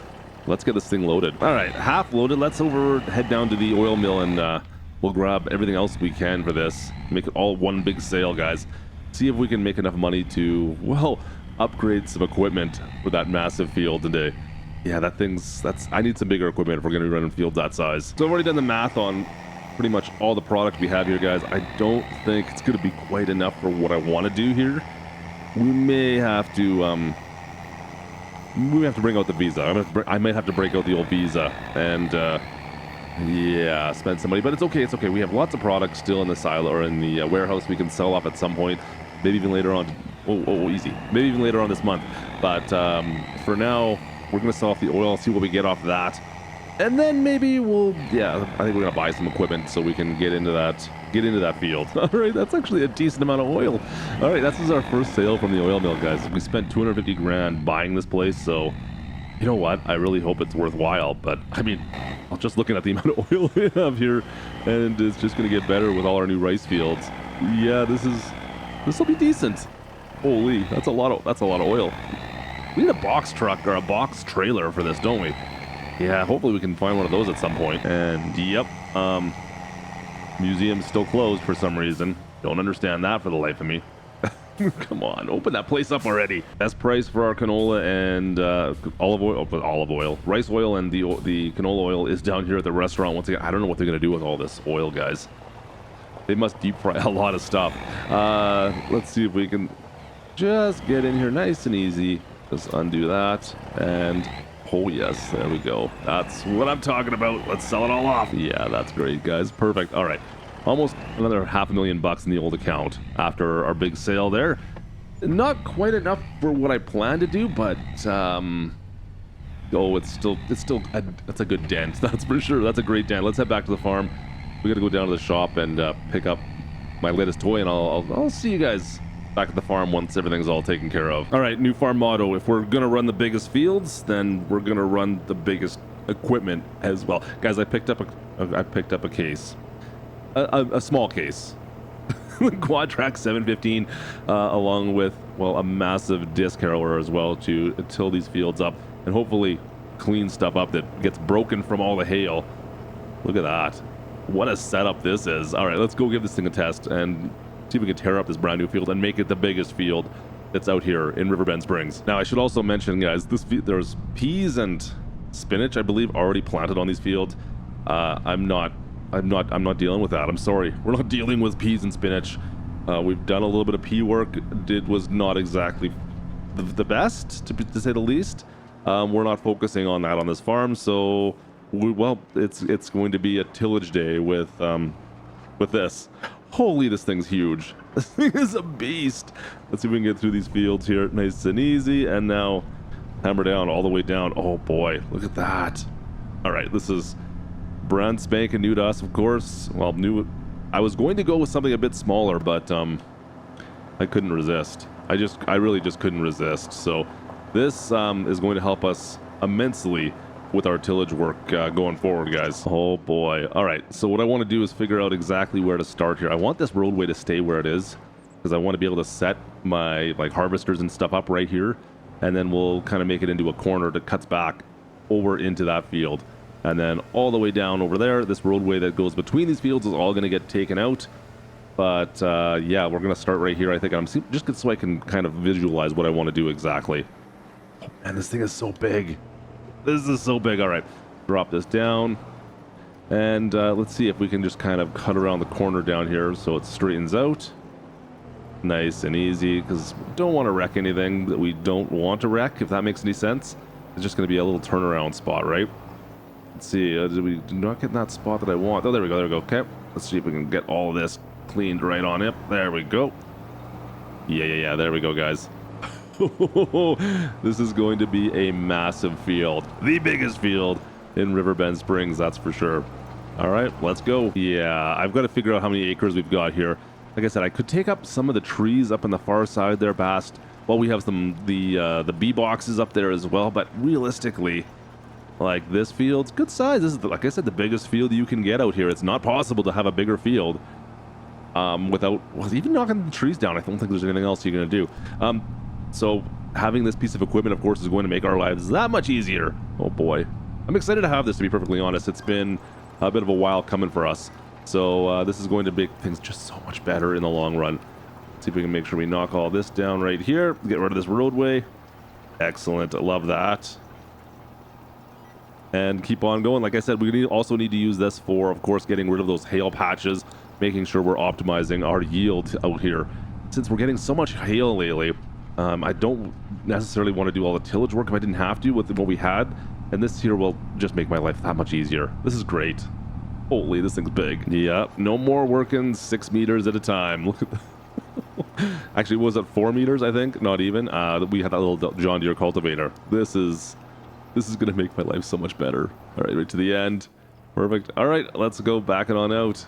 let's get this thing loaded. All right, half loaded. Let's head down to the oil mill and we'll grab everything else we can for this. Make it all one big sale, guys. See if we can make enough money to, well, upgrade some equipment for that massive field today. Yeah, I need some bigger equipment if we're going to be running fields that size. So I've already done the math on pretty much all the product we have here, guys. I don't think it's going to be quite enough for what I want to do here. We may have to bring out the Visa. I might have to break out the old Visa and yeah, spend some money, but it's okay. We have lots of products still in the silo or in the warehouse we can sell off at some point, maybe even later on. Easy, maybe even later on this month. But for now, we're gonna sell off the oil, see what we get off that. And then maybe I think we're gonna buy some equipment so we can get into that field. All right, that's actually a decent amount of oil. All right, this is our first sale from the oil mill, guys. We spent 250 grand buying this place, so you know what? I really hope it's worthwhile. But I mean, just looking at the amount of oil we have here, and it's just gonna get better with all our new rice fields. Yeah, this will be decent. Holy, that's a lot of oil. We need a box truck or a box trailer for this, don't we? Yeah, hopefully we can find one of those at some point. And yep, museum's still closed for some reason. Don't understand that for the life of me. Come on, open that place up already. Best price for our canola and olive oil, rice oil, and the canola oil is down here at the restaurant. Once again, I don't know what they're gonna do with all this oil, guys. They must deep fry a lot of stuff. Let's see if we can just get in here nice and easy. Just undo that and oh yes, there we go. That's what I'm talking about. Let's sell it all off. Yeah, that's great, guys. Perfect. All right, almost another $500,000 in the old account after our big sale there. Not quite enough for what I planned to do, but it's a good dent. That's for sure. That's a great dent. Let's head back to the farm. We got to go down to the shop and pick up my latest toy, and I'll see you guys back at the farm once everything's all taken care of. All right, new farm motto. If we're gonna run the biggest fields, then we're gonna run the biggest equipment as well. Guys, I picked up a case. a small case. Quad Track 715, along with, well, a massive disc harrower as well to till these fields up and hopefully clean stuff up that gets broken from all the hail. Look at that. What a setup this is. All right, let's go give this thing a test and see if we can tear up this brand new field and make it the biggest field that's out here in Riverbend Springs. Now, I should also mention, guys, there's peas and spinach, I believe, already planted on these fields. I'm not dealing with that. I'm sorry. We're not dealing with peas and spinach. We've done a little bit of pea work. Was not exactly the best, to say the least. We're not focusing on that on this farm, so it's going to be a tillage day with this. Holy, this thing's huge. This thing is a beast. Let's see if we can get through these fields here nice and easy, and now hammer down all the way down. Oh boy, look at that. All right, this is brand spanking new to us, of course. Well, new. I was going to go with something a bit smaller, but I couldn't resist. I really just couldn't resist. So this is going to help us immensely with our tillage work going forward, guys. Oh boy. All right, so what I want to do is figure out exactly where to start here. I want this roadway to stay where it is because I want to be able to set my harvesters and stuff up right here, and then we'll kind of make it into a corner that cuts back over into that field. And then all the way down over there, this roadway that goes between these fields is all going to get taken out. But yeah, we're going to start right here, I think. I'm just so I can kind of visualize what I want to do exactly. Oh, man, this thing is so big. This is so big. All right, drop this down. And let's see if we can just kind of cut around the corner down here so it straightens out. Nice and easy, because we don't want to wreck anything that we don't want to wreck, if that makes any sense. It's just going to be a little turnaround spot, right? Let's see, did we not get in that spot that I want? Oh, there we go, okay. Let's see if we can get all of this cleaned right on it. There we go. Yeah, there we go, guys. This is going to be a massive field. The biggest field in Riverbend Springs, that's for sure. All right, let's go. Yeah, I've got to figure out how many acres we've got here. Like I said, I could take up some of the trees up on the far side there past. Well, we have some the bee boxes up there as well, but realistically, like, this field's good size. This is, like I said, the biggest field you can get out here. It's not possible to have a bigger field without even knocking the trees down. I don't think there's anything else you're going to do. So having this piece of equipment, of course, is going to make our lives that much easier. Oh boy. I'm excited to have this, to be perfectly honest. It's been a bit of a while coming for us. So this is going to make things just so much better in the long run. Let's see if we can make sure we knock all this down right here. Get rid of this roadway. Excellent. I love that. And keep on going. Like I said, we also need to use this for, of course, getting rid of those hail patches, making sure we're optimizing our yield out here. Since we're getting so much hail lately, I don't necessarily want to do all the tillage work if I didn't have to with what we had. And this here will just make my life that much easier. This is great. Holy, this thing's big. Yeah, no more working 6 meters at a time. Look at that. Actually, was it 4 meters, I think? Not even. We had that little John Deere cultivator. This is going to make my life so much better. All right, right to the end. Perfect. All right, let's go back it on out.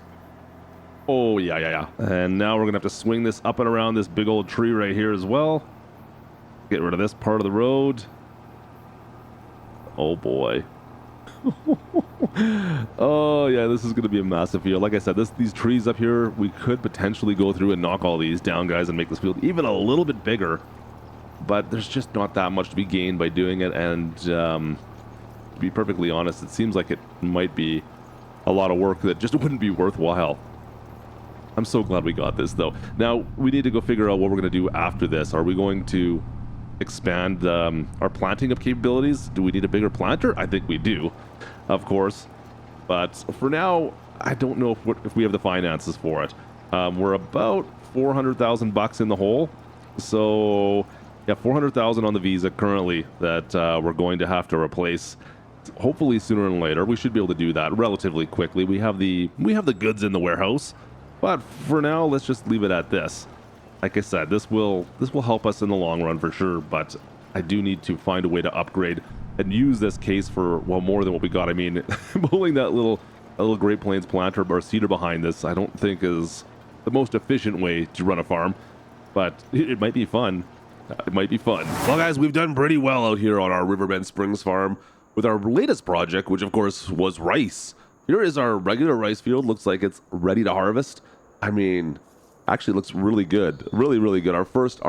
Oh, yeah. And now we're going to have to swing this up and around this big old tree right here as well. Get rid of this part of the road. Oh, boy. Oh, yeah, this is going to be a massive field. Like I said, these trees up here, we could potentially go through and knock all these down, guys, and make this field even a little bit bigger. But there's just not that much to be gained by doing it, and to be perfectly honest, it seems like it might be a lot of work that just wouldn't be worthwhile. I'm so glad we got this, though. Now, we need to go figure out what we're going to do after this. Are we going to expand our planting of capabilities? Do we need a bigger planter? I think we do, of course. But for now, I don't know if we have the finances for it. We're about $400,000 in the hole. So... yeah, 400,000 on the Visa currently that we're going to have to replace. Hopefully sooner than later. We should be able to do that relatively quickly. We have the goods in the warehouse, but for now, let's just leave it at this. Like I said, this will help us in the long run for sure. But I do need to find a way to upgrade and use this case for more than what we got. I mean, pulling that little Great Plains planter or seeder behind this, I don't think is the most efficient way to run a farm, but it might be fun. It might be fun. Well, guys, we've done pretty well out here on our Riverbend Springs farm with our latest project, which of course was rice. Here is our regular rice field. Looks like it's ready to harvest. I mean, actually looks really good. Really, really good. Our first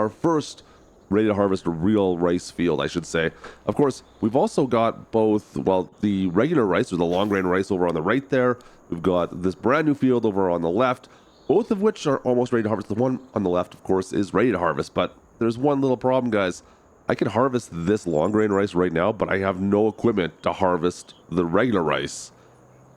ready to harvest real rice field, I should say. Of course, we've also got both, well, the regular rice or the long grain rice over on the right there. We've got this brand new field over on the left, both of which are almost ready to harvest. The one on the left, of course, is ready to harvest, but there's one little problem, guys. I can harvest this long grain rice right now, but I have no equipment to harvest the regular rice.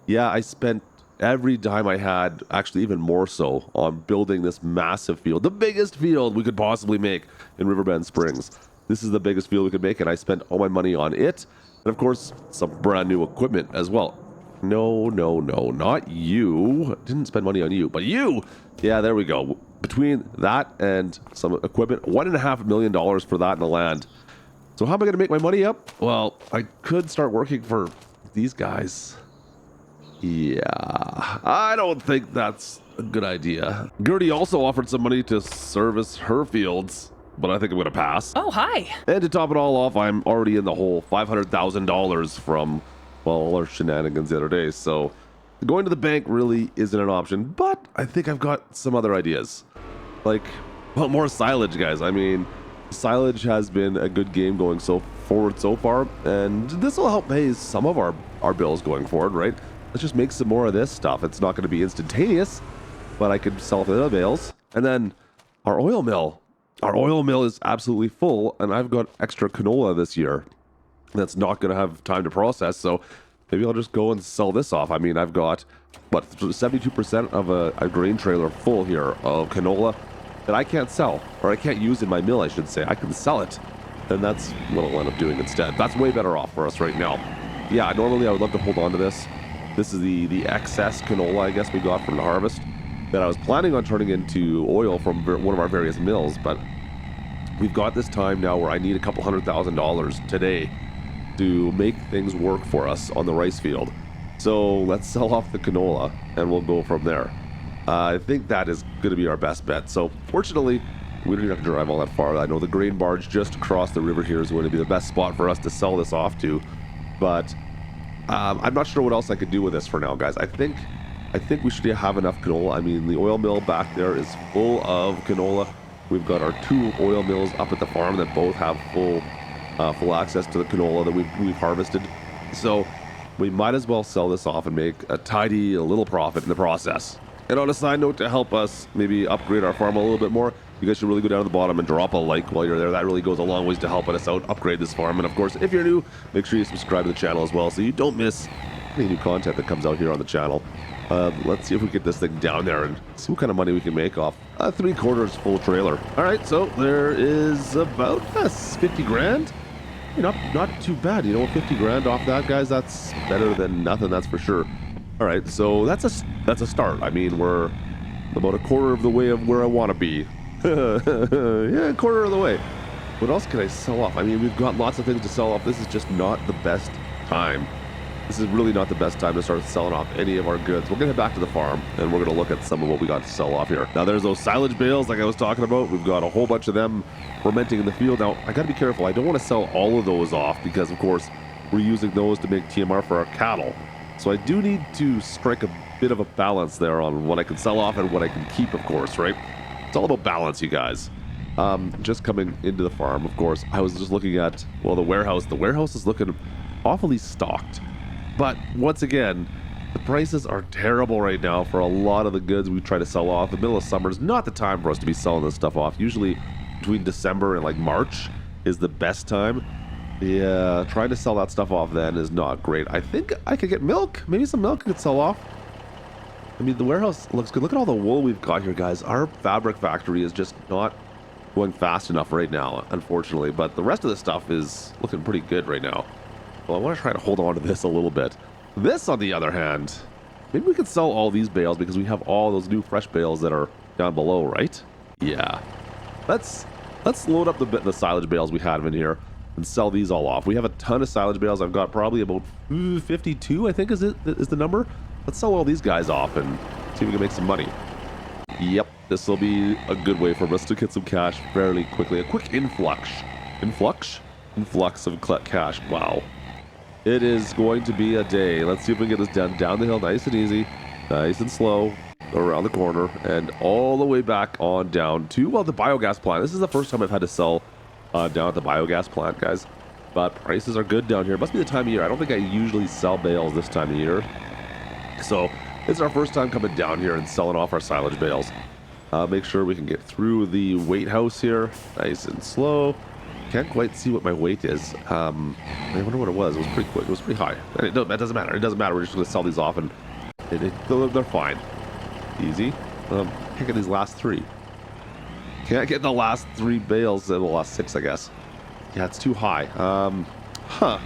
Yeah, I spent every dime I had, actually even more so, on building this massive field, the biggest field we could possibly make in Riverbend Springs. This is the biggest field we could make, and I spent all my money on it, and of course, some brand new equipment as well. No, not you. Didn't spend money on you, but you! Yeah, there we go. Between that and some equipment, $1.5 million for that in the land. So how am I going to make my money up? Well, I could start working for these guys. Yeah, I don't think that's a good idea. Gertie also offered some money to service her fields, but I think I'm going to pass. Oh, hi. And to top it all off, I'm already in the hole, $500,000 from, well, all our shenanigans the other day. So going to the bank really isn't an option, but I think I've got some other ideas. Like, well, more silage, guys. I mean, silage has been a good game going forward so far, and this will help pay some of our bills going forward, right? Let's just make some more of this stuff. It's not going to be instantaneous, but I could sell it in the bales. And then our oil mill. Our oil mill is absolutely full, and I've got extra canola this year that's not going to have time to process, so maybe I'll just go and sell this off. I mean, I've got, what, 72% of a grain trailer full here of canola that I can't sell, or I can't use in my mill, I should say. I can sell it, and that's what I'll end up doing instead. That's way better off for us right now. Yeah, normally I would love to hold on to this. This is the excess canola, I guess, we got from the harvest that I was planning on turning into oil from one of our various mills, but we've got this time now where I need a couple $100,000 today to make things work for us on the rice field. So let's sell off the canola and we'll go from there. I think that is going to be our best bet. So fortunately, we don't even have to drive all that far. I know the grain barge just across the river here is going to be the best spot for us to sell this off to, but I'm not sure what else I could do with this for now, guys. I think we should have enough canola. I mean, the oil mill back there is full of canola. We've got our 2 oil mills up at the farm that both have full access to the canola that we've harvested. So we might as well sell this off and make a little profit in the process. And on a side note, to help us maybe upgrade our farm a little bit more, you guys should really go down to the bottom and drop a like while you're there. That really goes a long ways to helping us out, upgrade this farm. And of course, if you're new, make sure you subscribe to the channel as well so you don't miss any new content that comes out here on the channel. Let's see if we get this thing down there and see what kind of money we can make off a 3/4 full trailer. All right, so there is about 50 grand. Not too bad, 50 grand off that, guys. That's better than nothing, that's for sure. All right, so that's a start. I mean, we're about a quarter of the way of where I want to be. Yeah, a quarter of the way. What else can I sell off? I mean, we've got lots of things to sell off. This is just not the best time. This is really not the best time to start selling off any of our goods. We're going to head back to the farm, and we're going to look at some of what we got to sell off here. Now, there's those silage bales like I was talking about. We've got a whole bunch of them fermenting in the field. Now, I got to be careful. I don't want to sell all of those off because, of course, we're using those to make TMR for our cattle. So I do need to strike a bit of a balance there on what I can sell off and what I can keep, of course, right? It's all about balance, you guys. Just coming into the farm, of course, I was just looking at, well, the warehouse. The warehouse is looking awfully stocked. But once again, the prices are terrible right now for a lot of the goods we try to sell off. The middle of summer is not the time for us to be selling this stuff off. Usually between December and like March is the best time. Yeah, trying to sell that stuff off then is not great. I think I could get milk. Maybe some milk I could sell off. I mean, the warehouse looks good. Look at all the wool we've got here, guys. Our fabric factory is just not going fast enough right now, unfortunately. But the rest of the stuff is looking pretty good right now. Well, I want to try to hold on to this a little bit. This, on the other hand, maybe we could sell all these bales because we have all those new fresh bales that are down below, right? Yeah. Let's load up the silage bales we have in here and sell these all off. We have a ton of silage bales. I've got probably about 52, I think is the number. Let's sell all these guys off and see if we can make some money. Yep, this will be a good way for us to get some cash fairly quickly. A quick influx of cash. Wow. It is going to be a day. Let's see if we can get this done down the hill nice and easy, nice and slow, around the corner, and all the way back on down to, well, the biogas plant. This is the first time I've had to sell down at the biogas plant, guys. But prices are good down here. It must be the time of year. I don't think I usually sell bales this time of year. So it's our first time coming down here and selling off our silage bales. Make sure we can get through the weight house here, nice and slow. Can't quite see what my weight is. I wonder what it was. It was pretty quick. It was pretty high. And that doesn't matter. It doesn't matter. We're just going to sell these off, and they're fine. Easy. Can't get these last 3. Can't get the last 3 bales. The last 6, I guess. Yeah, it's too high. Well,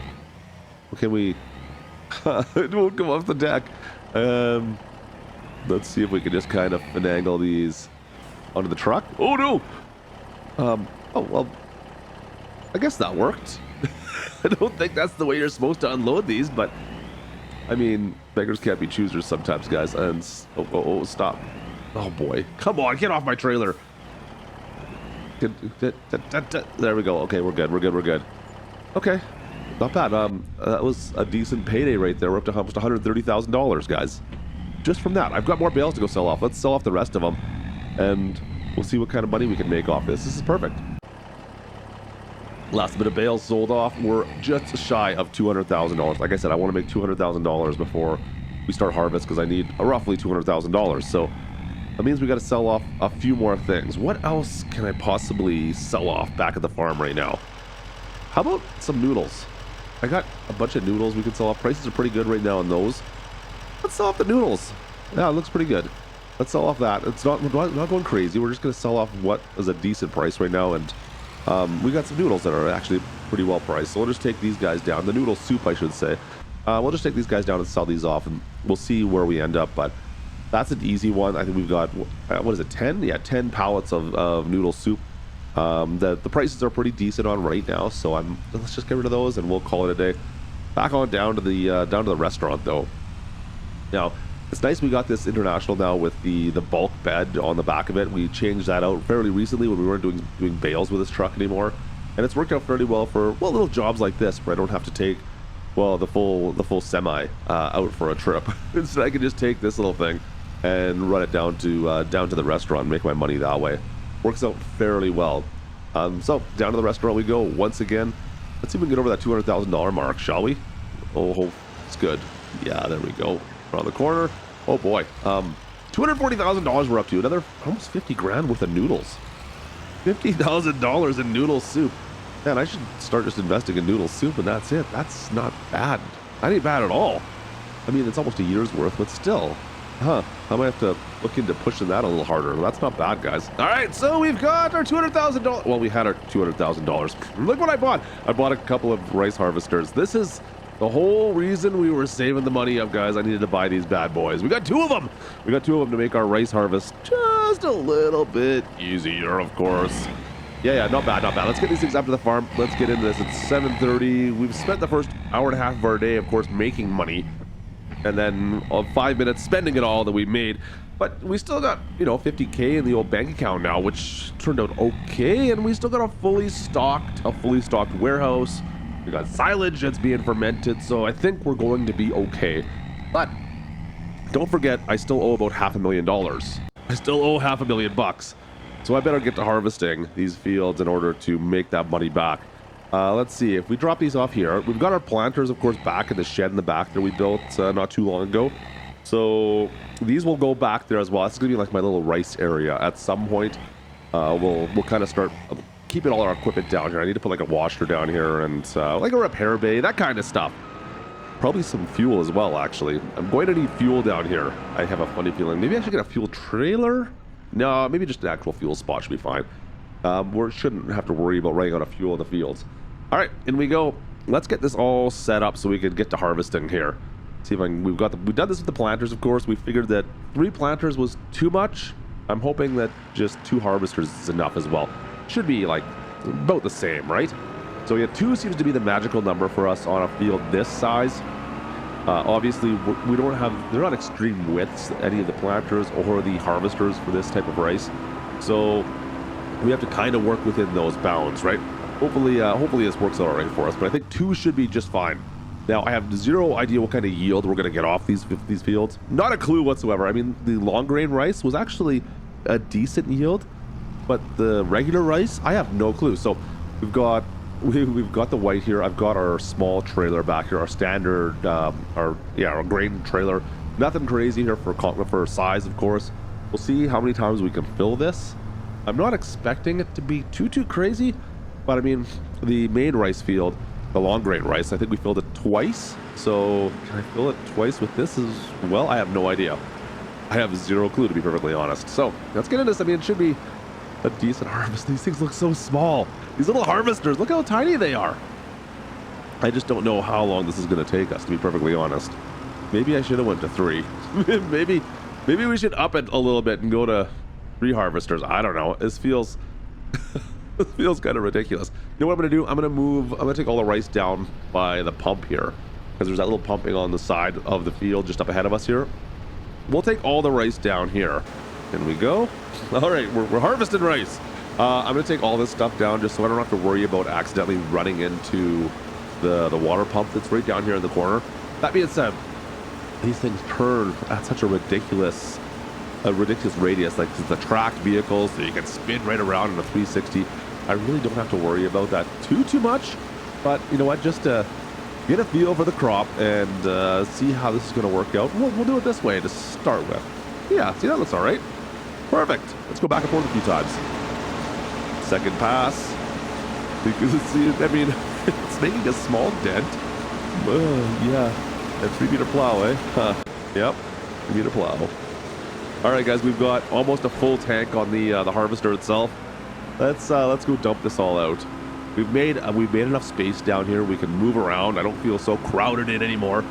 can we? It won't come off the deck. Let's see if we can just kind of finagle these onto the truck. Oh no! Oh well. I guess that worked. I don't think that's the way you're supposed to unload these, but I mean, beggars can't be choosers sometimes, guys. And stop. Oh boy. Come on, get off my trailer. There we go. Okay, we're good. Okay. Not bad. That was a decent payday right there. We're up to almost $130,000, guys. Just from that. I've got more bales to go sell off. Let's sell off the rest of them, and we'll see what kind of money we can make off this. This is perfect. Last bit of bales sold off. We're just shy of $200,000. Like I said, I want to make $200,000 before we start harvest because I need roughly $200,000. So that means we got to sell off a few more things. What else can I possibly sell off back at the farm right now? How about some noodles? I got a bunch of noodles we can sell off. Prices are pretty good right now on those. Let's sell off the noodles. Yeah, it looks pretty good. Let's sell off that. We're not going crazy. We're just going to sell off what is a decent price right now, and we got some noodles that are actually pretty well priced. So we'll just take these guys down. The noodle soup, I should say. We'll just take these guys down and sell these off, and we'll see where we end up. But that's an easy one. I think we've got, what is it, 10? Yeah, 10 pallets of noodle soup. The prices are pretty decent on right now, so let's just get rid of those and we'll call it a day. Back on down to the restaurant though. Now, it's nice we got this international now with the bulk bed on the back of it. We changed that out fairly recently when we weren't doing bales with this truck anymore, and it's worked out fairly well for little jobs like this where I don't have to take the full semi out for a trip. Instead, I can just take this little thing and run it down to the restaurant and make my money that way. Works out fairly well. So down to the restaurant we go once again. Let's see if we can get over that $200,000 mark, shall we? Oh, it's good. Yeah, there we go. Around the corner. Oh boy. $240,000 we're up to. Another almost 50 grand worth of noodles. $50,000 in noodle soup. Man, I should start just investing in noodle soup, and that's it. That's not bad. That ain't bad at all. I mean, it's almost a year's worth, but still. I might have to look into pushing that a little harder. That's not bad, guys. All right, so we've got our $200,000. Well, we had our $200,000. Look what I bought. I bought a couple of rice harvesters. This is the whole reason we were saving the money up, guys. I needed to buy these bad boys. We got 2 of them. We got 2 of them to make our rice harvest just a little bit easier, of course. Yeah, not bad. Let's get these things up to the farm. Let's get into this. It's 7:30. We've spent the first hour and a half of our day, of course, making money. And then 5 minutes spending it all that we made. But we still got, $50K in the old bank account now, which turned out okay. And we still got a fully stocked warehouse. We got silage that's being fermented. So I think we're going to be okay. But don't forget, I still owe about $500,000. I still owe $500,000. So I better get to harvesting these fields in order to make that money back. Let's see, if we drop these off here, we've got our planters, of course, back in the shed in the back that we built not too long ago. So these will go back there as well. It's going to be like my little rice area at some point. We'll kind of start keeping all our equipment down here. I need to put like a washer down here and like a repair bay, that kind of stuff. Probably some fuel as well, actually. I'm going to need fuel down here. I have a funny feeling. Maybe I should get a fuel trailer? No, maybe just an actual fuel spot should be fine. We shouldn't have to worry about running out of fuel in the fields. All right, in we go. Let's get this all set up so we can get to harvesting here. See if I can, we've done this with the planters, of course. We figured that 3 planters was too much. I'm hoping that just 2 harvesters is enough as well. Should be like about the same, right? So yeah, 2 seems to be the magical number for us on a field this size. Obviously, we don't have, they're not extreme widths, any of the planters or the harvesters for this type of rice. So we have to kind of work within those bounds, right? Hopefully this works out all right for us, but I think 2 should be just fine. Now, I have zero idea what kind of yield we're going to get off these fields. Not a clue whatsoever. I mean, the long grain rice was actually a decent yield, but the regular rice, I have no clue. So we've got the white here. I've got our small trailer back here, our standard, our grain trailer. Nothing crazy here for size, of course. We'll see how many times we can fill this. I'm not expecting it to be too crazy, but I mean, the main rice field, the long grain rice, I think we filled it twice. So can I fill it twice with this as well? I have no idea. I have zero clue, to be perfectly honest. So let's get into this. I mean, it should be a decent harvest. These things look so small. These little harvesters, look how tiny they are. I just don't know how long this is going to take us, to be perfectly honest. Maybe I should have went to 3. maybe we should up it a little bit and go to 3 harvesters. I don't know. This feels it feels kind of ridiculous. You know what I'm going to do? I'm going to take all the rice down by the pump here, because there's that little pumping on the side of the field just up ahead of us here. We'll take all the rice down here. In we go. All right, we're harvesting rice. I'm going to take all this stuff down just so I don't have to worry about accidentally running into the water pump that's right down here in the corner. That being said, these things turn at such a ridiculous radius. Like, it's a tracked vehicle, so you can spin right around in a 360. I really don't have to worry about that too much. But you know what? Just to get a feel for the crop and see how this is going to work out, we'll do it this way to start with. Yeah, see, that looks all right. Perfect. Let's go back and forth a few times. Second pass. You can see it. I mean, it's making a small dent. Yeah. And 3-meter plow, eh? Huh. Yep. 3-meter plow. All right, guys, we've got almost a full tank on the harvester itself. Let's go dump this all out. We've made enough space down here. We can move around. I don't feel so crowded in anymore.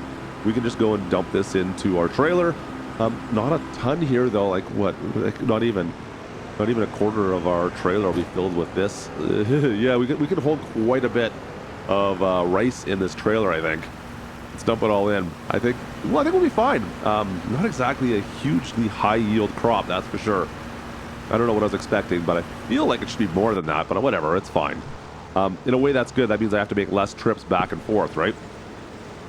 We can just go and dump this into our trailer. Not a ton here though. Like what? Like not even a quarter of our trailer will be filled with this. Yeah, we can hold quite a bit of rice in this trailer, I think. Let's dump it all in. I think we'll be fine. Not exactly a hugely high yield crop, that's for sure. I don't know what I was expecting, but I feel like it should be more than that, but whatever, it's fine. In a way, that's good. That means I have to make less trips back and forth, right?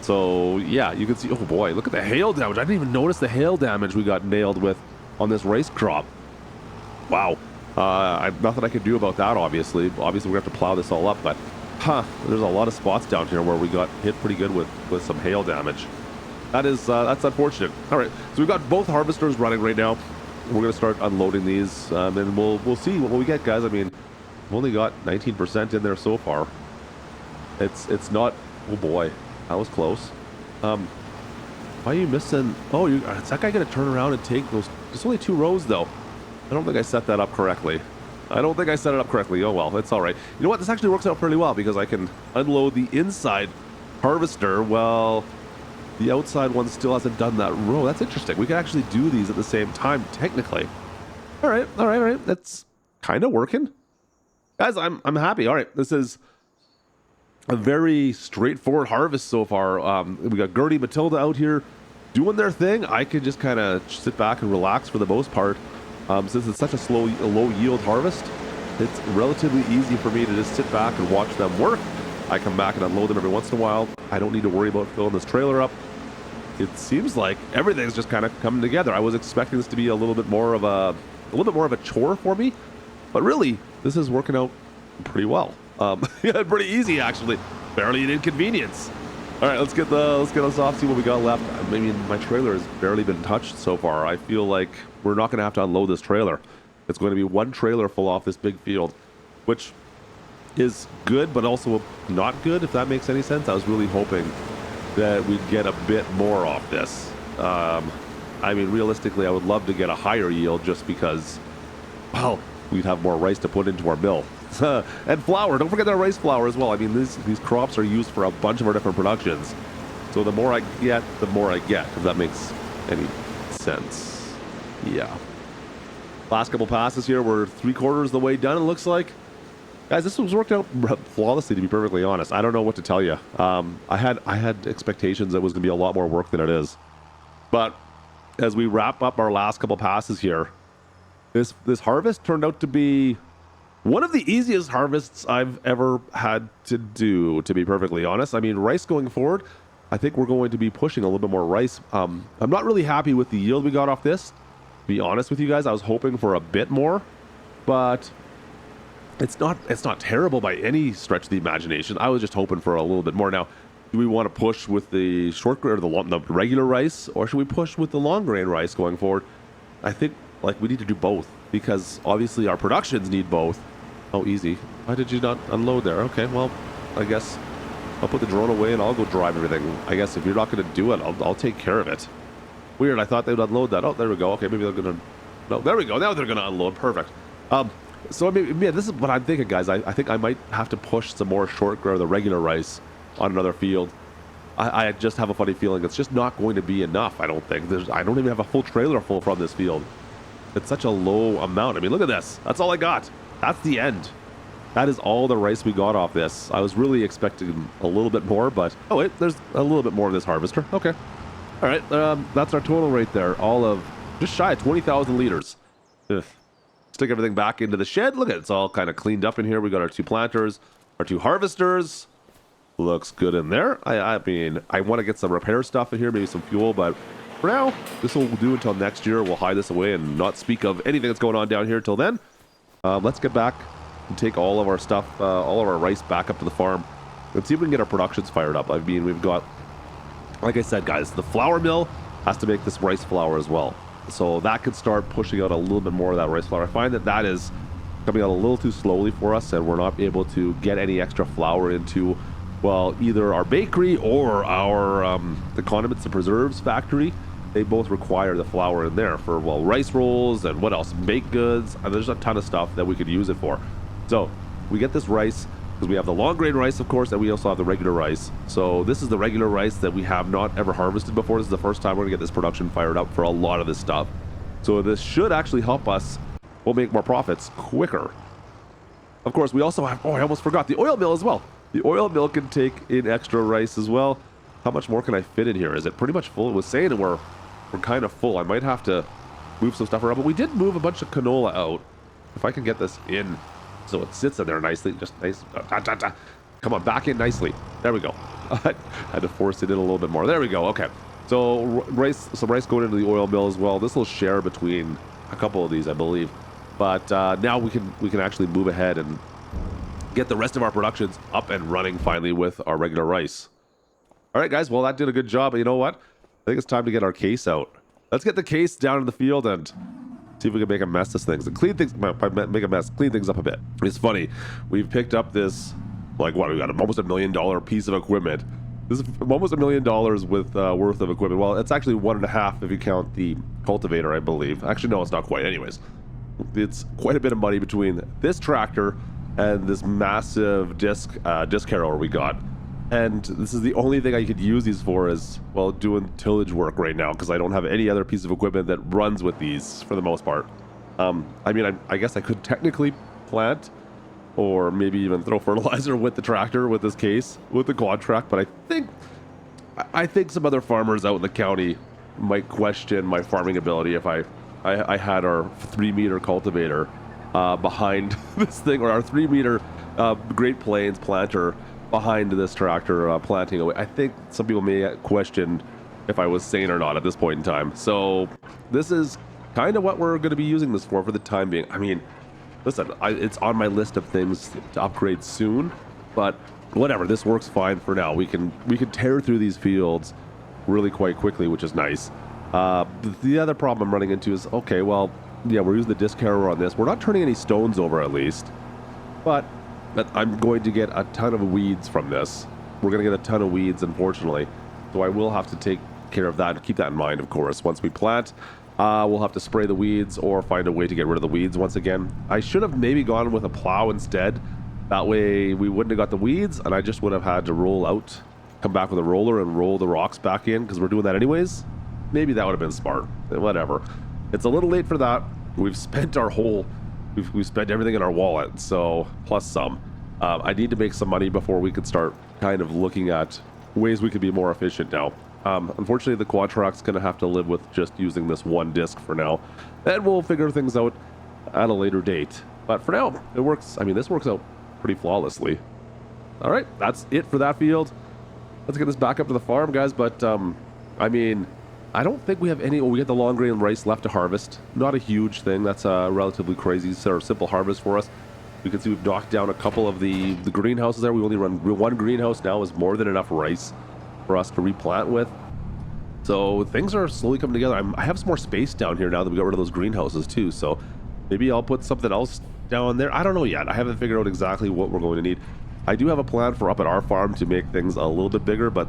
So yeah, you can see, oh boy, look at the hail damage. I didn't even notice the hail damage we got nailed with on this rice crop. Wow. Nothing I can do about that, obviously. Obviously, we're going to have to plow this all up, but there's a lot of spots down here where we got hit pretty good with some hail damage. That's unfortunate. All right, so we've got both harvesters running right now. We're going to start unloading these, and we'll see what we get, guys. I mean, we've only got 19% in there so far. It's not, oh boy, that was close. Why are you missing? Oh, is that guy going to turn around and take those? There's only 2 rows, though. I don't think I set that up correctly. Oh well, it's all right. You know what? This actually works out fairly well because I can unload the inside harvester while the outside one still hasn't done that row. That's interesting. We can actually do these at the same time, technically. All right. That's kind of working. Guys, I'm happy. All right, this is a very straightforward harvest so far. We got Gertie, Matilda out here doing their thing. I could just kind of sit back and relax for the most part. Since it's such a low yield harvest, it's relatively easy for me to just sit back and watch them work. I come back and unload them every once in a while. I don't need to worry about filling this trailer up. It seems like everything's just kind of coming together. I was expecting this to be a little bit more of a chore for me, but really this is working out pretty well. Yeah, pretty easy actually. Barely an inconvenience. All right, let's get us off. See what we got left. I mean, my trailer has barely been touched so far. I feel like we're not going to have to unload this trailer. It's going to be one trailer full off this big field, which is good, but also not good, if that makes any sense. I was really hoping that we'd get a bit more off this. I mean, realistically, I would love to get a higher yield just because, well, we'd have more rice to put into our mill. And flour. Don't forget our rice flour as well. I mean, these crops are used for a bunch of our different productions. So the more I get, if that makes any sense. Yeah. Last couple passes here. We're 3/4 the way done, it looks like. Guys, this was worked out flawlessly, to be perfectly honest. I don't know what to tell you. I had expectations that it was going to be a lot more work than it is. But as we wrap up our last couple passes here, this harvest turned out to be one of the easiest harvests I've ever had to do, to be perfectly honest. I mean, rice going forward, I think we're going to be pushing a little bit more rice. I'm not really happy with the yield we got off this. To be honest with you guys, I was hoping for a bit more, but it's not terrible by any stretch of the imagination. I was just hoping for a little bit more. Now, do we want to push with the short grain or the regular rice, or should we push with the long grain rice going forward? I think like we need to do both, because obviously our productions need both. Oh, easy. Why did you not unload there? Okay, well, I guess I'll put the drone away and I'll go drive everything. I guess if you're not going to do it, I'll take care of it. Weird, I thought they would unload that. Oh, there we go. Okay, maybe they're going to... No, there we go. Now they're going to unload. Perfect. So, I mean, yeah, this is what I'm thinking, guys. I think I might have to push some more short grain or the regular rice on another field. I just have a funny feeling it's just not going to be enough, I don't think. I don't even have a full trailer full from this field. It's such a low amount. I mean, look at this. That's all I got. That's the end. That is all the rice we got off this. I was really expecting a little bit more, but... Oh, wait, there's a little bit more of this harvester. Okay. All right, that's our total right there. All of just shy of 20,000 liters. Ugh. Stick everything back into the shed. Look at it. It's all kind of cleaned up in here. We got our 2 planters, our 2 harvesters. Looks good in there. I mean, I want to get some repair stuff in here, maybe some fuel, but for now, this will do until next year. We'll hide this away and not speak of anything that's going on down here till then. Let's get back and take all of our stuff, all of our rice back up to the farm. Let's see if we can get our productions fired up. I mean, we've got, like I said, guys, the flour mill has to make this rice flour as well. So that could start pushing out a little bit more of that rice flour. I find that is coming out a little too slowly for us, and we're not able to get any extra flour into, well, either our bakery or our the condiments and preserves factory. They both require the flour in there for, well, rice rolls and what else, baked goods, and there's a ton of stuff that we could use it for. So we get this rice because we have the long grain rice, of course, and we also have the regular rice. So this is the regular rice that we have not ever harvested before. This is the first time we're gonna get this production fired up for a lot of this stuff. So this should actually help us, we'll make more profits quicker. Of course, we also have, oh, I almost forgot, the oil mill as well. The oil mill can take in extra rice as well. How much more can I fit in here? Is it pretty much full? It was saying that we're kind of full. I might have to move some stuff around, but we did move a bunch of canola out. If I can get this in so it sits in there nicely, just nice. Come on, back in nicely. There we go. I had to force it in a little bit more. There we go. Okay. So some rice going into the oil mill as well. This will share between a couple of these, I believe. But now we can actually move ahead and get the rest of our productions up and running finally with our regular rice. All right, guys. Well, that did a good job. But you know what? I think it's time to get our case out. Let's get the case down in the field and see if we can make a mess of things and clean things. Make a mess, clean things up a bit. It's funny. We've picked up this, like, what, we got almost $1 million piece of equipment. This is almost $1 million with worth of equipment. Well, it's actually 1.5 if you count the cultivator, I believe. Actually, no, it's not quite. Anyways, it's quite a bit of money between this tractor and this massive disc harrower we got. And this is the only thing I could use these for is, well, doing tillage work right now, because I don't have any other piece of equipment that runs with these for the most part. I mean, I guess I could technically plant or maybe even throw fertilizer with the tractor, with this case, with the quad track, but I think some other farmers out in the county might question my farming ability if I had our 3-meter cultivator behind this thing, or our 3-meter Great Plains planter behind this tractor planting away. I think some people may question if I was sane or not at this point in time. So this is kind of what we're going to be using this for the time being. I mean, listen, it's on my list of things to upgrade soon, but whatever, this works fine for now. We can tear through these fields really quite quickly, which is nice. The other problem I'm running into is, okay, well, yeah, we're using the disc harrower on this. We're not turning any stones over, at least, but I'm going to get a ton of weeds from this. We're going to get a ton of weeds, unfortunately. So I will have to take care of that. Keep that in mind, of course. Once we plant, we'll have to spray the weeds or find a way to get rid of the weeds once again. I should have maybe gone with a plow instead. That way we wouldn't have got the weeds, and I just would have had to roll out, come back with a roller and roll the rocks back in, because we're doing that anyways. Maybe that would have been smart. Whatever. It's a little late for that. We've spent our whole... We've spent everything in our wallet, so plus some. I need to make some money before we could start kind of looking at ways we could be more efficient now. Unfortunately, the quad track's going to have to live with just using this one disc for now, and we'll figure things out at a later date. But for now, it works. I mean, this works out pretty flawlessly. All right, that's it for that field. let's get this back up to the farm, guys. But I mean, I don't think we have any. Oh, we got the long grain rice left to harvest. Not a huge thing. That's a relatively crazy sort of simple harvest for us. You can see we've knocked down a couple of the greenhouses there. We only run one greenhouse now, is more than enough rice for us to replant with. So things are slowly coming together. I have some more space down here now that we got rid of those greenhouses too. So maybe I'll put something else down there. I don't know yet. I haven't figured out exactly what we're going to need. I do have a plan for up at our farm to make things a little bit bigger, but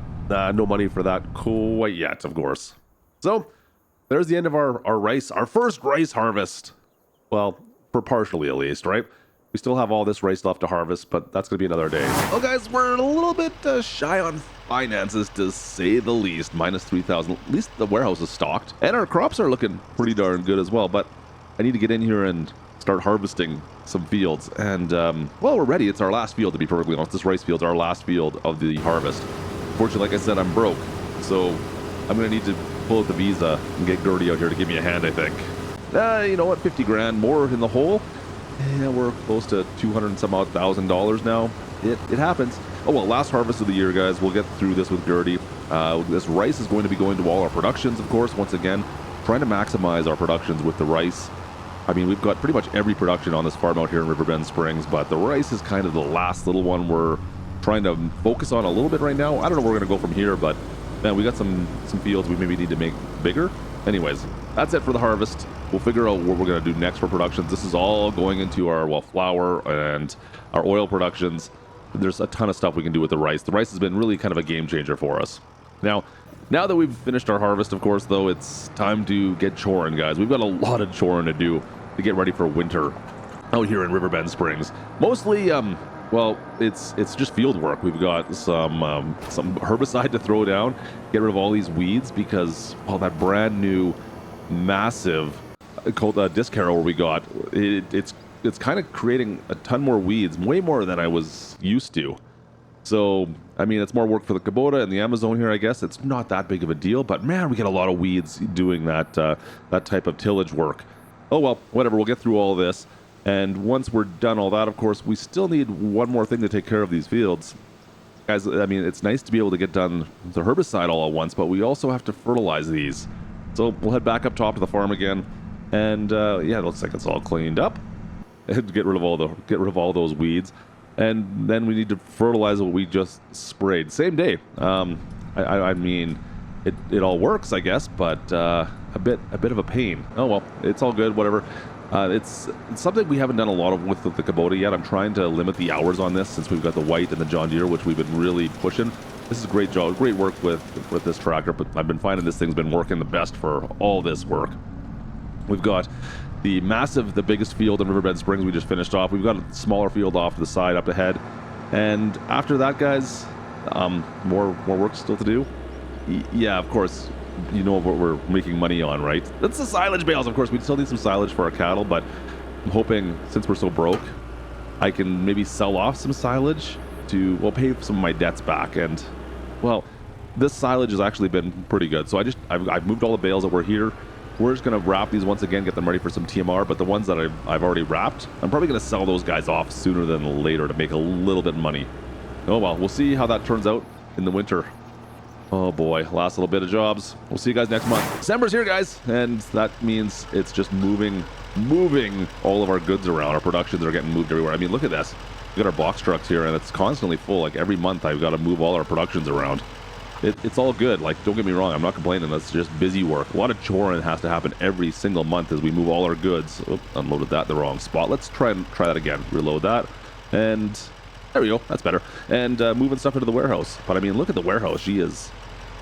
no money for that quite yet, of course. So there's the end of our rice, our first rice harvest. Well, for partially at least, right? We still have all this rice left to harvest, but that's going to be another day. Well, guys, we're a little bit shy on finances, to say the least. Minus 3,000. At least the warehouse is stocked. And our crops are looking pretty darn good as well. But I need to get in here and start harvesting some fields. And, well, we're ready. It's our last field, to be perfectly honest. This rice field's our last field of the harvest. Fortunately, like I said, I'm broke. So I'm going to need to pull out the visa and get Gertie out here to give me a hand, I think. You know what? 50 grand more in the hole. Yeah, we're close to 200 and some odd $1,000 now. It happens. Oh well, last harvest of the year, guys. We'll get through this with Gertie. This rice is going to be going to all our productions, of course. Once again, trying to maximize our productions with the rice. I mean, we've got pretty much every production on this farm out here in Riverbend Springs, but the rice is kind of the last little one we're trying to focus on a little bit right now. I don't know where we're going to go from here, but man, we got some fields we maybe need to make bigger. Anyways, that's it for the harvest. We'll figure out what we're going to do next for productions. This is all going into our, well, flour and our oil productions. There's a ton of stuff we can do with the rice. The rice has been really kind of a game changer for us. Now that we've finished our harvest, of course, though, it's time to get choring, guys. We've got a lot of choring to do to get ready for winter out here in Riverbend Springs. Mostly, well, it's just field work. We've got some herbicide to throw down, get rid of all these weeds, because, well, that brand new massive disc harrower we got, it's kind of creating a ton more weeds, way more than I was used to. So, I mean, it's more work for the Kubota and the Amazon here, I guess. It's not that big of a deal, but man, we get a lot of weeds doing that type of tillage work. Oh well, whatever, we'll get through all this. And once we're done all that, of course, we still need one more thing to take care of these fields. Guys, I mean, it's nice to be able to get done the herbicide all at once, but we also have to fertilize these. So we'll head back up top to the farm again. And yeah, it looks like it's all cleaned up. And get rid of all those weeds. And then we need to fertilize what we just sprayed. Same day. I mean, it all works, I guess, but a bit of a pain. Oh well, it's all good, whatever. It's something we haven't done a lot of with the Kubota yet. I'm trying to limit the hours on this since we've got the White and the John Deere, which we've been really pushing. This is a great job, great work with this tractor, but I've been finding this thing's been working the best for all this work. We've got the biggest field in Riverbend Springs we just finished off. We've got a smaller field off to the side up ahead. And after that, guys, more work still to do. Yeah, of course, you know what we're making money on, right? That's the silage bales. Of course, we still need some silage for our cattle, but I'm hoping, since we're so broke, I can maybe sell off some silage to, well, pay some of my debts back. And, well, this silage has actually been pretty good. So I've moved all the bales that were here. We're just going to wrap these once again, get them ready for some TMR, but the ones that I've already wrapped, I'm probably going to sell those guys off sooner than later to make a little bit of money. Oh well, we'll see how that turns out in the winter. Oh boy, last little bit of jobs. We'll see you guys next month. December's here, guys, and that means it's just moving all of our goods around. Our productions are getting moved everywhere. I mean, look at this. We got our box trucks here, and it's constantly full. Like every month, I've got to move all our productions around. It's all good. Like, don't get me wrong, I'm not complaining. That's just busy work. A lot of choring has to happen every single month as we move all our goods. Oop, unloaded that in the wrong spot. Let's try that again. Reload that, and there we go. That's better. And moving stuff into the warehouse. But I mean, look at the warehouse. She is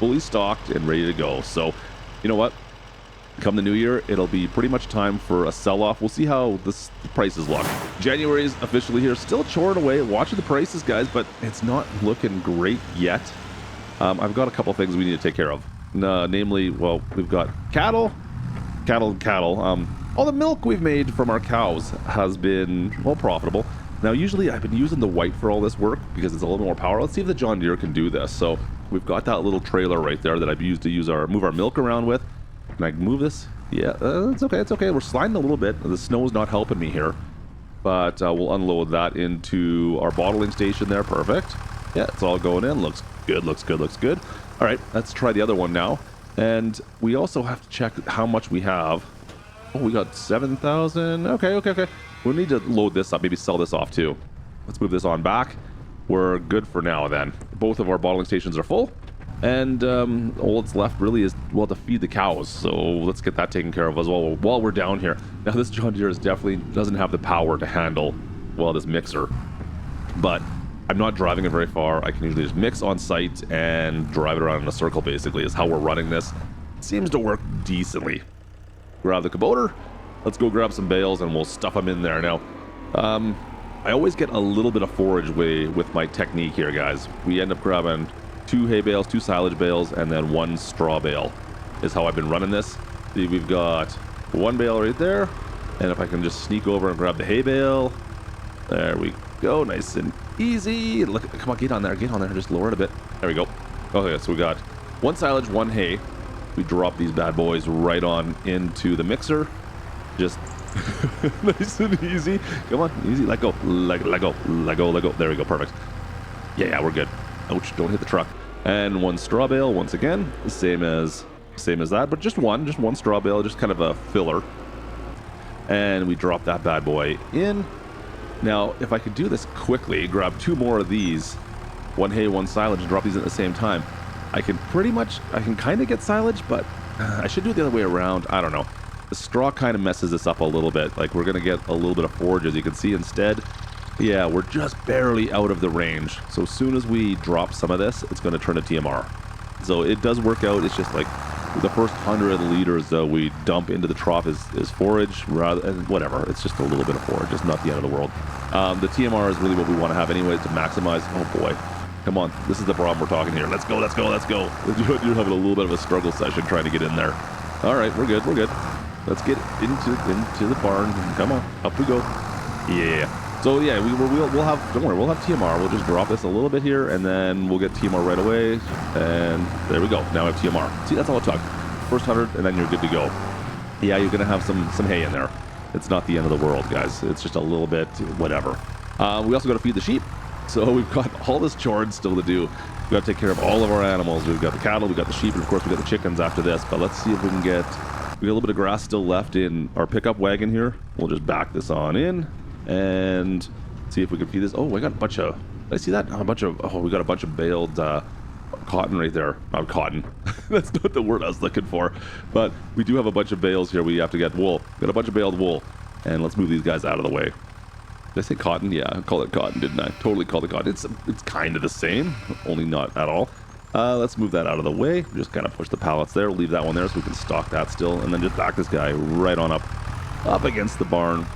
fully stocked and ready to go. So, you know what? Come the new year, it'll be pretty much time for a sell-off. We'll see how the prices look. January is officially here. Still choring away, watching the prices, guys, but it's not looking great yet. I've got a couple things we need to take care of. Namely, well, we've got cattle. All the milk we've made from our cows has been, well, profitable. Now, usually I've been using the White for all this work because it's a little more power. Let's see if the John Deere can do this. So we've got that little trailer right there that I've used to move our milk around with. Can I move this? Yeah, it's okay. It's okay. We're sliding a little bit. The snow's not helping me here, but we'll unload that into our bottling station there. Perfect. Yeah, it's all going in. Looks Good, looks good, looks good. All right, let's try the other one now. And we also have to check how much we have. Oh, we got 7,000. Okay. We need to load this up, maybe sell this off too. Let's move this on back. We're good for now then. Both of our bottling stations are full. And all that's left really is, well, to feed the cows. So let's get that taken care of as well while we're down here. Now, this John Deere definitely doesn't have the power to handle, well, this mixer. But I'm not driving it very far. I can usually just mix on site and drive it around in a circle, basically, is how we're running this. It seems to work decently. Grab the Kubota. Let's go grab some bales and we'll stuff them in there. Now, I always get a little bit of forage with my technique here, guys. We end up grabbing 2 hay bales, 2 silage bales, and then 1 straw bale is how I've been running this. See, we've got 1 bale right there. And if I can just sneak over and grab the hay bale. There we go. Nice and easy. Look, come on, get on there. Just lower it a bit. There we go. Okay, so we got 1 silage, 1 hay. We drop these bad boys right on into the mixer. Just nice and easy. Come on, easy. Let go. Let go. There we go. Perfect. Yeah, we're good. Ouch, don't hit the truck. And 1 straw bale once again. Same as that, but just one straw bale, just kind of a filler. And we drop that bad boy in. Now, if I could do this quickly, grab 2 more of these, 1 hay, 1 silage, and drop these at the same time, I can kind of get silage, but I should do it the other way around. I don't know. The straw kind of messes this up a little bit. Like, we're going to get a little bit of forage, as you can see. Instead, yeah, we're just barely out of the range. So as soon as we drop some of this, it's going to turn to TMR. So it does work out. It's just like the first 100 liters that we dump into the trough is forage, and whatever. It's just a little bit of forage. It's not the end of the world. The TMR is really what we want to have anyways to maximize. Oh boy. Come on. This is the problem we're talking here. Let's go. You're having a little bit of a struggle session trying to get in there. All right, we're good. Let's get into the barn. Come on. Up we go. Yeah. So yeah, we'll have, don't worry, we'll have TMR. We'll just drop this a little bit here, and then we'll get TMR right away. And there we go. Now we have TMR. See, that's all it took. First 100, and then you're good to go. Yeah, you're gonna have some hay in there. It's not the end of the world, guys. It's just a little bit, whatever. We also got to feed the sheep. So we've got all this chore still to do. We've got to take care of all of our animals. We've got the cattle, we've got the sheep, and of course we've got the chickens after this. But let's see if we can get, we got a little bit of grass still left in our pickup wagon here. We'll just back this on in and see if we can feed this. Oh, we got a bunch of, did I see that? We got a bunch of baled cotton right there. Not cotton. That's not the word I was looking for. But we do have a bunch of bales here. We have to get wool. Got a bunch of baled wool. And let's move these guys out of the way. Did I say cotton? Yeah, I called it cotton, didn't I? Totally called it cotton. It's kind of the same, only not at all. Let's move that out of the way. Just kind of push the pallets there. Leave that one there so we can stock that still. And then just back this guy right on up against the barn.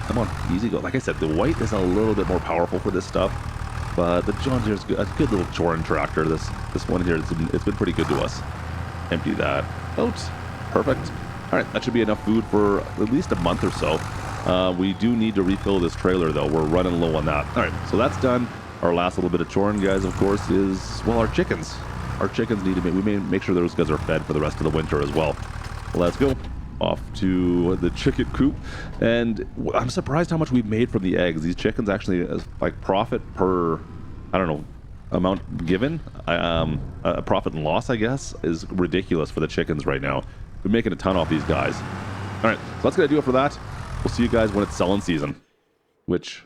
Come on, easy go. Like I said, the white is a little bit more powerful for this stuff. But the John Deere's good. A good little choring tractor. This one here, it's been pretty good to us. Empty that out. Perfect. All right, that should be enough food for at least a month or so. We do need to refill this trailer, though. We're running low on that. All right, so that's done. Our last little bit of choring, guys, of course, is, well, our chickens. Our chickens need to be, we may make sure those guys are fed for the rest of the winter as well. Let's go off to the chicken coop. And I'm surprised how much we've made from the eggs. These chickens actually, like, profit per, I don't know, amount given, profit and loss, I guess, is ridiculous for the chickens right now. We're making a ton off these guys. All right, so that's going to do it for that. We'll see you guys when it's selling season, which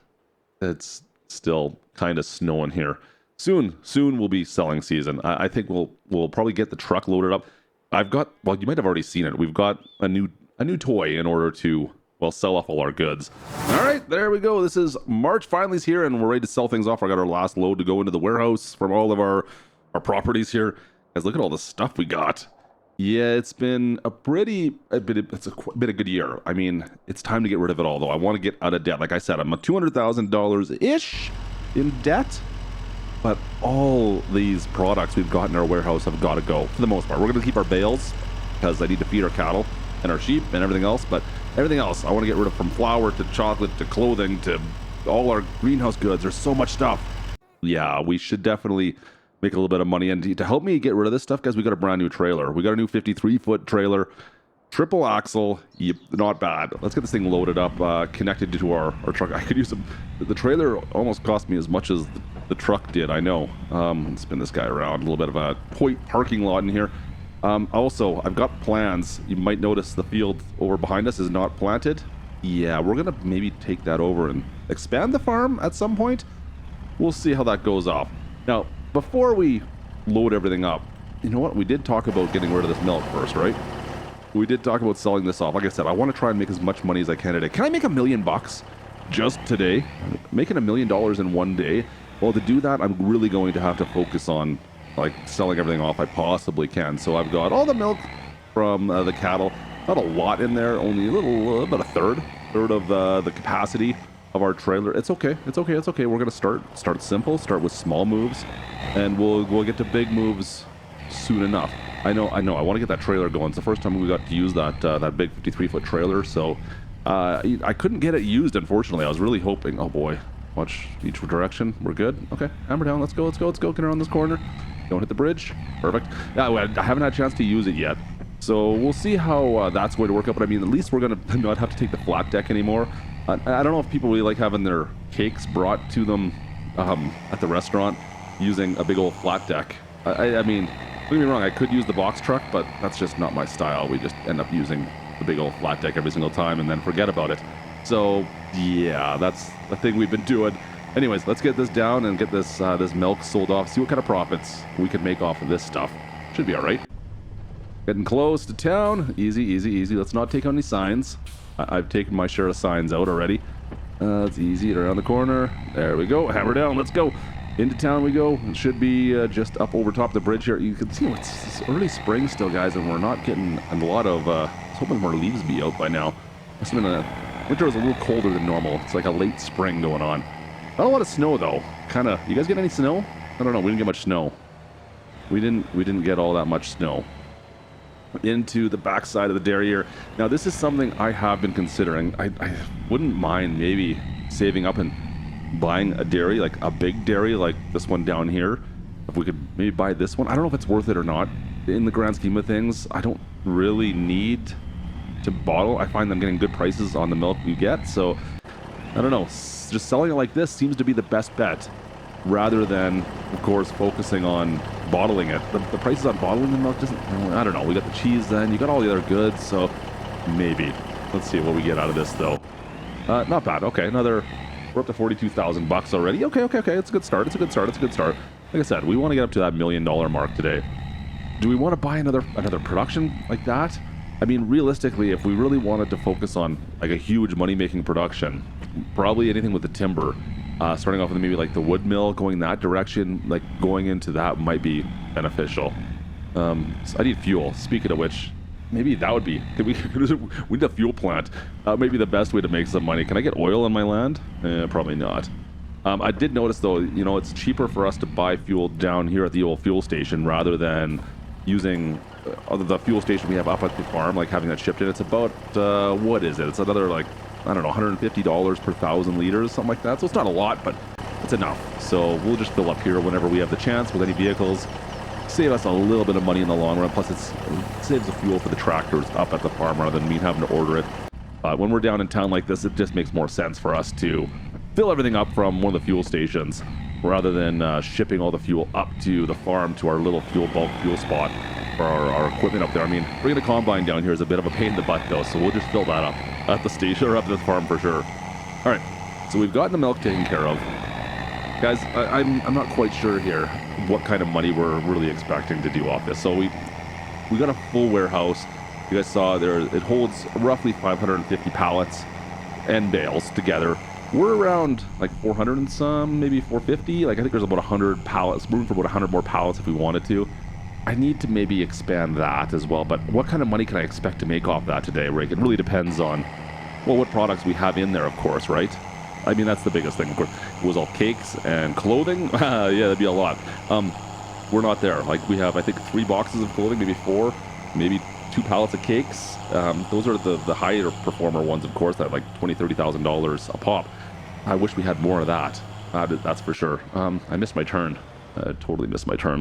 it's still kind of snowing here. Soon will be selling season. I think we'll probably get the truck loaded up. I've got, well, you might have already seen it. We've got a new toy in order to, well, sell off all our goods. All right, there we go. This is March finally is here, and we're ready to sell things off. I got our last load to go into the warehouse from all of our properties here. Guys, look at all the stuff we got. Yeah, it's been a bit of a good year. I mean, it's time to get rid of it all, though. I want to get out of debt. Like I said, I'm a $200,000-ish in debt. But all these products we've got in our warehouse have got to go, for the most part. We're going to keep our bales, because I need to feed our cattle and our sheep and everything else. But everything else, I want to get rid of, from flour to chocolate to clothing to all our greenhouse goods. There's so much stuff. Yeah, we should definitely make a little bit of money. And to help me get rid of this stuff, guys, we got a brand new trailer. We got a new 53-foot trailer. Triple axle, yep, not bad. Let's get this thing loaded up, connected to our truck. I could use some. The trailer almost cost me as much as the truck did, I know. Spin this guy around. A little bit of a parking lot in here. Also, I've got plans. You might notice the field over behind us is not planted. Yeah, we're gonna maybe take that over and expand the farm at some point. We'll see how that goes off. Now, before we load everything up, you know what? We did talk about getting rid of this milk first, right? We did talk about selling this off. Like I said, I want to try and make as much money as I can today. Can I make $1 million just today? Making $1 million in one day? Well, to do that, I'm really going to have to focus on like selling everything off I possibly can. So I've got all the milk from the cattle. Not a lot in there, only a little, about a third of the capacity of our trailer. It's okay. It's okay. It's okay. We're gonna start simple. Start with small moves, and we'll get to big moves soon enough. I know. I want to get that trailer going. It's the first time we got to use that big 53-foot trailer. So I couldn't get it used, unfortunately. I was really hoping. Oh boy, watch each direction. We're good. Okay, hammer down. Let's go. Get around this corner. Don't hit the bridge. Perfect. Yeah, I haven't had a chance to use it yet. So we'll see how that's going to work out. But I mean, at least we're going to not have to take the flat deck anymore. I don't know if people really like having their cakes brought to them at the restaurant using a big old flat deck. I mean, don't get me wrong, I could use the box truck, but that's just not my style. We just end up using the big old flat deck every single time and then forget about it. So yeah, that's the thing we've been doing. Anyways, let's get this down and get this milk sold off. See what kind of profits we can make off of this stuff. Should be all right. Getting close to town. Easy. Let's not take on any signs. I've taken my share of signs out already. It's easy. Around the corner. There we go. Hammer down. Let's go. Into town we go. It should be just up over top of the bridge here. You can see it's early spring still, guys, and we're not getting a lot of... I was hoping more leaves be out by now. Must have been winter was a little colder than normal. It's like a late spring going on. Not a lot of snow, though. Kind of... You guys get any snow? I don't know. We didn't get much snow. We didn't get all that much snow. Into the backside of the dairy here. Now, this is something I have been considering. I wouldn't mind maybe saving up and buying a dairy, like a big dairy like this one down here. If we could maybe buy this one. I don't know if it's worth it or not. In the grand scheme of things, I don't really need to bottle. I find I'm getting good prices on the milk we get, so I don't know. Just selling it like this seems to be the best bet, rather than, of course, focusing on bottling it. The prices on bottling the milk doesn't... I don't know. We got the cheese then. You got all the other goods, so maybe. Let's see what we get out of this, though. Not bad. Okay, we're up to $42,000 already. Okay. It's a good start. Like I said, we want to get up to that $1 million mark today. Do we want to buy another production like that? I mean, realistically, if we really wanted to focus on like a huge money-making production, probably anything with the timber, starting off with maybe like the wood mill, going that direction, like going into that might be beneficial. So I need fuel. Speaking of which, maybe that would be... we need a fuel plant. Maybe the best way to make some money. Can I get oil on my land? Probably not. I did notice, though, it's cheaper for us to buy fuel down here at the old fuel station rather than using the fuel station we have up at the farm, like having that shipped in. It's about, what is it? It's another, like, I don't know, $150 per 1,000 liters, something like that. So it's not a lot, but it's enough. So we'll just fill up here whenever we have the chance with any vehicles. Save us a little bit of money in the long run. Plus, it saves the fuel for the tractors up at the farm rather than me having to order it. When we're down in town like this, it just makes more sense for us to fill everything up from one of the fuel stations rather than shipping all the fuel up to the farm to our little bulk fuel spot for our equipment up there. I mean, bringing a combine down here is a bit of a pain in the butt, though, so we'll just fill that up at the station or up at the farm for sure. All right, so we've gotten the milk taken care of. Guys, I'm not quite sure here what kind of money we're really expecting to do off this. So we got a full warehouse. You guys saw there, it holds roughly 550 pallets and bales together. We're around like 400 and some, maybe 450. Like I think there's about 100 pallets, room for about 100 more pallets if we wanted to. I need to maybe expand that as well. But what kind of money can I expect to make off that today, Rick? It really depends on, well, what products we have in there, of course, right? I mean, that's the biggest thing, of course. It was all cakes and clothing. Yeah, that'd be a lot. We're not there. Like we have, I think, 3 boxes of clothing, maybe 4, maybe 2 pallets of cakes. Those are the higher performer ones, of course, that are like $20,000, $30,000 a pop. I wish we had more of that. That's for sure. I missed my turn. I totally missed my turn.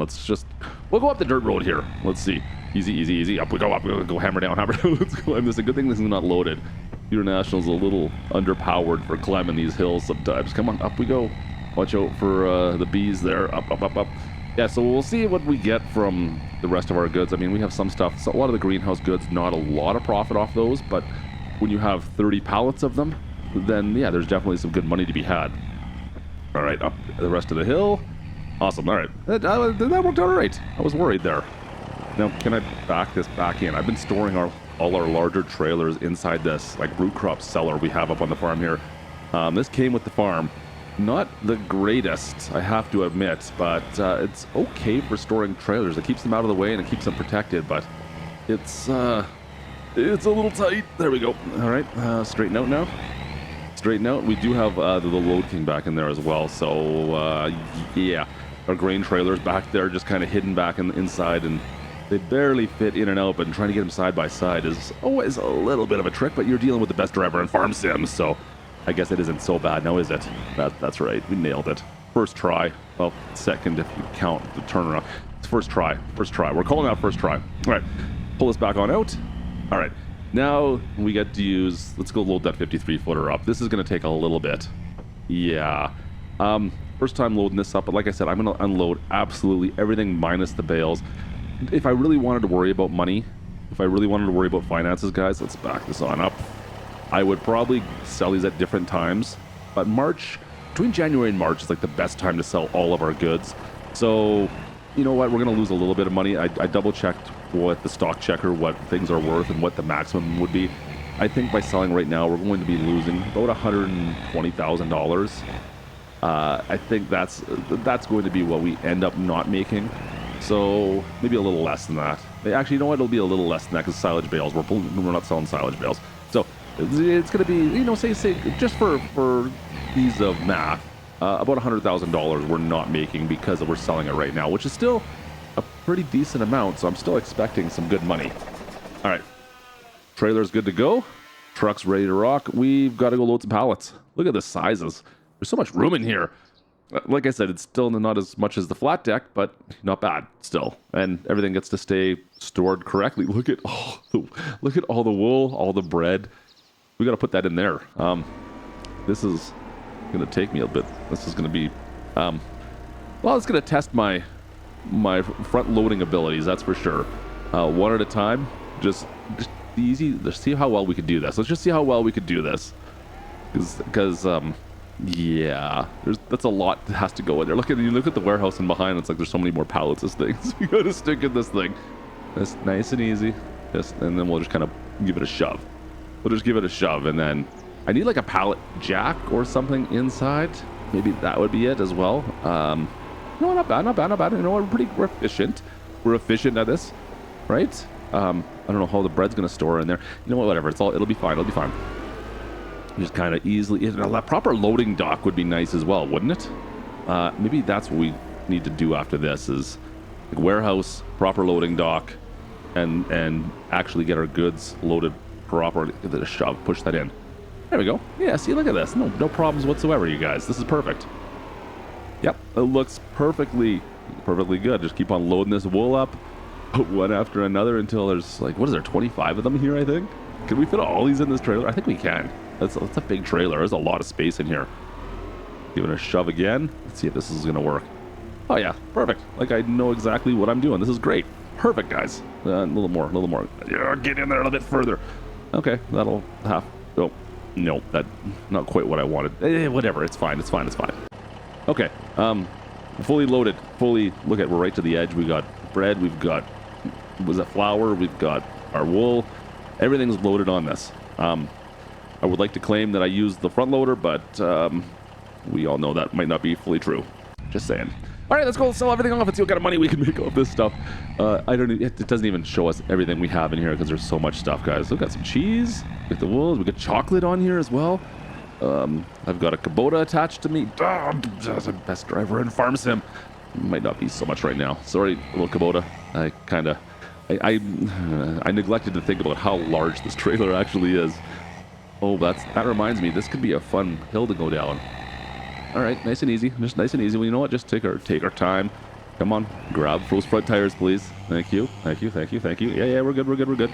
We'll go up the dirt road here. Let's see. Easy, easy, easy. Up we go, go hammer down, hammer down. Let's climb this. A good thing this is not loaded. International's a little underpowered for climbing these hills sometimes. Come on, up we go. Watch out for the bees there. Up, up, up, up. Yeah, so we'll see what we get from the rest of our goods. I mean, we have some stuff. So a lot of the greenhouse goods, not a lot of profit off those, but when you have 30 pallets of them, then yeah, there's definitely some good money to be had. All right, up the rest of the hill. Awesome. All right, that worked out all right. I was worried there. Now, can I back this back in? I've been storing all our larger trailers inside this like root crop cellar we have up on the farm here. This came with the farm. Not the greatest, I have to admit, but it's okay for storing trailers. It keeps them out of the way and it keeps them protected, but it's a little tight. There we go. All right, straighten out now. Straighten out. We do have the Load King back in there as well, so yeah. Our grain trailers back there just kind of hidden back inside, and they barely fit in and out, but trying to get them side by side is always a little bit of a trick, but you're dealing with the best driver in farm sims, so I guess it isn't so bad now, is it? That's right. We nailed it. First try. Well, second if you count the turnaround. It's first try. First try. We're calling out first try. All right. Pull this back on out. All right. Now we get to use... Let's go load that 53-footer up. This is going to take a little bit. Yeah. First time loading this up, but like I said, I'm going to unload absolutely everything minus the bales. If I really wanted to worry about money, if I really wanted to worry about finances, guys, let's back this on up. I would probably sell these at different times, but between January and March is like the best time to sell all of our goods. So, you know what, we're going to lose a little bit of money. I double checked what the stock checker, what things are worth and what the maximum would be. I think by selling right now, we're going to be losing about $120,000. I think that's going to be what we end up not making. So maybe a little less than that. Actually, you know what, it'll be a little less than that because silage bales, we're not selling silage bales. So it's going to be, you know, say just for ease of math, about $100,000 we're not making because we're selling it right now, which is still a pretty decent amount. So I'm still expecting some good money. All right, trailer's good to go. Truck's ready to rock. We've got to go load some pallets. Look at the sizes. There's so much room in here. Like I said, it's still not as much as the flat deck, but not bad still. And everything gets to stay stored correctly. Look at all the wool, all the bread. We got to put that in there. This is going to take me a bit. This is going to be, well, it's going to test my front loading abilities. That's for sure. One at a time. Just easy. Let's see how well we could do this. Let's just see how well we could do this. Because yeah, that's a lot that has to go in there. Look at the warehouse and behind. It's like there's so many more pallets of things. We got to stick in this thing. That's nice and easy. And then we'll just kind of give it a shove. We'll just give it a shove, and then I need like a pallet jack or something inside. Maybe that would be it as well. No, not bad, not bad, not bad. You know, we're efficient. We're efficient at this, right? I don't know how the bread's gonna store in there. You know what? Whatever. It'll be fine. It'll be fine. Just kind of easily. A proper loading dock would be nice as well, wouldn't it? Maybe that's what we need to do after this: is like warehouse, proper loading dock, and actually get our goods loaded properly. Give it a shove. Push that in. There we go. Yeah. See, look at this. No problems whatsoever, you guys. This is perfect. Yep. It looks perfectly good. Just keep on loading this wool up, one after another until there's like, what is there? 25 of them here, I think. Can we fit all these in this trailer? I think we can. That's a big trailer. There's a lot of space in here. Give it a shove again. Let's see if this is going to work. Oh, yeah. Perfect. Like, I know exactly what I'm doing. This is great. Perfect, guys. A little more. Yeah, get in there a little bit further. Okay. That'll have... Oh, no. That's not quite what I wanted. Whatever. It's fine. It's fine. It's fine. Okay. Fully loaded. We're right to the edge. We got bread. We've got... Was it flour? We've got our wool. Everything's loaded on this. I would like to claim that I used the front loader, but we all know that might not be fully true. Just saying. All right, let's go sell everything off and see what kind of money we can make off this stuff. It doesn't even show us everything we have in here because there's so much stuff, guys. We've got some cheese, we got the wool, we got chocolate on here as well. I've got a Kubota attached to me. That's the best driver in farm sim. Might not be so much right now. Sorry, little Kubota. I neglected to think about how large this trailer actually is. Oh, that reminds me. This could be a fun hill to go down. All right, nice and easy. Just nice and easy. Well, you know what? Just take our time. Come on, grab those front tires, please. Thank you, thank you, thank you, thank you. Yeah, we're good, we're good, we're good.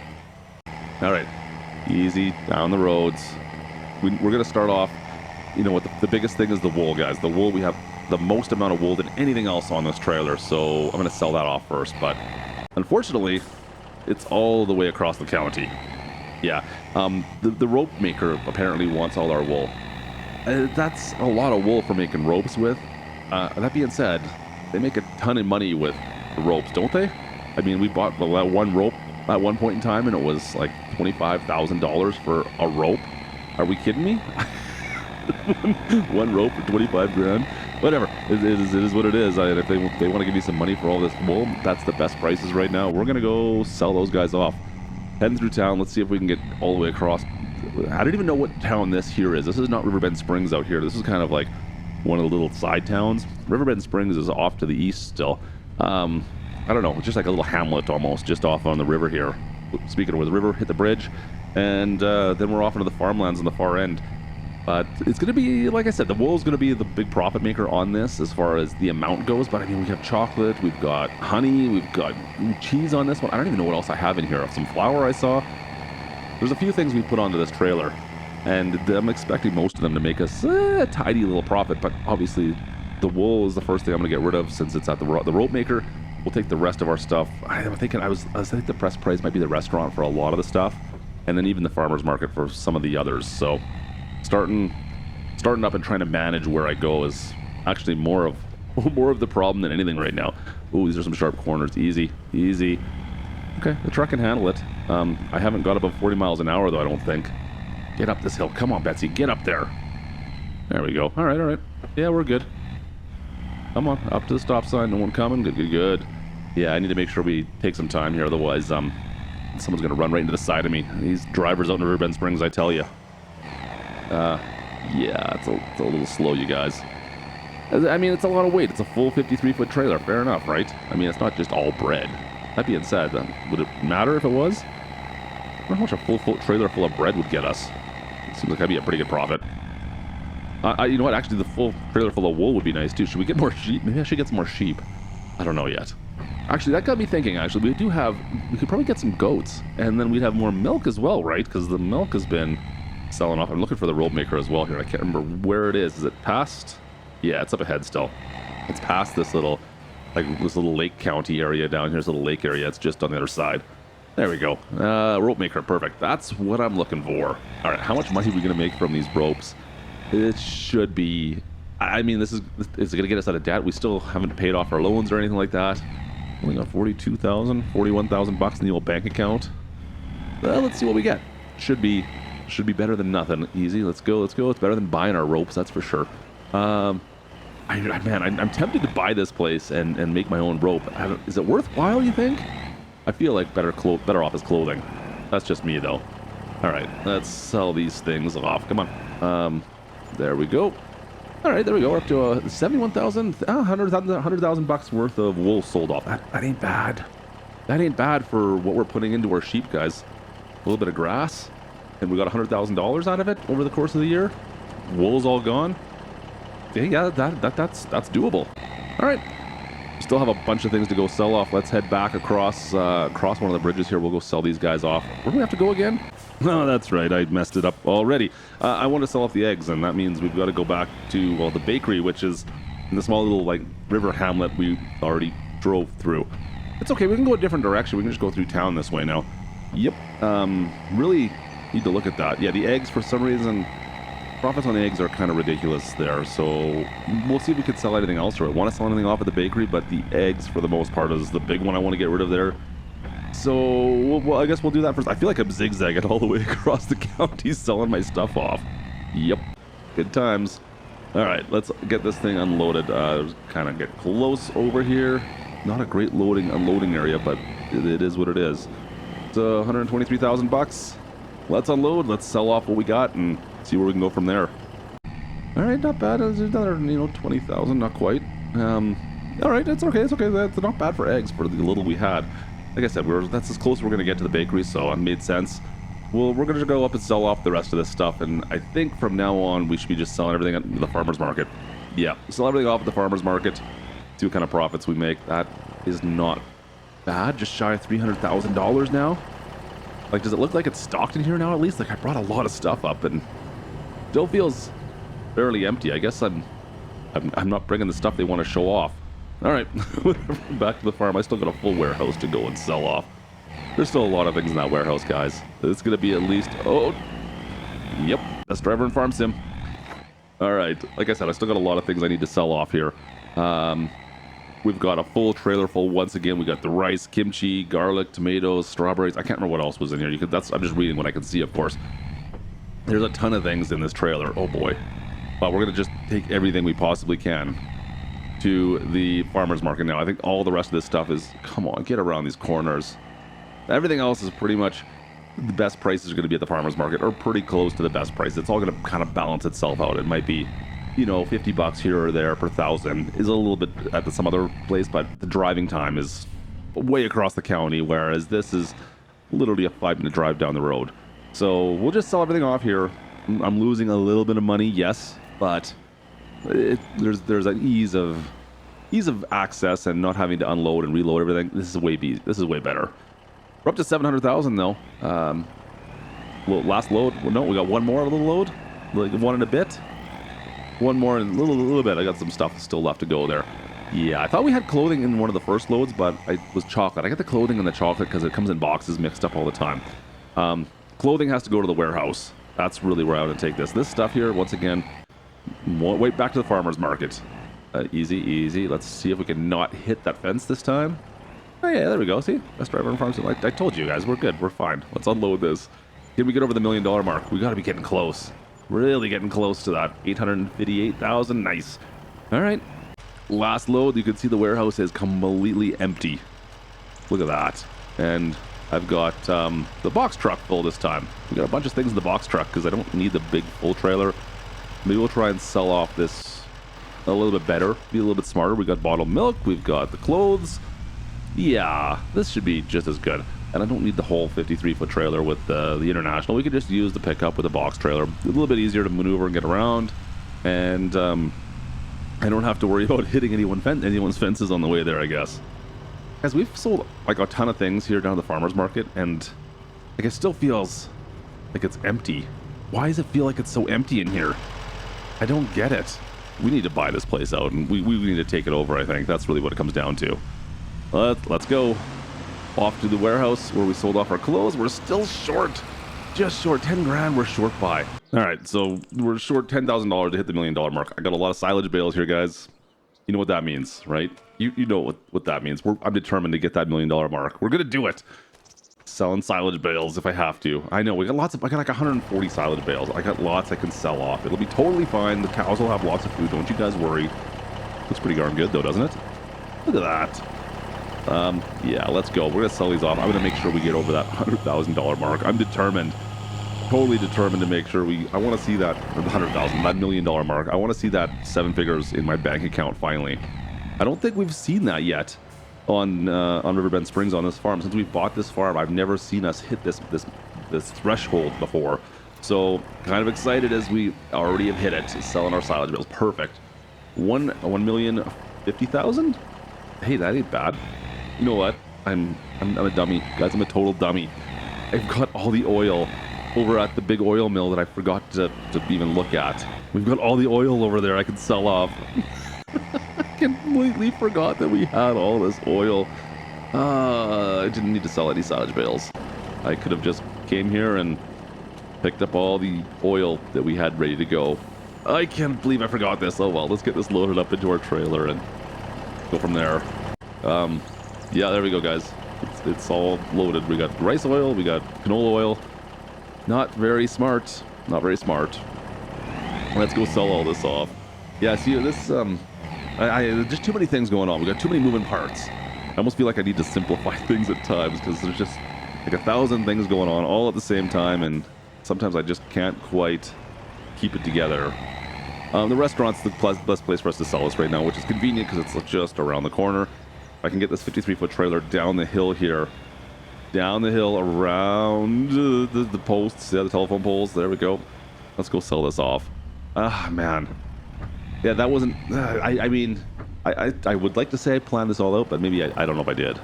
All right, easy down the roads. We're gonna start off. You know what? The biggest thing is the wool, guys. The wool, we have the most amount of wool than anything else on this trailer, so I'm gonna sell that off first. But unfortunately, it's all the way across the county. Yeah, the rope maker apparently wants all our wool. That's a lot of wool for making ropes with. That being said, they make a ton of money with the ropes, don't they? I mean, we bought that one rope at one point in time, and it was like $25,000 for a rope. Are we kidding me? One rope for 25 grand. Whatever. It is what it is. If they want to give you some money for all this wool, that's the best prices right now. We're gonna go sell those guys off. Heading through town. Let's see if we can get all the way across. I don't even know what town this here is. This is not Riverbend Springs out here. This is kind of like one of the little side towns. Riverbend Springs is off to the east still. I don't know. It's just like a little hamlet almost, just off on the river here. Speaking of where the river hit the bridge, and then we're off into the farmlands on the far end. But it's going to be, like I said, the wool is going to be the big profit maker on this as far as the amount goes. But I mean, we have chocolate, we've got honey, we've got cheese on this one. I don't even know what else I have in here. Some flour I saw. There's a few things we put onto this trailer, and I'm expecting most of them to make us a tidy little profit. But obviously, the wool is the first thing I'm going to get rid of since it's at the rope maker. We'll take the rest of our stuff. I'm thinking I think the press price might be the restaurant for a lot of the stuff, and then even the farmer's market for some of the others. So starting up and trying to manage where I go is actually more of the problem than anything right now. Ooh, these are some sharp corners. Easy. Okay, the truck can handle it. I haven't got above 40 miles an hour though, I don't think. Get up this hill. Come on, Betsy, get up there. There we go. All right. Yeah, we're good. Come on, up to the stop sign. No one coming. Good. Yeah, I need to make sure we take some time here. Otherwise, someone's going to run right into the side of me. These drivers out in Riverbend Springs, I tell you. Yeah, it's a little slow, you guys. I mean, it's a lot of weight. It's a full 53-foot trailer. Fair enough, right? I mean, it's not just all bread. That being said, would it matter if it was? I don't know how much a full trailer full of bread would get us. It seems like that'd be a pretty good profit. You know what? Actually, the full trailer full of wool would be nice, too. Should we get more sheep? Maybe I should get some more sheep. I don't know yet. Actually, that got me thinking, actually. We could probably get some goats, and then we'd have more milk as well, right? Because the milk has been selling off. I'm looking for the rope maker as well here. I can't remember where it is. Is it past? Yeah, it's up ahead still. It's past this little lake county area down here. This little lake area. It's just on the other side. There we go. Rope maker, perfect. That's what I'm looking for. All right, how much money are we going to make from these ropes? It should be... I mean, is it going to get us out of debt? We still haven't paid off our loans or anything like that. Only got $41,000 in the old bank account. Well, let's see what we get. Should be better than nothing. Easy. Let's go. It's better than buying our ropes, that's for sure. I'm tempted to buy this place and make my own rope. Is it worthwhile, you think? I feel like better off as clothing. That's just me, though. All right, let's sell these things off. Come on. There we go. All right, there we go. We're up to 71,000, $100,000 worth of wool sold off. That ain't bad. That ain't bad for what we're putting into our sheep, guys. A little bit of grass, and we got $100,000 out of it over the course of the year. Wool's all gone. Yeah, that's doable. All right. Still have a bunch of things to go sell off. Let's head back across one of the bridges here. We'll go sell these guys off. Where do we have to go again? No, that's right. I messed it up already. I want to sell off the eggs, and that means we've got to go back to, well, the bakery, which is in the small little, river hamlet we already drove through. It's okay. We can go a different direction. We can just go through town this way now. Yep. Really need to look at that. Yeah, the eggs, for some reason, profits on the eggs are kind of ridiculous there. So we'll see if we could sell anything else, or I want to sell anything off at the bakery, but the eggs, for the most part, is the big one I want to get rid of there. So, well, I guess we'll do that first. I feel like I'm zigzagging all the way across the county selling my stuff off. Yep. Good times. All right, let's get this thing unloaded. Kind of get close over here. Not a great unloading area, but it is what it is. It's $123,000. Let's unload. Let's sell off what we got and see where we can go from there. All right, not bad. There's another, 20,000, not quite. All right, it's okay. That's not bad for eggs for the little we had. Like I said, that's as close as we're going to get to the bakery, so it made sense. Well, we're going to go up and sell off the rest of this stuff, and I think from now on, we should be just selling everything at the farmer's market. Yeah, sell everything off at the farmer's market. See see what kind of profits we make. That is not bad. Just shy of $300,000 now. Like, does it look like it's stocked in here now at least? Like, I brought a lot of stuff up and still feels fairly empty. I guess I'm not bringing the stuff they want to show off. All right, back to the farm. I still got a full warehouse to go and sell off. There's still a lot of things in that warehouse, guys. It's going to be at least, oh, yep, best driver in farm sim. All right, like I said, I still got a lot of things I need to sell off here. We've got a full trailer full once again. We got the rice, kimchi, garlic, tomatoes, strawberries. I can't remember what else was in here. I'm just reading what I can see, of course. There's a ton of things in this trailer. Oh boy. But we're going to just take everything we possibly can to the farmer's market now. I think all the rest of this stuff is, come on, get around these corners. Everything else is pretty much the best prices are going to be at the farmer's market, or pretty close to the best price. It's all going to kind of balance itself out. It might be, you know, $50 here or there per thousand is a little bit at some other place, but the driving time is way across the county, whereas this is literally a 5-minute drive down the road. So we'll just sell everything off here. I'm losing a little bit of money, yes, but there's an ease of access and not having to unload and reload everything. This is way better. We're up to 700,000 though. Well, last load. Well, no, we got one more little load, like one and a bit. One more and a little bit. I got some stuff still left to go there. Yeah, I thought we had clothing in one of the first loads, but it was chocolate. I got the clothing and the chocolate because it comes in boxes mixed up all the time. Clothing has to go to the warehouse. That's really where I would take this. This stuff here, once again, wait back to the farmer's market. Easy. Let's see if we can not hit that fence this time. Oh yeah, there we go. See, best driver in farm sim. I told you guys, we're good. We're fine. Let's unload this. Can we get over the $1 million mark? We got to be getting close. Really getting close to that. 858,000. Nice. All right. Last load. You can see the warehouse is completely empty. Look at that. And I've got the box truck full this time. We got a bunch of things in the box truck because I don't need the big full trailer. Maybe we'll try and sell off this a little bit better. Be a little bit smarter. We got bottled milk. We've got the clothes. Yeah, this should be just as good. And I don't need the whole 53-foot trailer with the International. We could just use the pickup with a box trailer. A little bit easier to maneuver and get around. And I don't have to worry about hitting anyone's fences on the way there, I guess. Guys, we've sold like a ton of things here down at the farmer's market. And like, it still feels like it's empty. Why does it feel like it's so empty in here? I don't get it. We need to buy this place out. And we need to take it over, I think. That's really what it comes down to. Let's go off to the warehouse where we sold off our clothes. We're still short, just short 10 grand. We're short by. All right, so we're short $10,000 to hit the $1 million mark. I got a lot of silage bales here, guys. You know what that means, right? You know what that means. I'm determined to get that $1 million mark. We're gonna do it. Selling silage bales if I have to. I know I got like 140 silage bales. I got lots I can sell off. It'll be totally fine. The cows will have lots of food. Don't you guys worry. Looks pretty darn good though, doesn't it? Look at that. Yeah, let's go. We're gonna sell these off. I'm gonna make sure we get over that $100,000 mark. I'm determined, totally determined to make sure I want to see that that $1 million mark. I want to see that 7 figures in my bank account finally. I don't think we've seen that yet on Riverbend Springs on this farm. Since we bought this farm, I've never seen us hit this threshold before. So kind of excited as we already have hit it. Selling our silage bales. Perfect. 1,050,000. Hey, that ain't bad. You know what? I'm a dummy. Guys, I'm a total dummy. I've got all the oil over at the big oil mill that I forgot to even look at. We've got all the oil over there I can sell off. I completely forgot that we had all this oil. I didn't need to sell any silage bales. I could have just came here and picked up all the oil that we had ready to go. I can't believe I forgot this. Oh well, let's get this loaded up into our trailer and go from there. Yeah, there we go, guys. It's all loaded. We got rice oil, we got canola oil. Not very smart. Not very smart. Let's go sell all this off. Yeah, see, this, there's just too many things going on. We got too many moving parts. I almost feel like I need to simplify things at times because there's just like 1,000 things going on all at the same time, and sometimes I just can't quite keep it together. The restaurant's the best place for us to sell this right now, which is convenient because it's just around the corner. I can get this 53-foot trailer down the hill here. Down the hill around the posts, yeah, the telephone poles. There we go. Let's go sell this off. Ah, man. Yeah, that wasn't... I mean, I would like to say I planned this all out, but maybe I don't know if I did.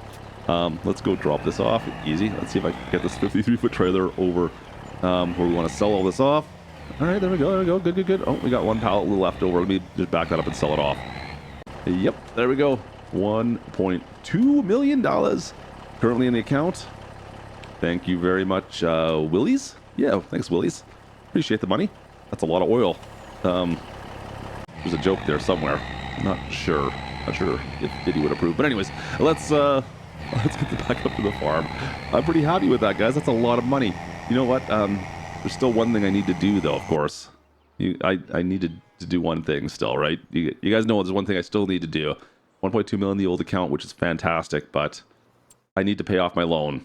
Let's go drop this off. Easy. Let's see if I can get this 53-foot trailer over where we want to sell all this off. All right, there we go. There we go. Good, good, good. Oh, we got one pallet left over. Let me just back that up and sell it off. Yep, there we go. $1.2 million currently in the account. Thank you very much, Willie's. Yeah, thanks, Willie's. Appreciate the money. That's a lot of oil. There's a joke there somewhere. Not sure if Diddy would approve. But anyways, let's get back up to the farm. I'm pretty happy with that, guys. That's a lot of money. You know what? There's still one thing I need to do, though. Of course, I needed to do one thing still, right? You guys know there's one thing I still need to do. 1.2 million in the old account, which is fantastic, but I need to pay off my loan.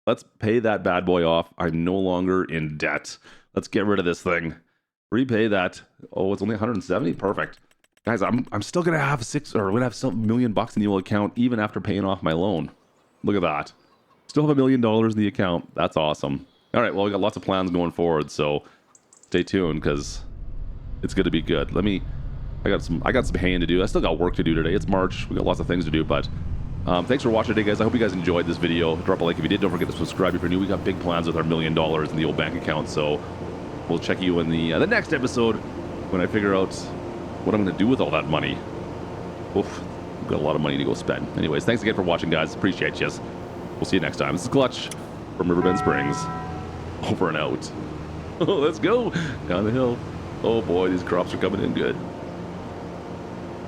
Let's pay that bad boy off. I'm no longer in debt. Let's get rid of this thing. Repay that. Oh, it's only 170. Perfect. Guys, I'm still gonna have $1 million in the old account even after paying off my loan. Look at that. Still have $1 million in the account. That's awesome. All right, well, we got lots of plans going forward, so stay tuned because it's gonna be good. I got some haying to do. I still got work to do today. It's March. We got lots of things to do, but thanks for watching today, guys. I hope you guys enjoyed this video. Drop a like if you did. Don't forget to subscribe if you're new. We got big plans with our $1 million in the old bank account, so we'll check you in the next episode when I figure out what I'm going to do with all that money. Oof, we've got a lot of money to go spend. Anyways, thanks again for watching, guys. Appreciate you. We'll see you next time. This is Klutch from Riverbend Springs. Over and out. Oh, let's go down the hill. Oh boy, these crops are coming in good.